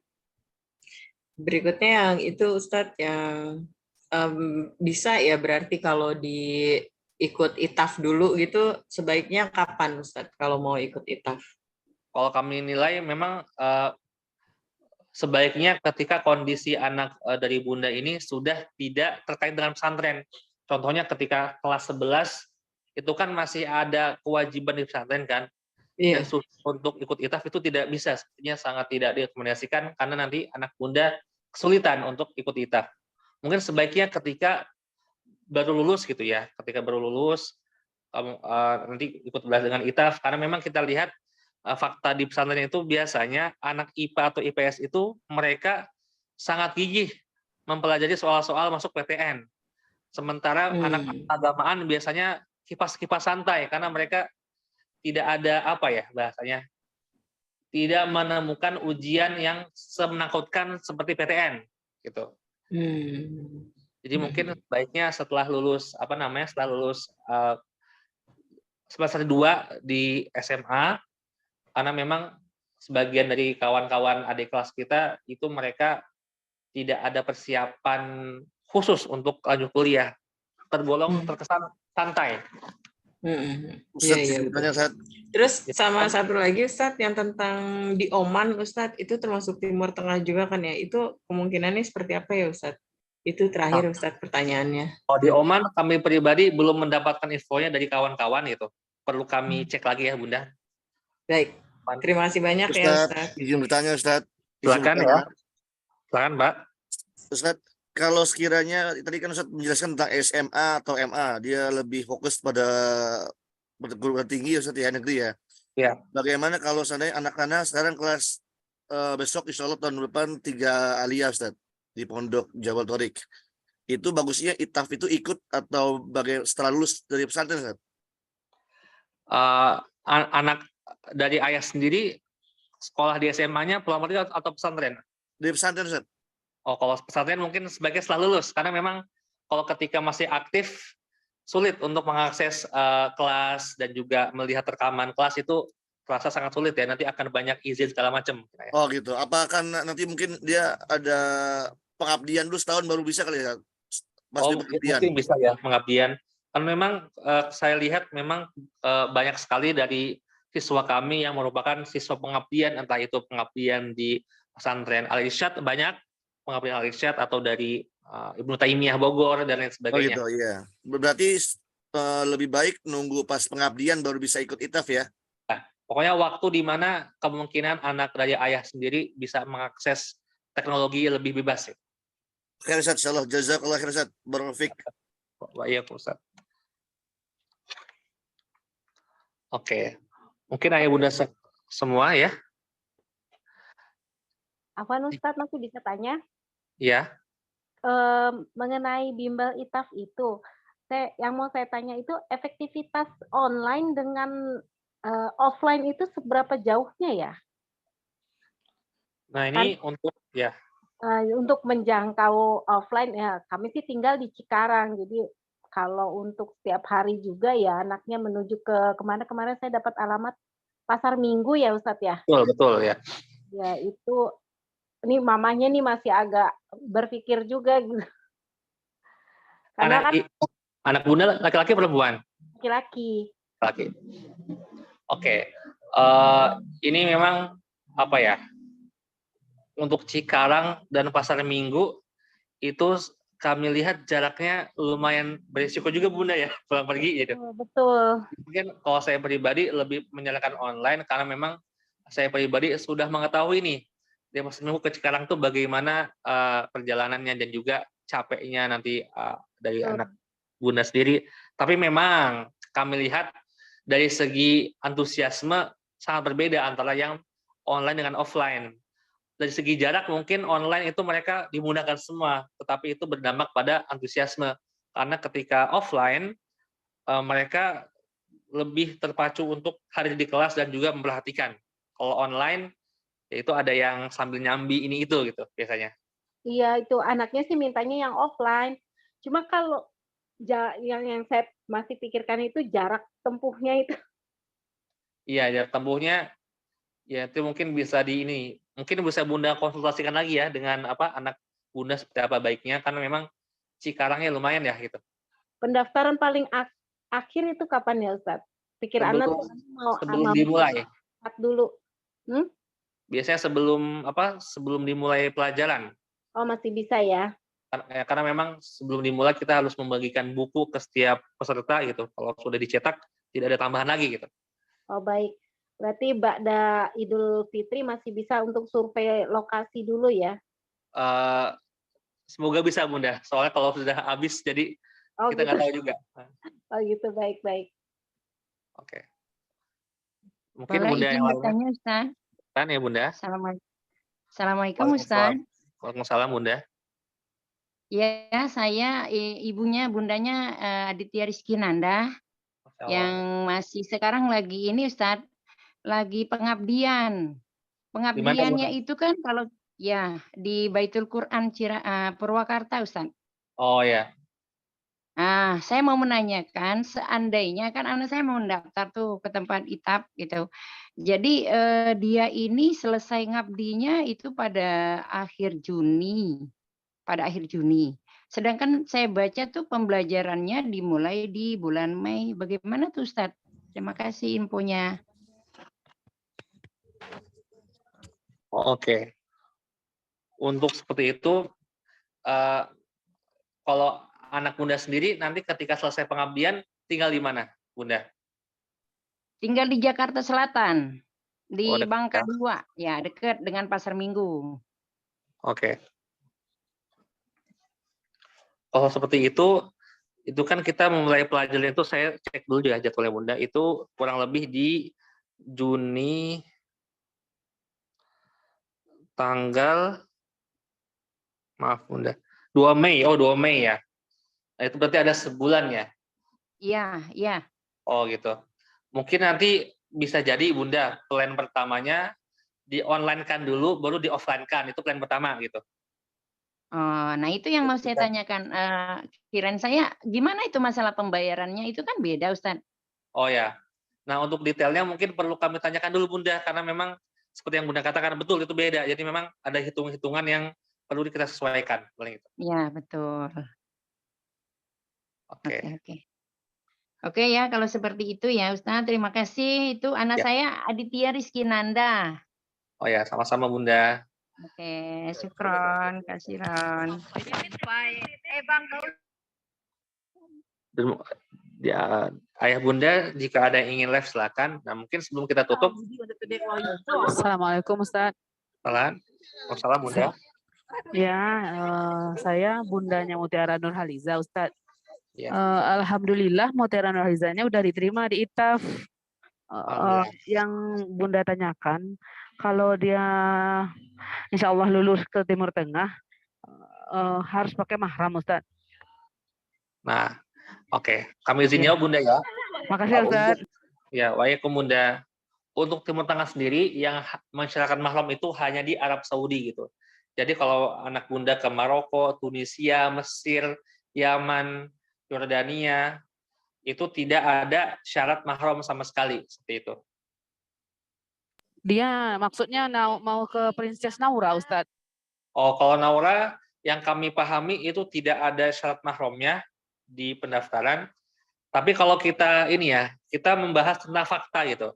Berikutnya yang itu Ustadz yang bisa ya berarti kalau ikut ITAF dulu gitu sebaiknya kapan Ustadz kalau mau ikut ITAF? Kalau kami nilai memang sebaiknya ketika kondisi anak dari Bunda ini sudah tidak terkait dengan pesantren. Contohnya ketika kelas 11 itu kan masih ada kewajiban di pesantren kan. Dan untuk ikut ITAF itu tidak bisa, sebenarnya sangat tidak direkomendasikan karena nanti anak Bunda kesulitan untuk ikut ITAF. Mungkin sebaiknya ketika baru lulus gitu ya, ketika baru lulus nanti ikut belajar dengan ITAF, karena memang kita lihat fakta di pesantren itu biasanya anak IPA atau IPS itu mereka sangat gigih mempelajari soal-soal masuk PTN. Sementara anak agamaan biasanya kipas-kipas santai karena mereka tidak ada bahasanya, tidak menemukan ujian yang menakutkan seperti PTN gitu. Jadi mungkin baiknya setelah lulus semester 2 di SMA, karena memang sebagian dari kawan-kawan adik kelas kita itu mereka tidak ada persiapan khusus untuk lanjut kuliah, tergolong terkesan santai. Terus sama satu lagi Ustadz yang tentang di Oman Ustadz, itu termasuk Timur Tengah juga kan ya, itu kemungkinannya seperti apa ya Ustadz? Itu terakhir Ustadz pertanyaannya. Oh, di Oman kami pribadi belum mendapatkan infonya dari kawan-kawan itu, perlu kami cek lagi ya Bunda. Baik, terima kasih banyak Ustadz, ya Ustadz. Izin bertanya Ustadz. Silakan ya. Silakan Mbak. Ustadz, kalau sekiranya tadi kan Ustadz menjelaskan tentang SMA atau MA, dia lebih fokus pada perguruan tinggi Ustadz ya, negeri ya. Ya. Bagaimana kalau seandainya anak-anak sekarang kelas besok insya Allah tahun depan 3 alia Ustadz di Pondok Jabal Thorik. Itu bagusnya ITAF itu ikut atau setelah lulus dari pesantren Ustadz? Anak dari ayah sendiri sekolah di SMA-nya pelamar atau pesantren? Di pesantren Ustadz. Oh, kalau pesantren mungkin sebagai setelah lulus, karena memang kalau ketika masih aktif sulit untuk mengakses kelas dan juga melihat rekaman kelas itu terasa sangat sulit ya. Nanti akan banyak izin segala macam. Oh gitu. Apa akan nanti mungkin dia ada pengabdian dulu setahun baru bisa kali ya? Pas Oh, dia pengabdian. mungkin bisa ya pengabdian. Kan memang saya lihat memang banyak sekali dari siswa kami yang merupakan siswa pengabdian, entah itu pengabdian di pesantren Al-Irsyad banyak, pengabdian Al-Irsyad atau dari Ibnu Taimiyah Bogor dan lain Oh sebagainya. gitu, iya. Berarti lebih baik nunggu pas pengabdian baru bisa ikut itaf ya? Pokoknya waktu di mana kemungkinan anak dari ayah sendiri bisa mengakses teknologi lebih bebas. Ya. Khair Ustaz, insyaallah. Jazakallah khair Ustaz. Barofik. Iya, Ustaz. Oke. Mungkin ayah bunda semua ya? Afwan Ustadz masih bisa tanya? Iya. Mengenai bimbel itaf itu, yang mau saya tanya itu efektivitas online dengan offline itu seberapa jauhnya ya? Nah ini untuk ya. Untuk menjangkau offline ya kami sih tinggal di Cikarang, jadi kalau untuk setiap hari juga ya anaknya menuju ke kemana-kemarin saya dapat alamat Pasar Minggu ya Ustadz ya? Betul ya. Ya itu, ini mamanya nih masih agak berpikir juga gitu. Karena anak bunda laki-laki perempuan? Laki-laki. Laki. Oke. Ini memang apa ya? Untuk Cikarang dan Pasar Minggu itu kami lihat jaraknya lumayan berisiko juga bunda ya pulang pergi gitu. Betul. Mungkin kalau saya pribadi lebih menyarankan online karena memang saya pribadi sudah mengetahui nih di Pasar Minggu ke Cikarang tuh bagaimana perjalanannya dan juga capeknya nanti dari anak bunda sendiri. Tapi memang kami lihat dari segi antusiasme sangat berbeda antara yang online dengan offline. Dari segi jarak mungkin online itu mereka dimudahkan semua, tetapi itu berdampak pada antusiasme. Karena ketika offline, mereka lebih terpacu untuk hadir di kelas dan juga memperhatikan. Kalau online, yaitu ada yang sambil nyambi ini itu gitu biasanya. Iya, itu anaknya sih mintanya yang offline. Cuma kalau yang saya masih pikirkan itu jarak tempuhnya itu. Iya, jarak tempuhnya ya itu mungkin bisa mungkin bisa bunda konsultasikan lagi ya dengan anak bunda seperti apa baiknya karena memang Cikarangnya lumayan ya gitu. Pendaftaran paling akhir itu kapan ya Ustaz? Pikir anak sebelum dimulai dulu. Biasanya sebelum dimulai pelajaran. Oh masih bisa ya? Karena memang sebelum dimulai kita harus membagikan buku ke setiap peserta gitu. Kalau sudah dicetak tidak ada tambahan lagi gitu. Oh baik. Berarti ba'da Idul Fitri masih bisa untuk survei lokasi dulu ya? Semoga bisa bunda. Soalnya kalau sudah habis jadi kita nggak tahu juga. Oh gitu, baik. Oke. Mungkin bunda yang bertanya Ustaz. Kan ya bunda. Assalamualaikum Ustaz. Waalaikumsalam bunda. Ya, saya ibunya bundanya Aditya Rizky Nanda yang masih sekarang lagi ini Ustaz, lagi pengabdian. Pengabdiannya itu kan kalau ya di Baitul Quran Purwakarta Ustaz. Oh ya. Nah, saya mau menanyakan seandainya kan anak saya mau mendaftar tuh ke tempat itaf gitu. Jadi dia ini selesai ngabdinya itu pada akhir Juni. Sedangkan saya baca tuh pembelajarannya dimulai di bulan Mei. Bagaimana tuh Ustaz? Terima kasih infonya. Oke. Untuk seperti itu, kalau anak bunda sendiri nanti ketika selesai pengabdian tinggal di mana, bunda? Tinggal di Jakarta Selatan, di Bangka 2, ya dekat dengan Pasar Minggu. Oke. Kalau seperti itu kan kita memulai pelajaran itu saya cek dulu ya jadwalnya bunda itu kurang lebih di Juni tanggal maaf bunda 2 Mei. Oh 2 Mei ya. Nah, itu berarti ada sebulan ya? Iya. Oh gitu. Mungkin nanti bisa jadi bunda plan pertamanya di online kan dulu baru di offline kan itu plan pertama gitu. Oh, nah itu yang mau saya tanyakan. Kirain saya gimana itu masalah pembayarannya itu kan beda, Ustadz. Oh ya. Nah, untuk detailnya mungkin perlu kami tanyakan dulu Bunda, karena memang seperti yang Bunda katakan betul itu beda. Jadi memang ada hitung-hitungan yang perlu kita sesuaikan. Paling itu. Ya, betul. Oke. Oke. Oke ya, kalau seperti itu ya Ustadz, terima kasih. Itu anak Ya. saya Aditya Rizky Nanda. Oh ya, sama-sama Bunda. Oke, syukron, kasiron. Ya, Ayah Bunda, jika ada yang ingin live silakan. Nah, mungkin sebelum kita tutup. Assalamualaikum Ustaz. Waalaikumsalam Bunda. Ya, saya bundanya Mutiara Nurhaliza Ustaz. Ya. Alhamdulillah Mutiara Nurhalizanya udah diterima di ITAF. Yang Bunda tanyakan, kalau dia insya Allah lulus ke Timur Tengah, harus pakai mahram Ustaz. Nah, oke. Kami izin jawab Bunda ya. Makasih Ustaz. Ya, waalaikumsalam Bunda. Untuk Timur Tengah sendiri yang mensyaratkan mahram itu hanya di Arab Saudi gitu. Jadi kalau anak Bunda ke Maroko, Tunisia, Mesir, Yaman, Yordania, itu tidak ada syarat mahram sama sekali seperti itu. Dia maksudnya mau ke Princess Naura Ustaz. Oh, kalau Naura yang kami pahami itu tidak ada syarat mahramnya di pendaftaran. Tapi kalau kita kita membahas tentang fakta gitu.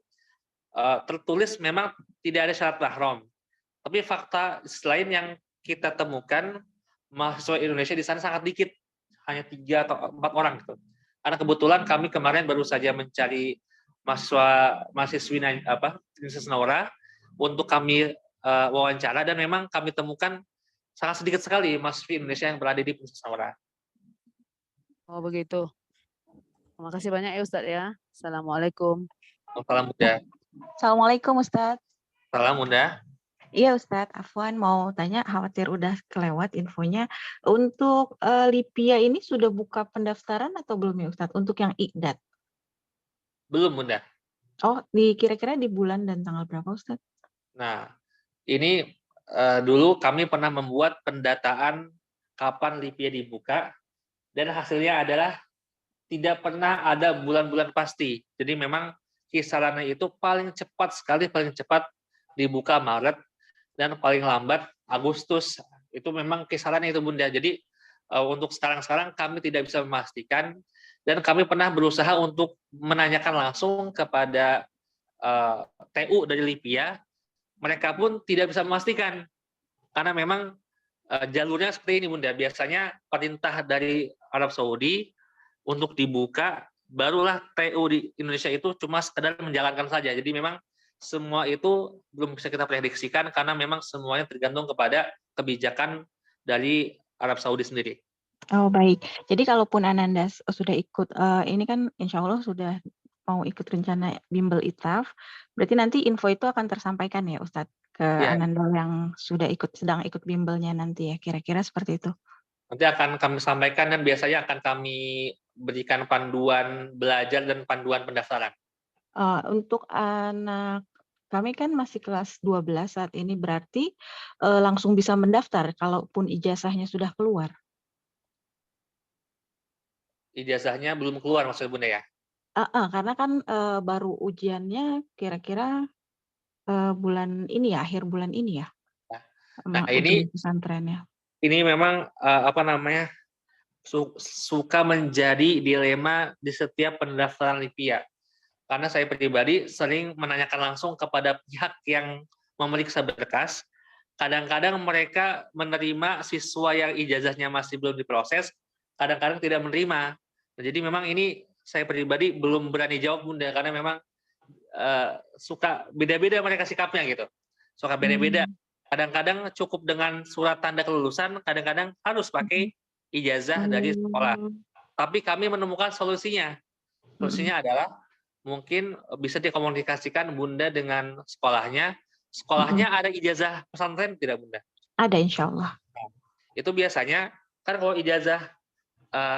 Tertulis memang tidak ada syarat mahram. Tapi fakta selain yang kita temukan, mahasiswa Indonesia di sana sangat dikit, hanya 3 atau 4 orang gitu. Karena kebetulan kami kemarin baru saja mencari mahasiswi Princess Naura untuk kami wawancara, dan memang kami temukan sangat sedikit sekali mahasiswi Indonesia yang berada di Princess Naura. Oh begitu. Terima kasih banyak ya Ustadz ya. Assalamualaikum. Salam Bunda. Assalamualaikum Ustadz. Salam Bunda. Iya Ustadz, Afwan mau tanya, khawatir udah kelewat infonya. Untuk Lipia ini sudah buka pendaftaran atau belum ya Ustadz? Untuk yang IQDAT? Belum Bunda. Oh, kira-kira di bulan dan tanggal berapa Ustadz? Nah, ini dulu kami pernah membuat pendataan kapan Lipia dibuka, dan hasilnya adalah tidak pernah ada bulan-bulan pasti. Jadi memang kisarannya itu paling cepat sekali, paling cepat dibuka Maret, dan paling lambat Agustus. Itu memang kisarannya itu Bunda. Jadi untuk sekarang kami tidak bisa memastikan, dan kami pernah berusaha untuk menanyakan langsung kepada TU dari Lipia. Mereka pun tidak bisa memastikan, karena memang jalurnya seperti ini Bunda. Biasanya perintah dari Arab Saudi untuk dibuka, barulah TU di Indonesia itu cuma sekedar menjalankan saja. Jadi memang semua itu belum bisa kita prediksikan, karena memang semuanya tergantung kepada kebijakan dari Arab Saudi sendiri. Oh baik, jadi kalaupun Ananda sudah ikut, ini kan insya Allah sudah mau ikut rencana bimbel ITAF, berarti nanti info itu akan tersampaikan ya Ustadz ke Ananda yang sudah sedang ikut bimbelnya nanti ya, kira-kira seperti itu. Nanti akan kami sampaikan, dan biasanya akan kami berikan panduan belajar dan panduan pendaftaran. Untuk anak kami kan masih kelas 12 saat ini, berarti langsung bisa mendaftar kalaupun ijazahnya sudah keluar. Ijazahnya belum keluar maksudnya Bunda ya? Karena kan baru ujiannya kira-kira bulan ini ya, akhir bulan ini ya. Nah ini pesantrennya. Ini memang suka menjadi dilema di setiap pendaftaran Lipia. Karena saya pribadi sering menanyakan langsung kepada pihak yang memeriksa berkas. Kadang-kadang mereka menerima siswa yang ijazahnya masih belum diproses, kadang-kadang tidak menerima. Nah, jadi memang ini saya pribadi belum berani jawab Bunda, karena memang suka beda-beda mereka sikapnya gitu. Suka beda-beda. Kadang-kadang cukup dengan surat tanda kelulusan, kadang-kadang harus pakai ijazah dari sekolah. Tapi kami menemukan solusinya. Solusinya adalah mungkin bisa dikomunikasikan Bunda dengan sekolahnya. Sekolahnya ada ijazah pesantren tidak Bunda? Ada insya Allah. Itu biasanya, kan kalau ijazah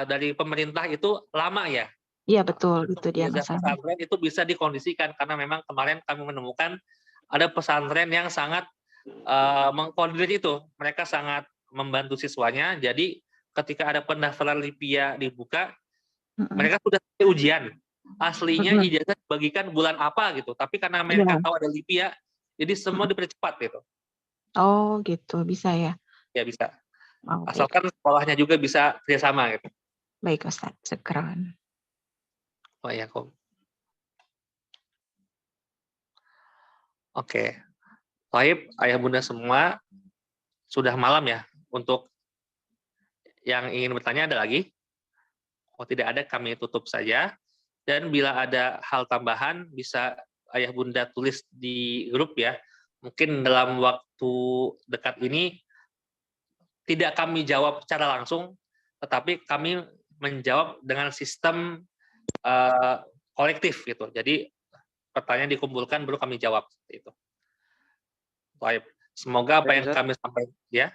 dari pemerintah itu lama ya? Iya betul, itu dia ijazah pesantren itu bisa dikondisikan, karena memang kemarin kami menemukan ada pesantren yang sangat mengkoordinir itu. Mereka sangat membantu siswanya. Jadi ketika ada pendaftaran LIPIA dibuka, mereka sudah selesai ujian. Aslinya ijazah dibagikan bulan apa gitu, tapi karena mereka tahu ada LIPIA, jadi semua dipercepat gitu. Oh gitu, bisa ya? Ya bisa. Oh, Asalkan sekolahnya juga bisa kerjasama gitu. baik Ustaz, syukran. Waalaikumsalam. Oke. Baik, ayah bunda semua, sudah malam ya. Untuk yang ingin bertanya ada lagi? Kalau tidak ada, kami tutup saja. Dan bila ada hal tambahan, bisa ayah bunda tulis di grup ya. Mungkin dalam waktu dekat ini, tidak kami jawab secara langsung, tetapi kami menjawab dengan sistem kolektif gitu. Jadi pertanyaan dikumpulkan, baru kami jawab. Seperti itu. Baik. Semoga apa yang kami sampaikan, ya.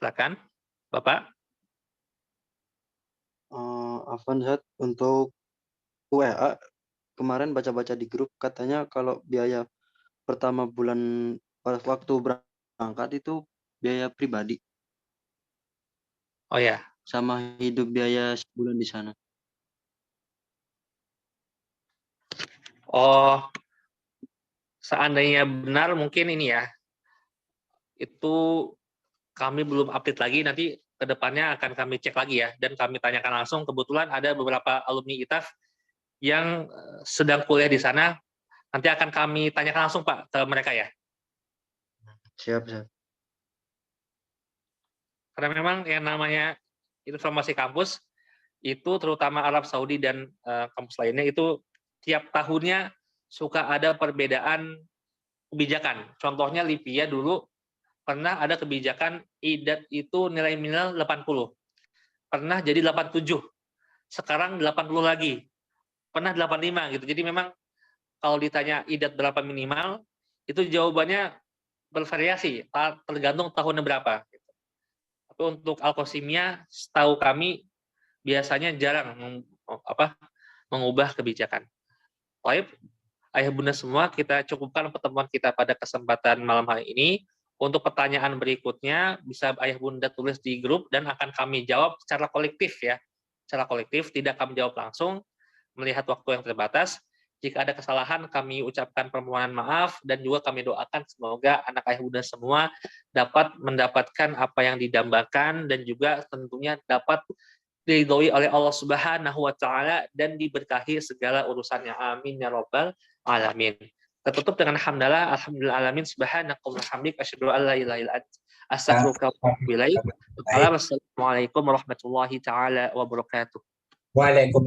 Silakan, Bapak. Afwan Zat, untuk WA kemarin baca-baca di grup katanya kalau biaya pertama bulan pada waktu berangkat itu biaya pribadi. Oh ya. Sama hidup biaya sebulan di sana. Oh, seandainya benar mungkin ini ya. Itu kami belum update lagi, nanti ke depannya akan kami cek lagi ya, dan kami tanyakan langsung. Kebetulan ada beberapa alumni ITAF yang sedang kuliah di sana, nanti akan kami tanyakan langsung Pak ke mereka ya. Siap, siap. Karena memang yang namanya informasi kampus, itu terutama Arab Saudi dan kampus lainnya, itu tiap tahunnya suka ada perbedaan kebijakan. Contohnya LIPIA dulu, pernah ada kebijakan IDAT itu nilai minimal 80. Pernah jadi 87. Sekarang 80 lagi. Pernah 85 gitu. Jadi memang kalau ditanya IDAT berapa minimal, itu jawabannya bervariasi, tergantung tahunnya berapa. Tapi untuk Alkosimia, setahu kami biasanya jarang mengubah kebijakan. Baik, ayah bunda semua, kita cukupkan pertemuan kita pada kesempatan malam hari ini. Untuk pertanyaan berikutnya, bisa ayah bunda tulis di grup dan akan kami jawab secara kolektif ya. Secara kolektif, tidak kami jawab langsung, melihat waktu yang terbatas. Jika ada kesalahan, kami ucapkan permohonan maaf, dan juga kami doakan semoga anak ayah bunda semua dapat mendapatkan apa yang didambakan, dan juga tentunya dapat diridhoi oleh Allah Subhanahu wa Ta'ala, dan diberkahi segala urusannya. Amin ya Rabbal Alamin. Kita tutup dengan hamdalah, alhamdulillah alamin, subhanakallahumma wa bihamdika, asyhadu an la ilaha illa anta, astaghfiruka wa atubu ilaik. Assalamualaikum warahmatullahi taala wabarakatuh. Waalaikumsalam.